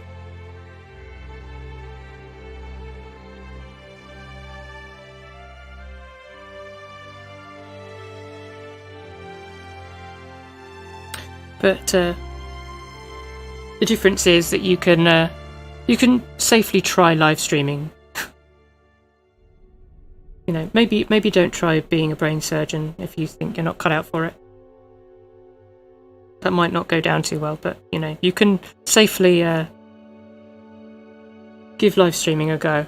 but the difference is that you can safely try live streaming. You know, maybe don't try being a brain surgeon if you think you're not cut out for it. That might not go down too well, but, you know, you can safely give live streaming a go.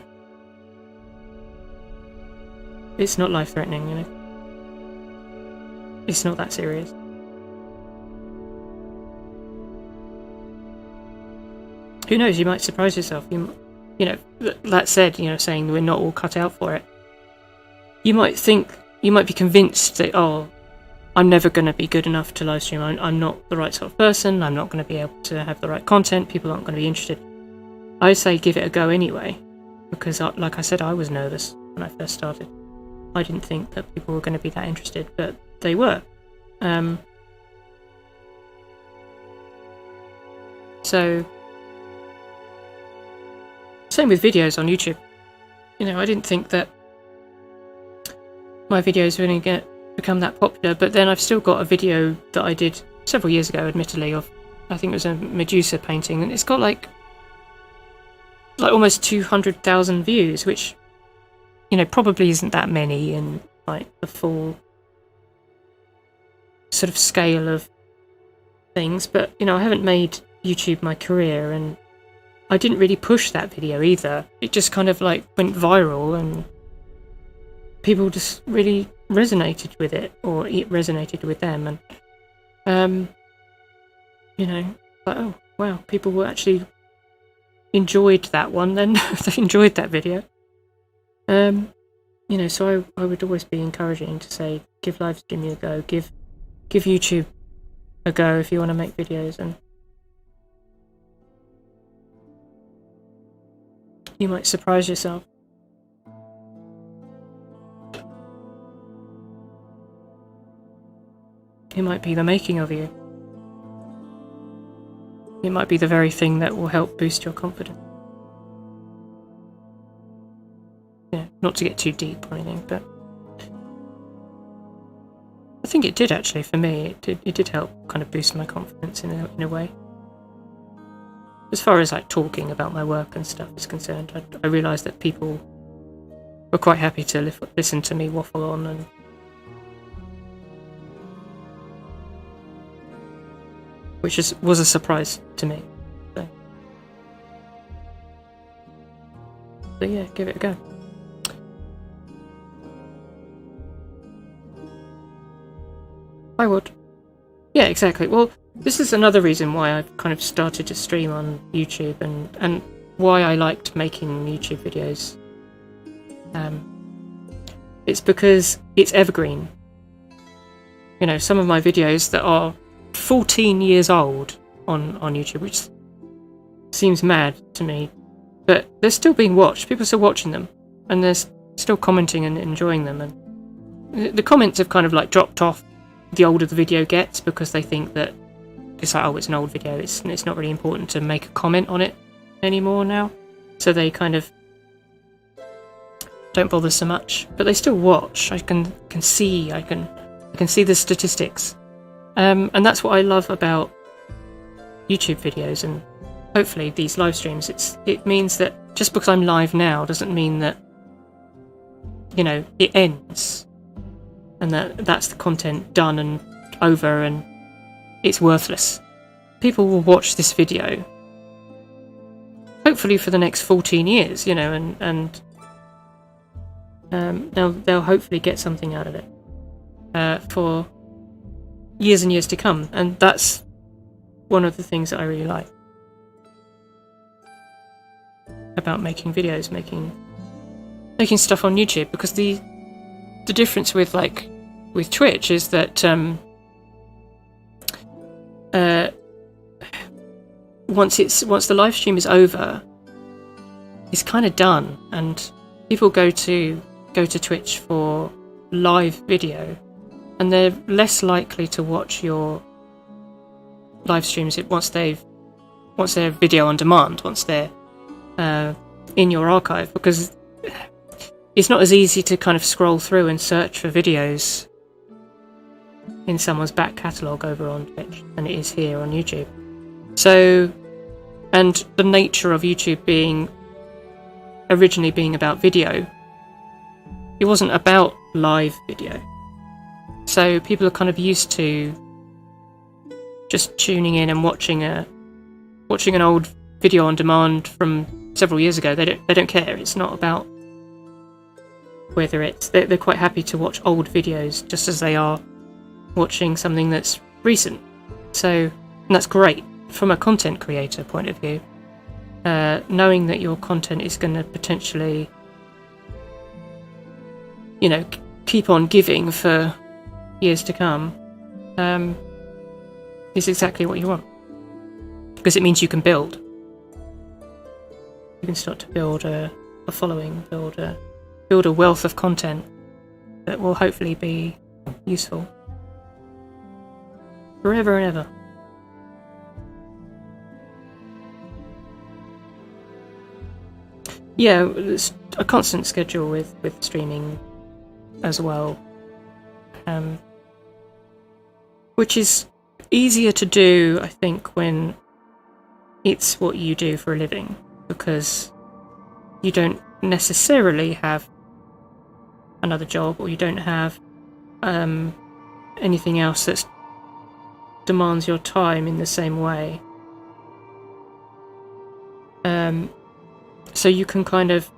It's not life-threatening, you know. It's not that serious. Who knows, you might surprise yourself. You know, that said, you know, saying we're not all cut out for it. You might be convinced that, oh, I'm never going to be good enough to live stream. I'm not the right sort of person. I'm not going to be able to have the right content. People aren't going to be interested. I say give it a go anyway, because like I said, I was nervous when I first started. I didn't think that people were going to be that interested, but they were. So, same with videos on YouTube. You know, I didn't think that my videos were going to become that popular, but then I've still got a video that I did several years ago, admittedly, of, I think it was a Medusa painting, and it's got like almost 200,000 views, which, you know, probably isn't that many in like the full sort of scale of things, but, you know, I haven't made YouTube my career, and I didn't really push that video either. It just kind of like went viral, and people just really resonated with it, or it resonated with them, and you know, like, oh wow, people were actually enjoyed that one. Then they enjoyed that video. You know, so I would always be encouraging to say, give live streaming a go, give YouTube a go if you want to make videos, and you might surprise yourself. It might be the making of you. It might be the very thing that will help boost your confidence. Yeah, not to get too deep or anything, but I think it did actually for me. It did help kind of boost my confidence in a way. As far as like talking about my work and stuff is concerned, I realised that people were quite happy to listen to me waffle on, and which was a surprise to me. So yeah, give it a go. I would. Yeah, exactly. Well, this is another reason why I've kind of started to stream on YouTube, and why I liked making YouTube videos. It's because it's evergreen. You know, some of my videos that are 14 years old on YouTube, which seems mad to me, but they're still being watched. People are still watching them, and they're still commenting and enjoying them. And the comments have kind of like dropped off the older the video gets, because they think that it's like, oh, it's an old video, it's not really important to make a comment on it anymore now, so they kind of don't bother so much. But they still watch. I can see the statistics. And that's what I love about YouTube videos, and hopefully these live streams, it means that just because I'm live now doesn't mean that, you know, it ends and that's the content done and over and it's worthless. People will watch this video hopefully for the next 14 years, you know, and they'll hopefully get something out of it for years and years to come, and that's one of the things that I really like about making videos, making stuff on YouTube, because the difference with Twitch is that once the live stream is over, it's kind of done, and people go to Twitch for live video, and they're less likely to watch your live streams once they're video on demand, once they're in your archive, because it's not as easy to kind of scroll through and search for videos in someone's back catalogue over on Twitch than it is here on YouTube. So, and the nature of YouTube originally being about video, it wasn't about live video. So people are kind of used to just tuning in and watching an old video on demand from several years ago. They don't care. It's not about whether they're quite happy to watch old videos just as they are watching something that's recent. So, and that's great from a content creator point of view. Knowing that your content is going to potentially, you know, keep on giving for years to come, is exactly what you want, because it means you can build. You can start to build a following, build a wealth of content that will hopefully be useful forever and ever. Yeah, it's a constant schedule with streaming as well, which is easier to do, I think, when it's what you do for a living, because you don't necessarily have another job, or you don't have anything else that demands your time in the same way. So you can kind of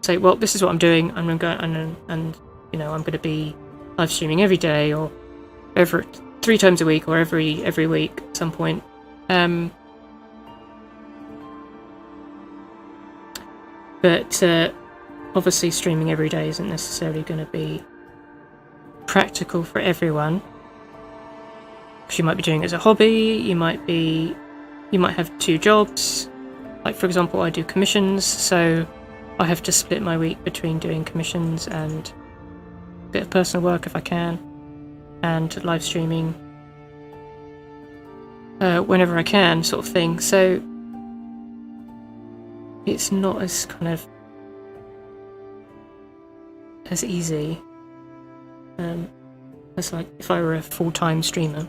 say, well, this is what I'm doing. I'm going to go and you know, I'm going to be live streaming every day, or every 3 times a week, or every week at some point. But obviously streaming every day isn't necessarily going to be practical for everyone, because you might be doing it as a hobby, you might have 2 jobs. Like, for example, I do commissions, so I have to split my week between doing commissions and a bit of personal work if I can, and live streaming whenever I can, sort of thing. So it's not as kind of as easy as like if I were a full-time streamer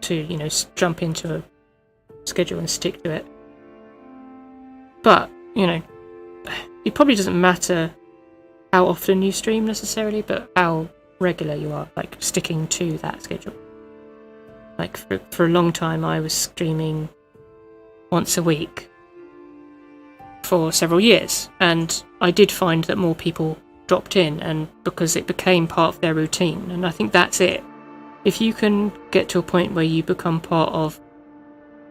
to, you know, jump into a schedule and stick to it. But, you know, it probably doesn't matter how often you stream necessarily, but how regular you are, like sticking to that schedule. Like for a long time I was streaming once a week for several years, and I did find that more people dropped in, and because it became part of their routine. And I think that's it. If you can get to a point where you become part of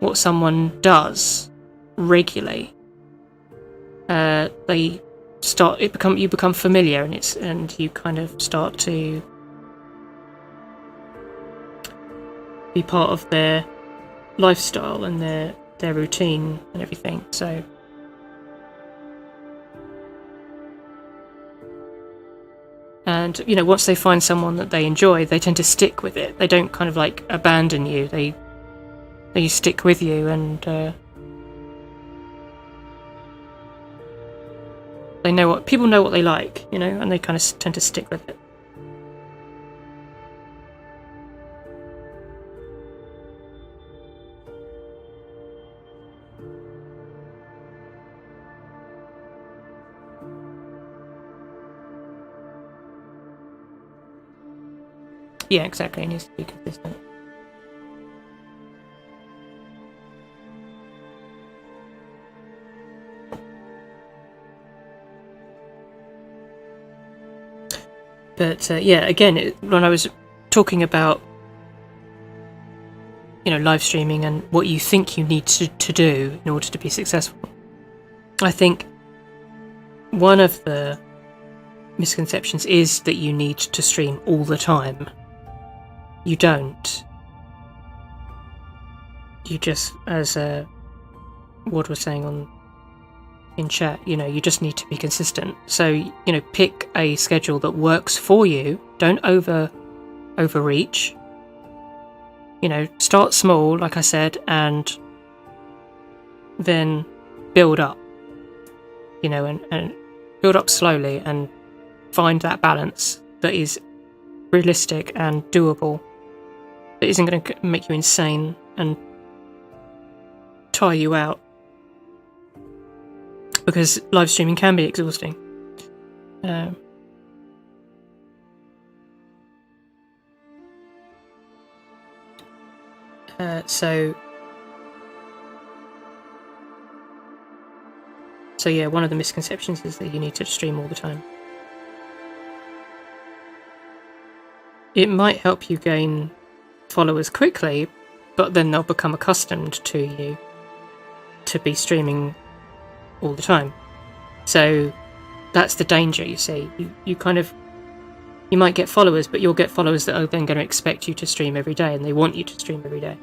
what someone does regularly, you become familiar, and you kind of start to be part of their lifestyle and their routine and everything. So and, you know, once they find someone that they enjoy, they tend to stick with it. They don't kind of like abandon you. They stick with you, and people know what they like, you know, and they kind of tend to stick with it. Yeah, exactly. It needs to be consistent. But yeah, again, when I was talking about, you know, live streaming and what you think you need to do in order to be successful, I think one of the misconceptions is that you need to stream all the time. You don't. You just, as Ward was saying in chat, you know, you just need to be consistent. So, you know, pick a schedule that works for you. Don't overreach. You know, start small, like I said, and then build up. You know, and build up slowly and find that balance that is realistic and doable, that isn't going to make you insane and tire you out, because live streaming can be exhausting. So yeah, one of the misconceptions is that you need to stream all the time. It might help you gain followers quickly, but then they'll become accustomed to you to be streaming all the time. So that's the danger, you see. You might get followers, but you'll get followers that are then going to expect you to stream every day, and they want you to stream every day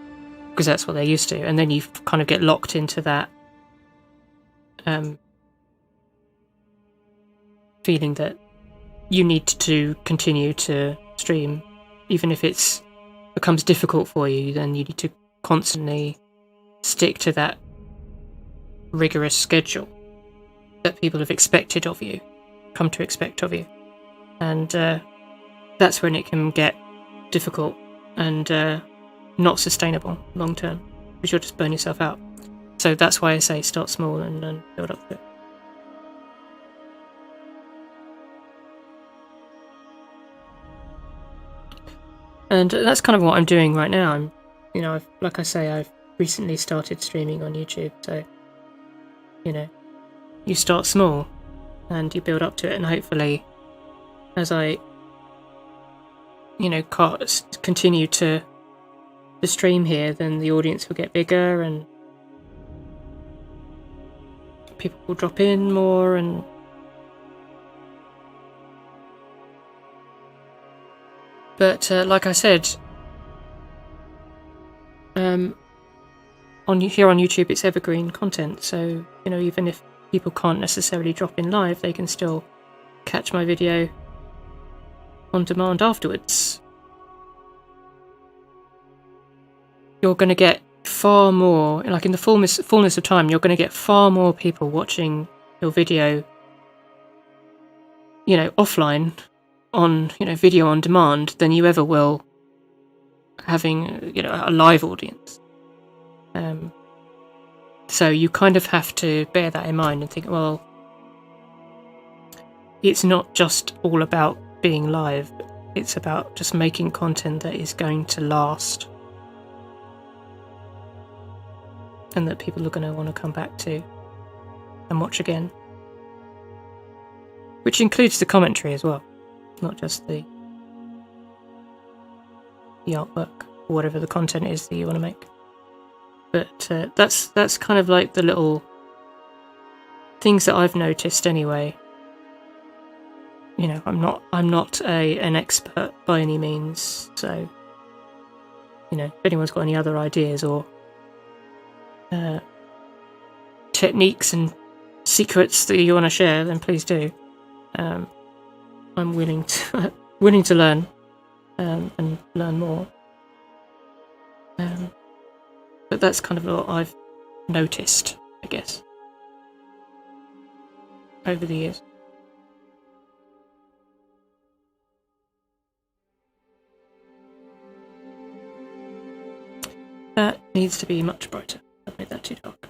because that's what they're used to. And then you kind of get locked into that feeling that you need to continue to stream, even if it becomes difficult for you. Then you need to constantly stick to that rigorous schedule that people have expected of you, come to expect of you, and that's when it can get difficult and not sustainable long term, because you'll just burn yourself out. So that's why I say start small and build up to it. And that's kind of what I'm doing right now. Like I say, I've recently started streaming on YouTube, so, you know, you start small and you build up to it, and hopefully as I, you know, continue to stream here, then the audience will get bigger and people will drop in more, and but like I said, on YouTube it's evergreen content, so, you know, even if people can't necessarily drop in live, they can still catch my video on demand afterwards. You're going to get far more, like in the fullness of time, you're going to get far more people watching your video, you know, offline on, you know, video on demand than you ever will having, you know, a live audience. So you kind of have to bear that in mind and think, well, it's not just all about being live, it's about just making content that is going to last and that people are going to want to come back to and watch again, which includes the commentary as well, not just the artwork or whatever the content is that you want to make. But that's kind of like the little things that I've noticed anyway. You know, I'm not an expert by any means, so, you know, if anyone's got any other ideas or techniques and secrets that you want to share, then please do. I'm willing to learn and learn more. But that's kind of what I've noticed, I guess, over the years. That needs to be much brighter. I've made that too dark.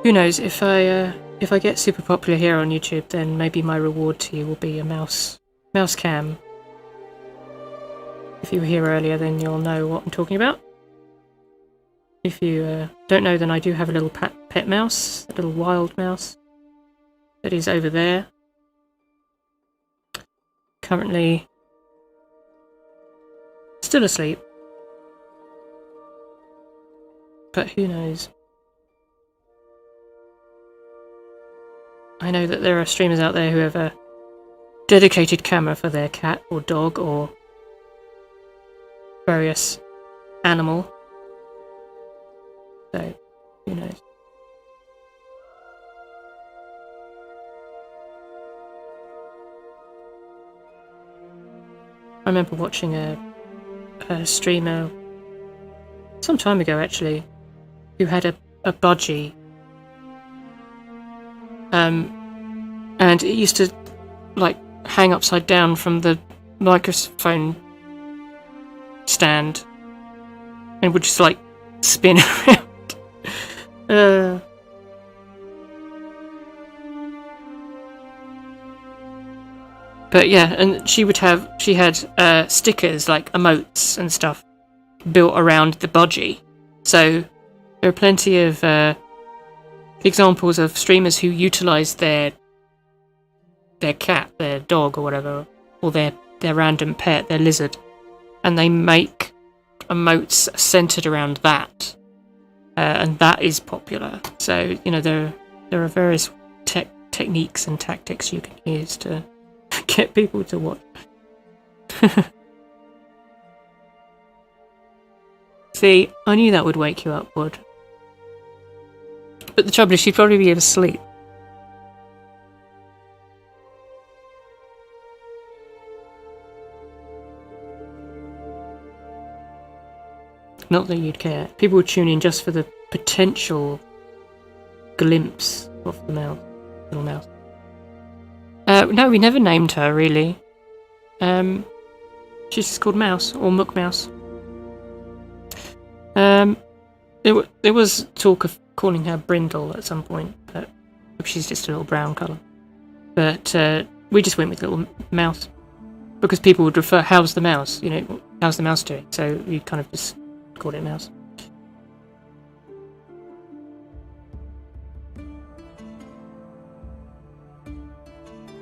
Who knows, if I get super popular here on YouTube, then maybe my reward to you will be a mouse cam. If you were here earlier, then you'll know what I'm talking about. If you don't know, then I do have a little pet mouse, a little wild mouse, that is over there. Currently still asleep. But who knows? I know that there are streamers out there who have a dedicated camera for their cat or dog or various animal. So, who knows? I remember watching a streamer some time ago, actually, who had a budgie. And it used to, like, hang upside down from the microphone stand and would just, like, spin around. But yeah, and she had stickers, like emotes and stuff, built around the budgie. So there are plenty of examples of streamers who utilize their cat, their dog or whatever, or their random pet, their lizard, and they make emotes centered around that, and that is popular. So, you know, there are various techniques and tactics you can use to get people to watch. See, I knew that would wake you up, Wood. But the trouble is, she'd probably be asleep. Not that you'd care. People would tune in just for the potential glimpse of the little mouse. No, we never named her, really. She's just called Mouse, or Mook Mouse. There was talk of calling her Brindle at some point, but she's just a little brown colour. But we just went with Little Mouse, because people would refer, how's the mouse? You know, how's the mouse doing? So we kind of just called it Mouse.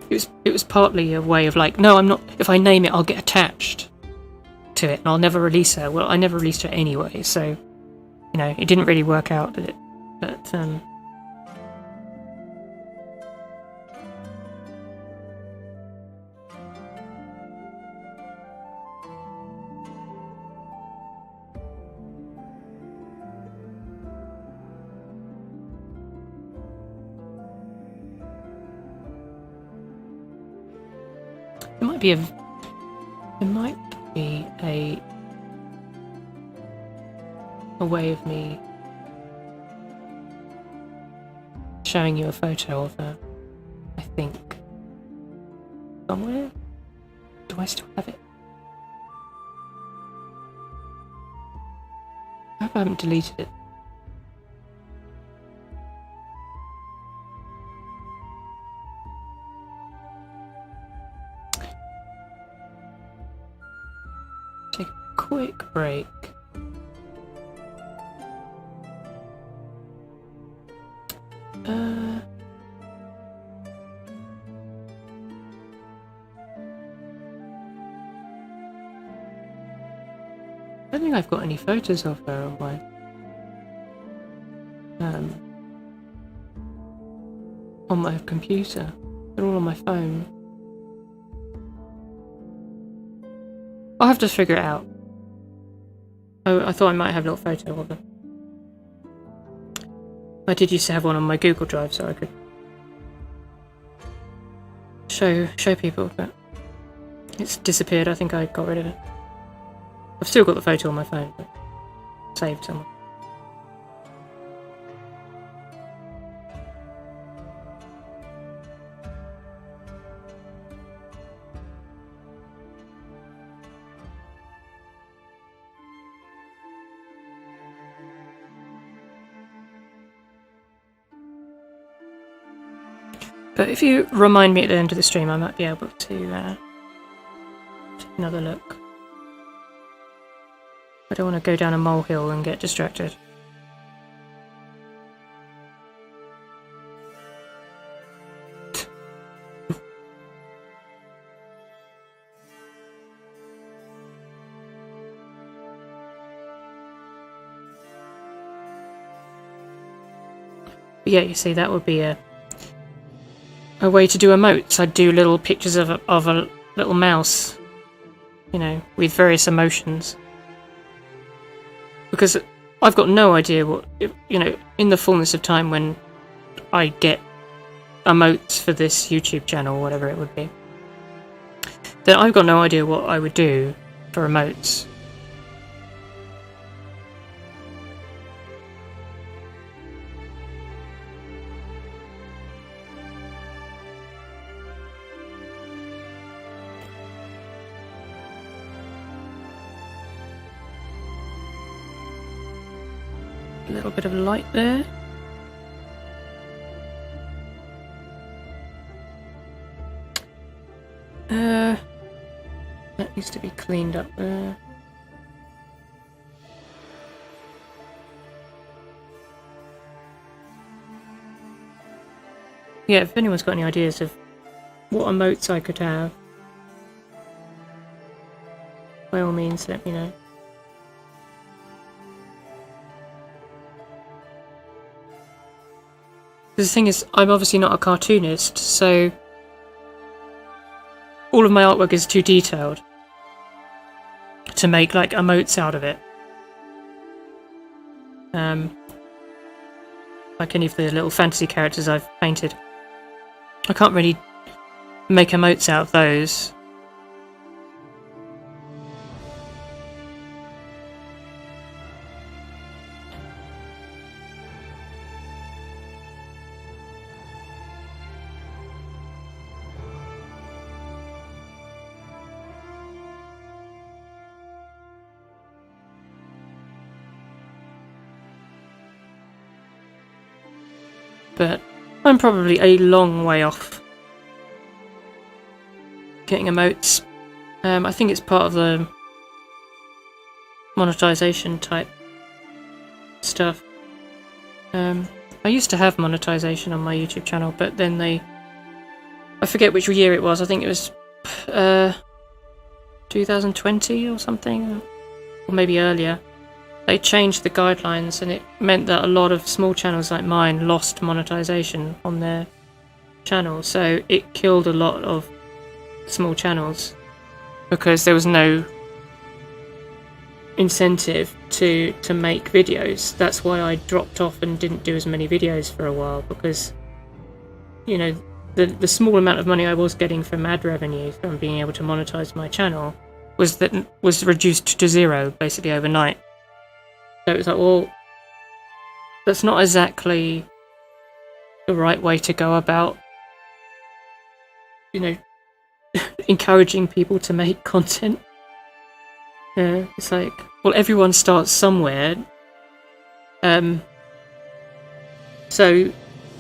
It was partly a way of like, no, I'm not. If I name it, I'll get attached to it, and I'll never release her. Well, I never released her anyway, so you know, it didn't really work out, did it? But it might be a way of me showing you a photo of her, I think. Somewhere? Do I still have it? I hope I haven't deleted it. Take a quick break. I don't think I've got any photos of her on my computer. They're all on my phone. I'll have to figure it out. Oh, I thought I might have a little photo of her. I did used to have one on my Google Drive, so I could show people, but it's disappeared. I think I got rid of it. I've still got the photo on my phone, but saved somewhere. But if you remind me at the end of the stream, I might be able to take another look. I don't want to go down a molehill and get distracted. But yeah, you see, that would be a way to do emotes. I'd do little pictures of a little mouse, you know, with various emotions. Because I've got no idea what, you know, in the fullness of time when I get emotes for this YouTube channel, whatever it would be, then I've got no idea what I would do for emotes. A little bit of light there. That needs to be cleaned up there. Yeah, if anyone's got any ideas of what emotes I could have, by all means let me know. The thing is, I'm obviously not a cartoonist, so all of my artwork is too detailed to make like emotes out of it. Like any of the little fantasy characters I've painted, I can't really make emotes out of those. But I'm probably a long way off getting emotes. I think it's part of the monetization type stuff. I used to have monetization on my YouTube channel, but then I forget which year it was, I think it was 2020 or something, or maybe earlier. They changed the guidelines and it meant that a lot of small channels like mine lost monetization on their channel, so it killed a lot of small channels because there was no incentive to make videos. That's why I dropped off and didn't do as many videos for a while, because, you know, the small amount of money I was getting from ad revenue from being able to monetize my channel was reduced to zero basically overnight. So it was like, well, that's not exactly the right way to go about, you know, encouraging people to make content. It's like, well, everyone starts somewhere. So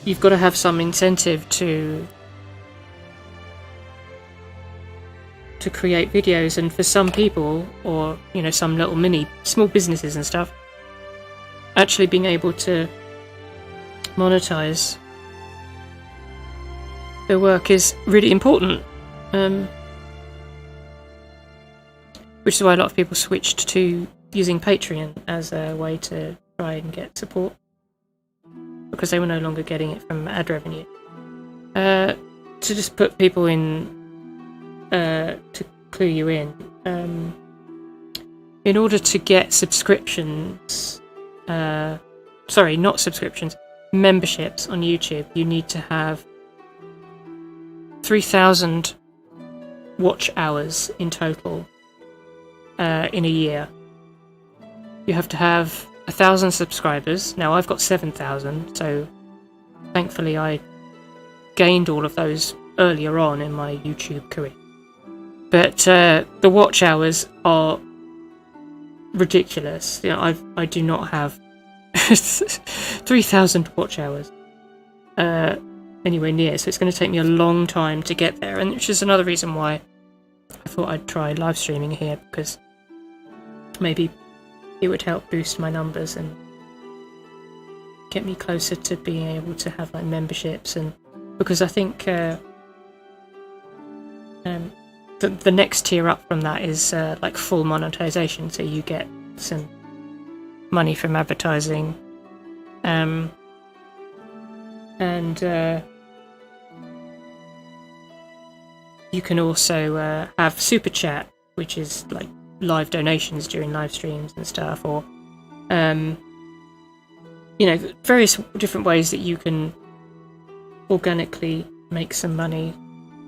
you've got to have some incentive to create videos, and for some people, or, you know, some little small businesses and stuff, actually being able to monetize their work is really important. Which is why a lot of people switched to using Patreon as a way to try and get support, because they were no longer getting it from ad revenue. To just put people in, to clue you in order to get subscriptions, sorry, not subscriptions, memberships on YouTube, you need to have 3,000 watch hours in total in a year. You have to have 1,000 subscribers. Now I've got 7,000, so thankfully I gained all of those earlier on in my YouTube career. But the watch hours are ridiculous. You know, I do not have 3,000 watch hours. anywhere near, so it's going to take me a long time to get there, and which is another reason why I thought I'd try live streaming here, because maybe it would help boost my numbers and get me closer to being able to have like memberships, and because I think the next tier up from that is like full monetization, so you get some money from advertising, and you can also have super chat, which is like live donations during live streams and stuff, or you know, various different ways that you can organically make some money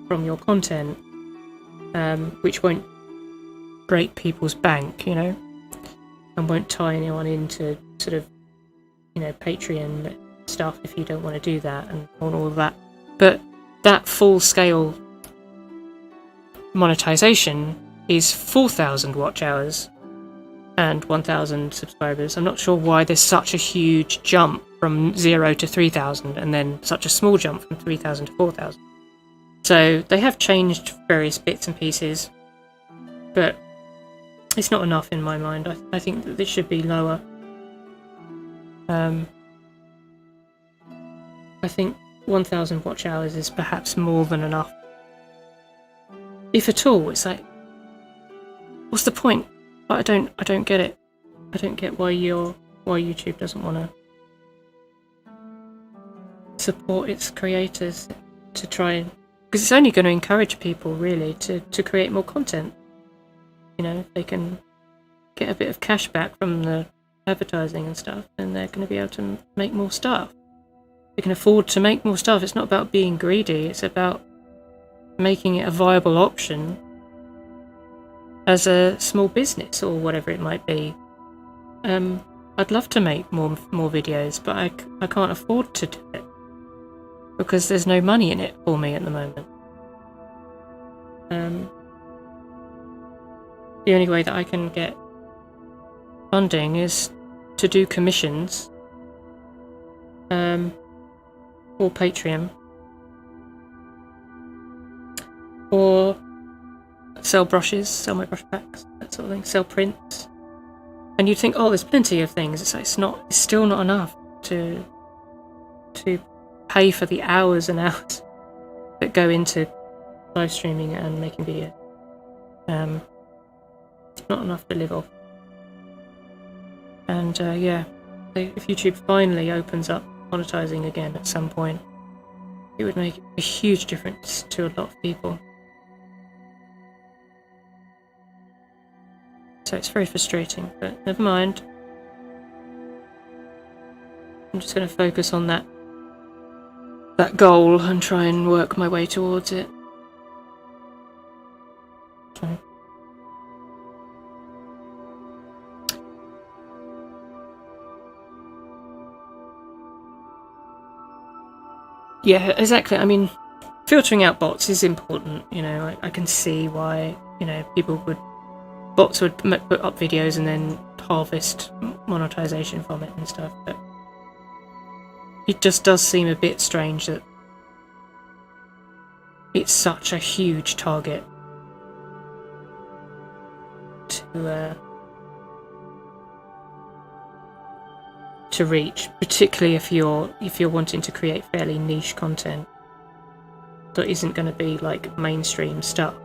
from your content, which won't break people's bank, you know, and won't tie anyone into sort of, you know, Patreon stuff if you don't want to do that and all of that. But that full scale monetization is 4,000 watch hours and 1,000 subscribers. I'm not sure why there's such a huge jump from 0 to 3,000 and then such a small jump from 3,000 to 4,000. So they have changed various bits and pieces, but it's not enough in my mind. I think that this should be lower. I think 1,000 watch hours is perhaps more than enough. If at all, it's like, what's the point? I don't get it. I don't get why YouTube doesn't want to support its creators to try and, because it's only going to encourage people really to create more content. You know, if they can get a bit of cash back from the advertising and stuff, then they're going to be able to make more stuff. They can afford to make more stuff. It's not about being greedy. It's about making it a viable option as a small business or whatever it might be. I'd love to make more videos, but I can't afford to do it because there's no money in it for me at the moment. The only way that I can get funding is to do commissions, or Patreon, or sell brushes, sell my brush packs, that sort of thing, sell prints. And you'd think, oh, there's plenty of things. It's like, it's still not enough to pay for the hours and hours that go into live streaming and making videos. It's not enough to live off. And yeah, if YouTube finally opens up monetizing again at some point, it would make a huge difference to a lot of people. So it's very frustrating, but never mind. I'm just going to focus on that goal and try and work my way towards it. So. Yeah, exactly. I mean, filtering out bots is important. You know, I can see why, you know, bots would put up videos and then harvest monetization from it and stuff, but it just does seem a bit strange that it's such a huge target to reach, particularly if you're wanting to create fairly niche content that isn't going to be like mainstream stuff.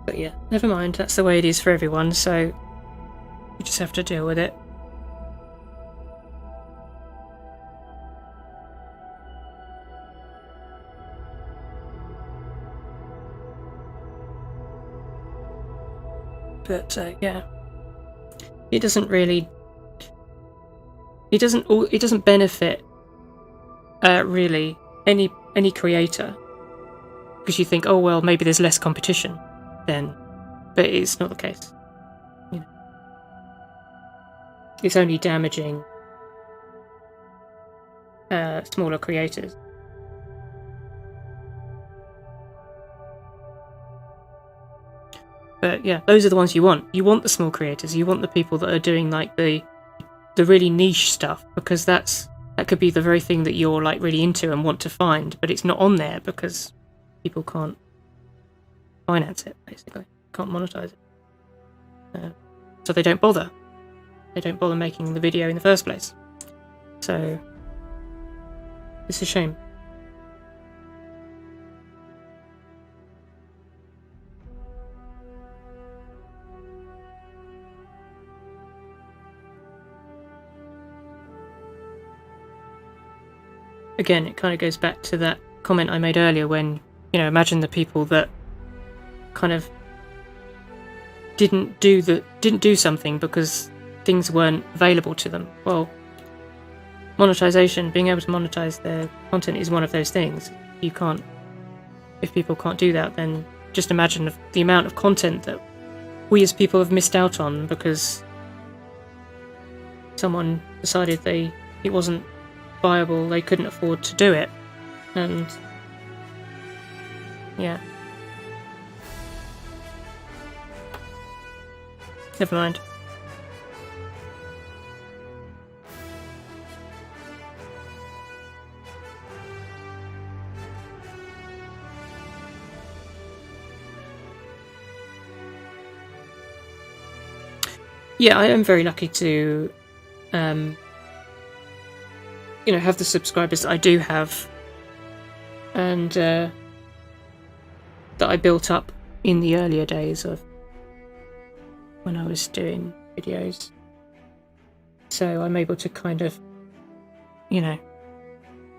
But yeah, never mind, that's the way it is for everyone, so you just have to deal with it. But yeah, it doesn't benefit really any creator, because you think, oh well, maybe there's less competition then, but it's not the case. You know, it's only damaging smaller creators. But yeah, those are the ones you want. You want the small creators. You want the people that are doing like the really niche stuff, because that could be the very thing that you're like really into and want to find, but it's not on there because people can't finance it, basically. Can't monetize it. So they don't bother. They don't bother making the video in the first place. So it's a shame. Again, it kind of goes back to that comment I made earlier when, imagine the people that kind of didn't do something because things weren't available to them. Well, monetization, being able to monetize their content is one of those things. If people can't do that, then just imagine the amount of content that we as people have missed out on because someone decided it wasn't viable, they couldn't afford to do it, and yeah. Never mind. Yeah, I am very lucky to have the subscribers that I do have, and that I built up in the earlier days of when I was doing videos. So I'm able to kind of,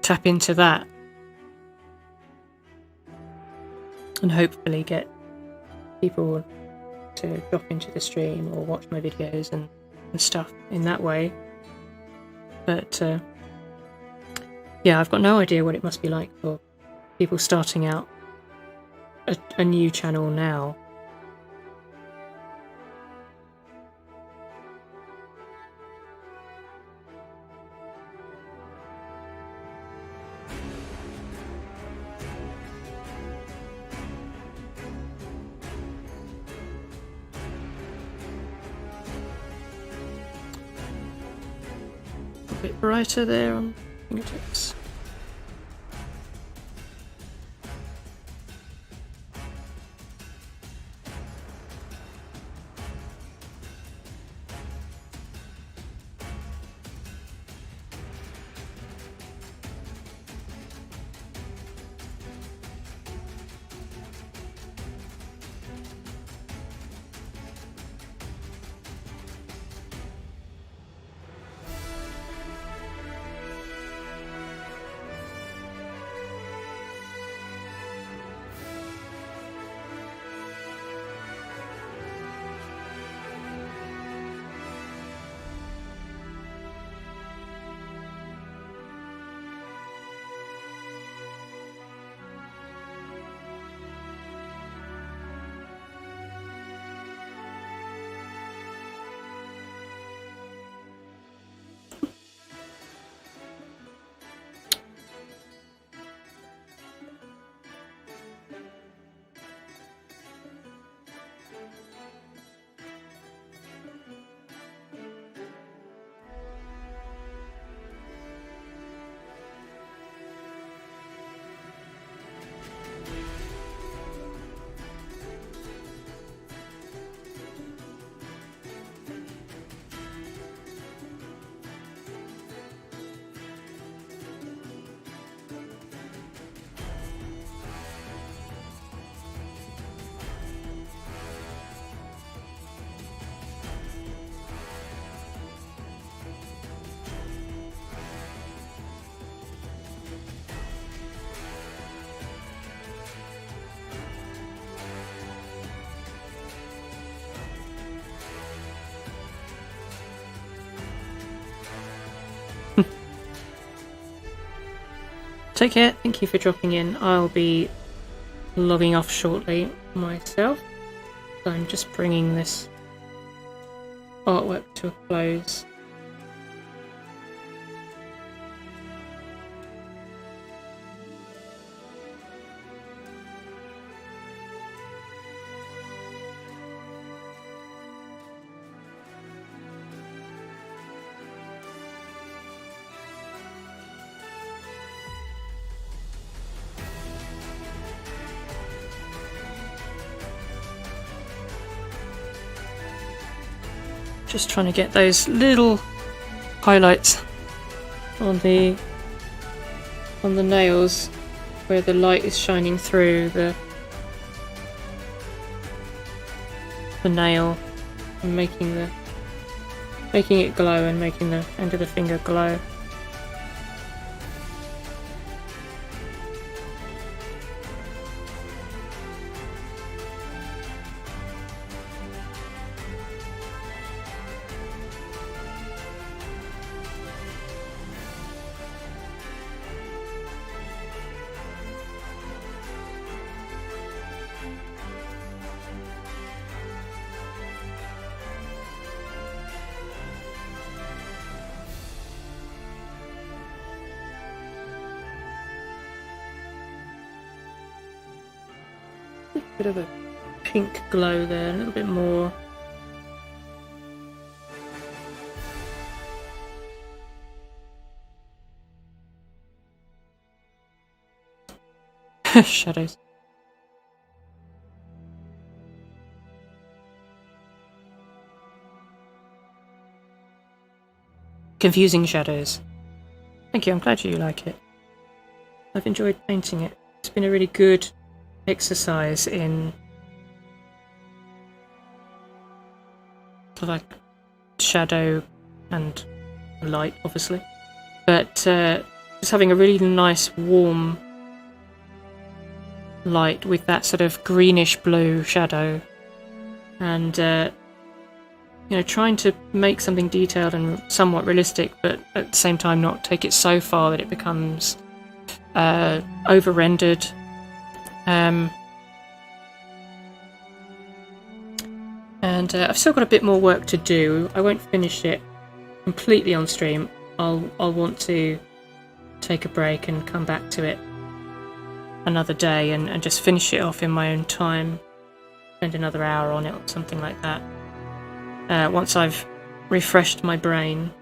tap into that and hopefully get people to drop into the stream or watch my videos and stuff in that way. But yeah, I've got no idea what it must be like for people starting out a new channel now. A bit brighter there on fingertips. Take care, thank you for dropping in. I'll be logging off shortly myself. So I'm just bringing this artwork to a close. Just trying to get those little highlights on the nails where the light is shining through the nail and making it glow and making the end of the finger glow. Bit of a pink glow there, a little bit more. Shadows. Confusing shadows. Thank you, I'm glad you like it. I've enjoyed painting it. It's been a really good exercise in like shadow and light, obviously, but just having a really nice warm light with that sort of greenish blue shadow, and you know, trying to make something detailed and somewhat realistic, but at the same time not take it so far that it becomes over rendered. And I've still got a bit more work to do. I won't finish it completely on stream. I'll want to take a break and come back to it another day and just finish it off in my own time. Spend another hour on it or something like that. Once I've refreshed my brain.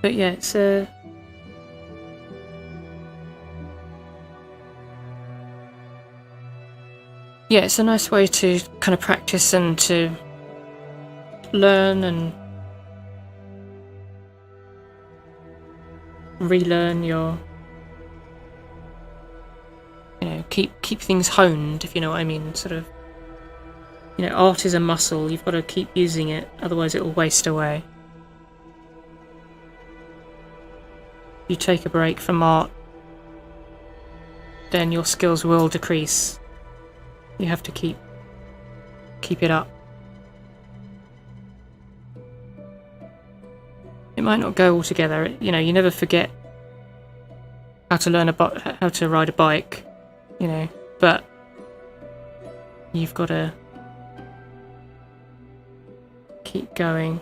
But yeah, it's it's a nice way to kind of practice and to learn and relearn your, you know, keep things honed, if you know what I mean. Sort of, you know, art is a muscle. You've got to keep using it, otherwise it will waste away. You take a break from art, then your skills will decrease. You have to keep it up. It might not go all together. You know, you never forget how to how to ride a bike, you know, but you've got to keep going.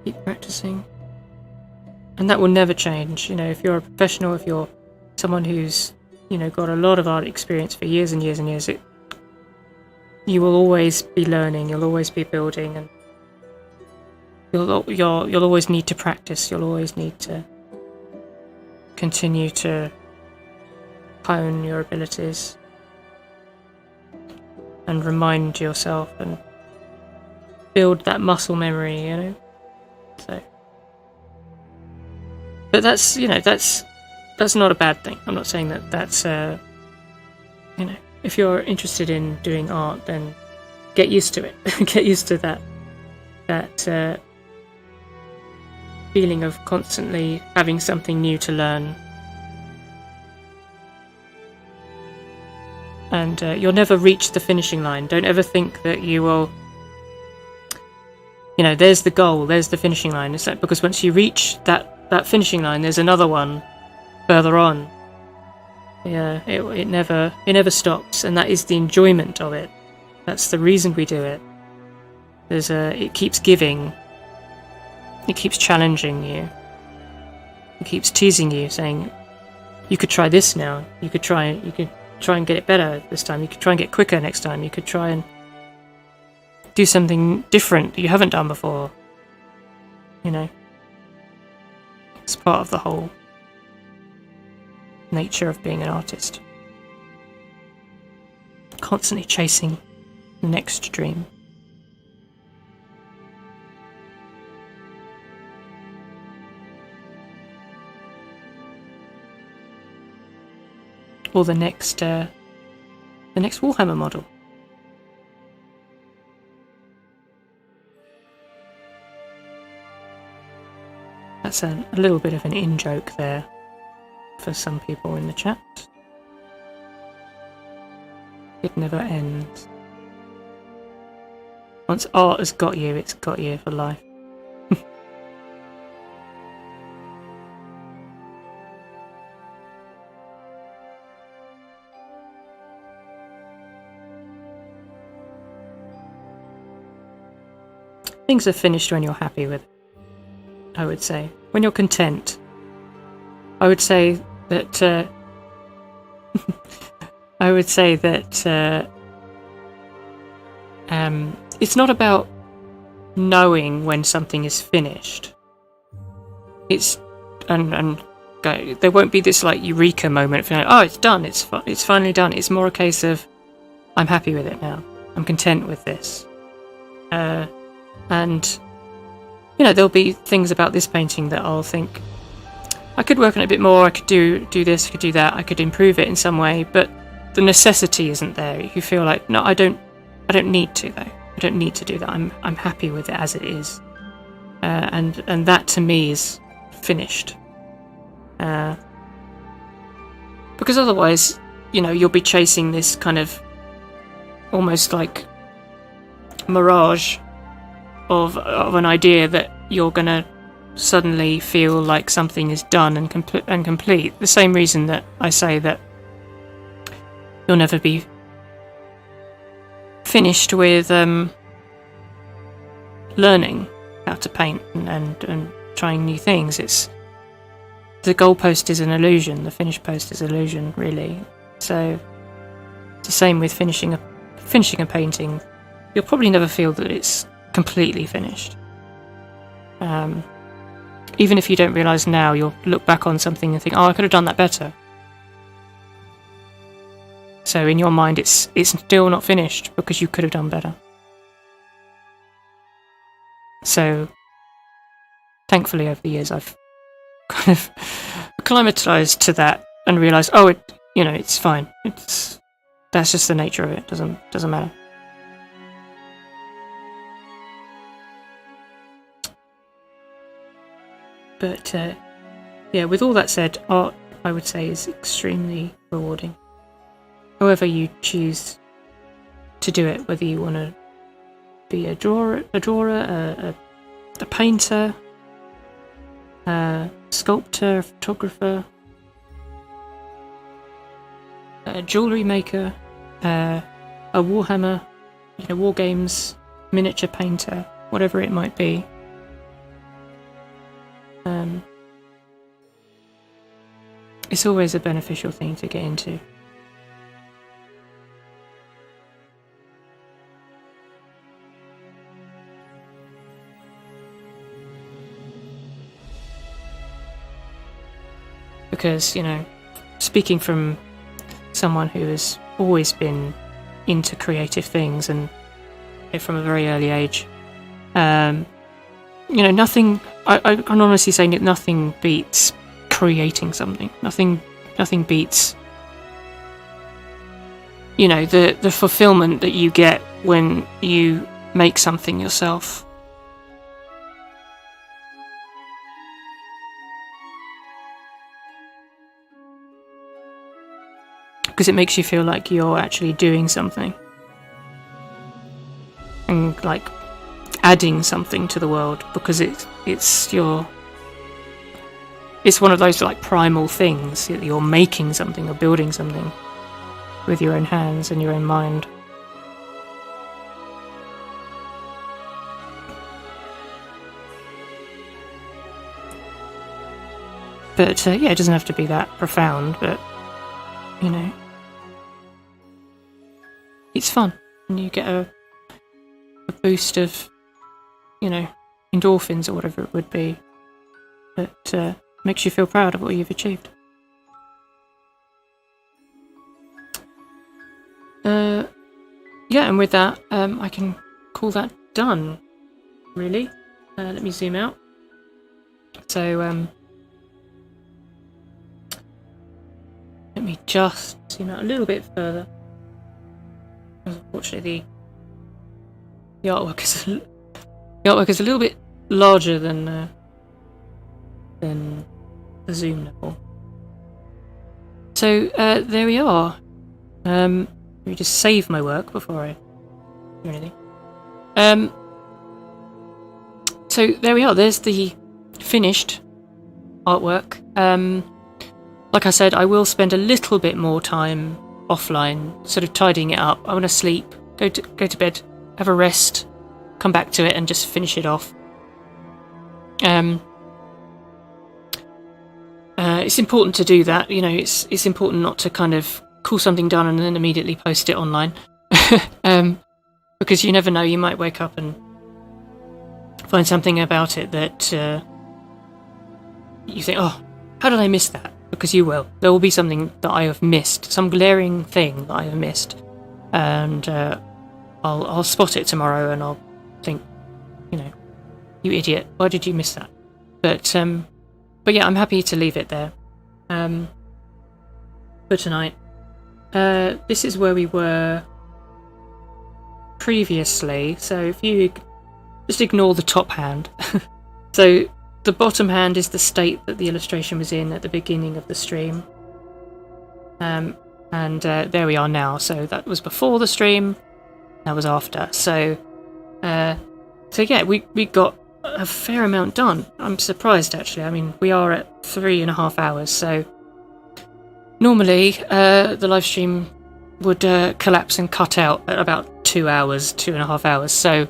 Keep practicing. And that will never change. You know, if you're a professional, if you're someone who's, you know, got a lot of art experience for years and years and years, you will always be learning, you'll always be building, and you'll always need to practice, you'll always need to continue to hone your abilities and remind yourself and build that muscle memory, you know. So, but that's, you know, that's not a bad thing. I'm not saying that that's you know, if you're interested in doing art, then get used to it. Get used to that feeling of constantly having something new to learn. And you'll never reach the finishing line. Don't ever think that you will, you know, there's the goal, there's the finishing line. It's like, because once you reach that finishing line, there's another one further on. Yeah, it never stops, and that is the enjoyment of it. That's the reason we do it. It keeps giving. It keeps challenging you. It keeps teasing you, saying, you could try this now. You could try and get it better this time. You could try and get quicker next time. You could try and do something different that you haven't done before. You know, it's part of the whole nature of being an artist. Constantly chasing the next dream. Or the next Warhammer model. That's a little bit of an in-joke there for some people in the chat. It never ends. Once art has got you, it's got you for life. Things are finished when you're happy with it, I would say. When you're content. I would say that it's not about knowing when something is finished. It's there won't be this like eureka moment of feeling, oh, it's done, it's finally done. It's more a case of, I'm happy with it now. I'm content with this. And you know, there'll be things about this painting that I'll think, I could work on it a bit more, I could do this, I could do that, I could improve it in some way, but the necessity isn't there. You feel like, no, I don't need to though. I don't need to do that. I'm happy with it as it is. And that to me is finished. Because otherwise, you know, you'll be chasing this kind of almost like mirage of an idea that you're gonna suddenly feel like something is done and complete. The same reason that I say that you'll never be finished with learning how to paint and trying new things. It's the goalpost is an illusion, the finished post is an illusion, really. So it's the same with finishing a painting. You'll probably never feel that it's completely finished. Even if you don't realise now, you'll look back on something and think, oh, I could have done that better. So in your mind, it's still not finished because you could have done better. So thankfully, over the years, I've kind of acclimatised to that and realised, oh, it's fine. That's just the nature of it. Doesn't matter. But yeah, with all that said, art, I would say, is extremely rewarding. However you choose to do it, whether you want to be a drawer, a painter, a sculptor, a photographer, a jewellery maker, a warhammer, war games, miniature painter, whatever it might be. It's always a beneficial thing to get into. Because, speaking from someone who has always been into creative things and from a very early age, nothing, I can honestly say that nothing beats creating something. Nothing beats, the fulfillment that you get when you make something yourself. Because it makes you feel like you're actually doing something. And like adding something to the world, because it's one of those like primal things. You're making something or building something with your own hands and your own mind. But yeah, it doesn't have to be that profound, but, you know, it's fun. And you get a boost of, you know, endorphins or whatever it would be that makes you feel proud of what you've achieved. Yeah, and with that, I can call that done, really. Let me zoom out. So, let me just zoom out a little bit further. Unfortunately, the artwork is a little bit larger than the zoom level. So there we are. Let me just save my work before I do anything. So there we are. There's the finished artwork. Like I said, I will spend a little bit more time offline, sort of tidying it up. I want to sleep, go to bed, have a rest, come back to it, and just finish it off. It's important to do that. You know, it's important not to kind of call something done and then immediately post it online, because you never know. You might wake up and find something about it that you think, oh, how did I miss that? Because you will. There will be something that I have missed, some glaring thing that I have missed, and I'll spot it tomorrow, and I'll think, you know, you idiot, why did you miss that? But yeah, I'm happy to leave it there for tonight. This is where we were previously, so if you just ignore the top hand. So the bottom hand is the state that the illustration was in at the beginning of the stream. And there we are now. So that was before the stream, that was after. So yeah, we got a fair amount done. I'm surprised, actually. I mean, we are at 3.5 hours, so normally the live stream would collapse and cut out at about 2 hours, 2.5 hours. So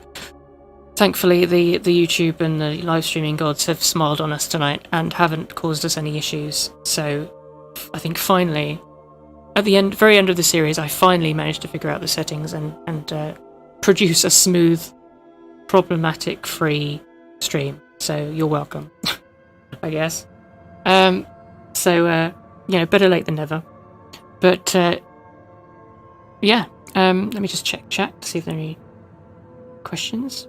thankfully the YouTube and the live streaming gods have smiled on us tonight and haven't caused us any issues. So I think finally, at the very end of the series, I finally managed to figure out the settings and produce a smooth, problematic-free stream. So you're welcome, I guess. You know, better late than never. But yeah, let me just check chat to see if there are any questions.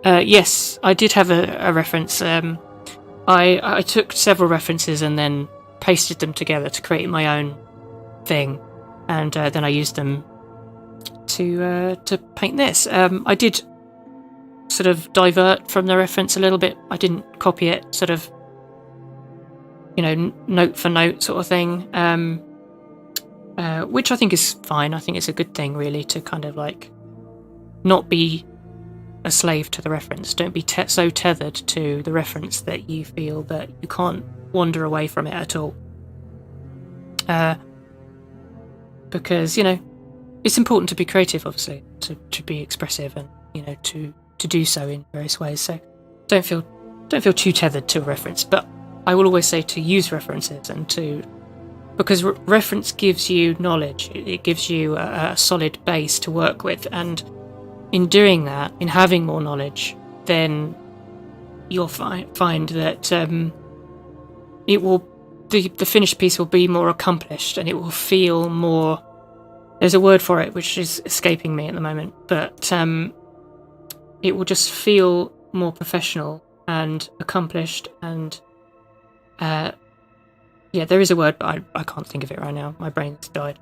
Yes, I did have a reference. I took several references and then pasted them together to create my own thing, and then I used them to paint this. I did sort of divert from the reference a little bit. I didn't copy it, sort of, you know, note for note sort of thing, which I think is fine. I think it's a good thing, really, to kind of like not be a slave to the reference. Don't be so tethered to the reference that you feel that you can't wander away from it at all. Because, you know, it's important to be creative, obviously, to be expressive, and, you know, to do so in various ways. So don't feel too tethered to a reference. But I will always say to use references, and because reference gives you knowledge. It gives you a solid base to work with, and in doing that, in having more knowledge, then you'll find that the finished piece will be more accomplished, and it will feel more. There's a word for it which is escaping me at the moment, but it will just feel more professional and accomplished, and yeah, there is a word, but I can't think of it right now. My brain's died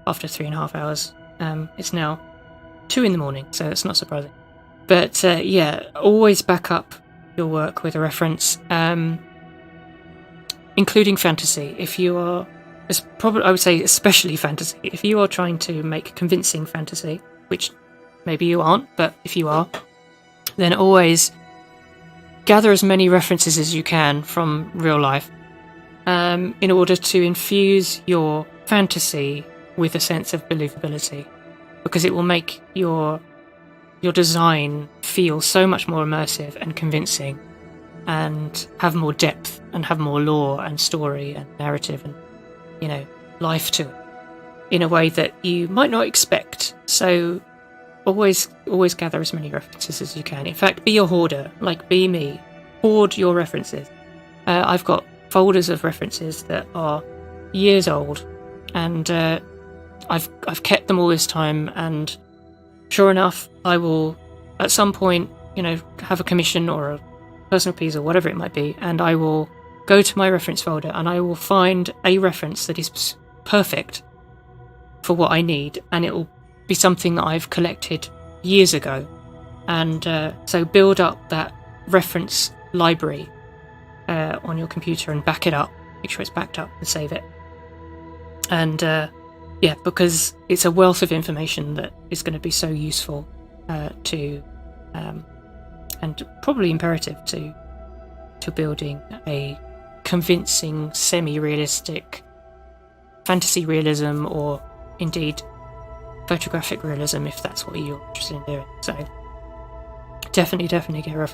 after 3.5 hours. It's now 2 a.m, so it's not surprising. But yeah, always back up your work with a reference, including fantasy. If you are, I would say especially fantasy, if you are trying to make convincing fantasy, which maybe you aren't, but if you are, then always gather as many references as you can from real life, in order to infuse your fantasy with a sense of believability, because it will make your design feel so much more immersive and convincing. and have more depth and have more lore and story and narrative and, you know, life to it in a way that you might not expect. So always gather as many references as you can. In fact, be a hoarder, like be me. Hoard your references. I've got folders of references that are years old, and I've kept them all this time, and sure enough, I will at some point, you know, have a commission or a personal piece or whatever it might be, and I will go to my reference folder and I will find a reference that is perfect for what I need, and it will be something that I've collected years ago. And so build up that reference library on your computer and back it up, make sure it's backed up and save it. And yeah, because it's a wealth of information that is going to be so useful to and probably imperative to building a convincing semi-realistic fantasy realism, or indeed photographic realism if that's what you're interested in doing. So definitely get a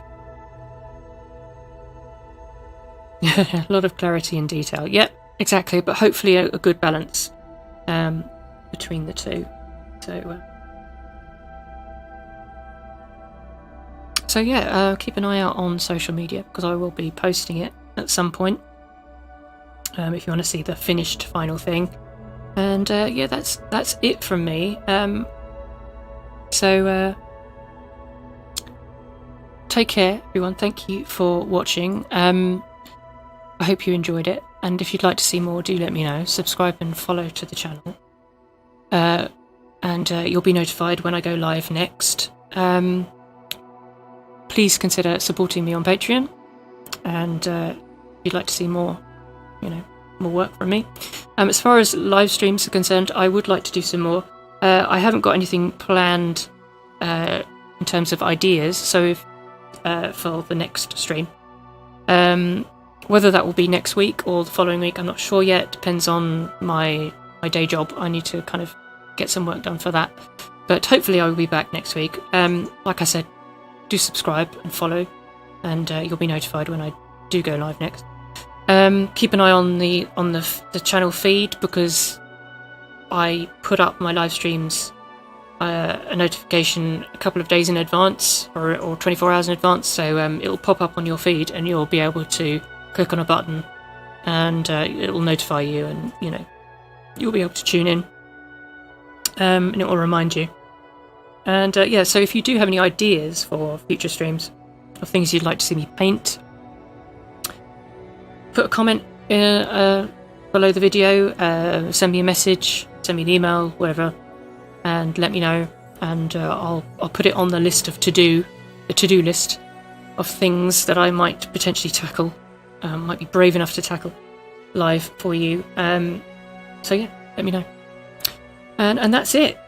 a lot of clarity and detail. Yep, exactly, but hopefully a good balance between the two. So yeah, keep an eye out on social media, because I will be posting it at some point if you want to see the finished final thing. And yeah, that's it from me. So take care, everyone. Thank you for watching. I hope you enjoyed it, and if you'd like to see more, do let me know. Subscribe and follow to the channel, and you'll be notified when I go live next. Please consider supporting me on Patreon, and if you'd like to see more, you know, more work from me. As far as live streams are concerned, I would like to do some more. I haven't got anything planned in terms of ideas, so if for the next stream. Whether that will be next week or the following week, I'm not sure yet. Depends on my day job. I need to kind of get some work done for that. But hopefully I will be back next week. Like I said, do subscribe and follow, and you'll be notified when I do go live next. Keep an eye on the channel feed, because I put up my live streams a notification a couple of days in advance, or 24 hours in advance, so it'll pop up on your feed and you'll be able to click on a button and it will notify you, and you know, you'll be able to tune in, and it will remind you. And yeah, so if you do have any ideas for future streams of things you'd like to see me paint, put a comment below the video, send me a message, send me an email, whatever, and let me know, and I'll put it on the list of the to-do list of things that I might potentially tackle, might be brave enough to tackle live for you. So yeah, let me know. And that's it.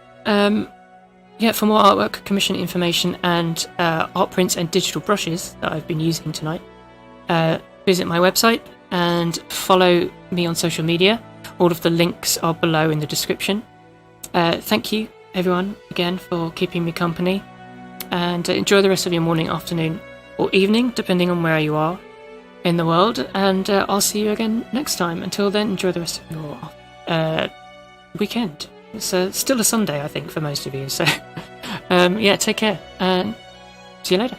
Yeah, for more artwork, commission information, and art prints and digital brushes that I've been using tonight, visit my website and follow me on social media. All of the links are below in the description. Thank you, everyone, again for keeping me company, and enjoy the rest of your morning, afternoon, or evening, depending on where you are in the world, and I'll see you again next time. Until then, enjoy the rest of your weekend. It's still a Sunday, I think, for most of you, so yeah, take care, and see you later.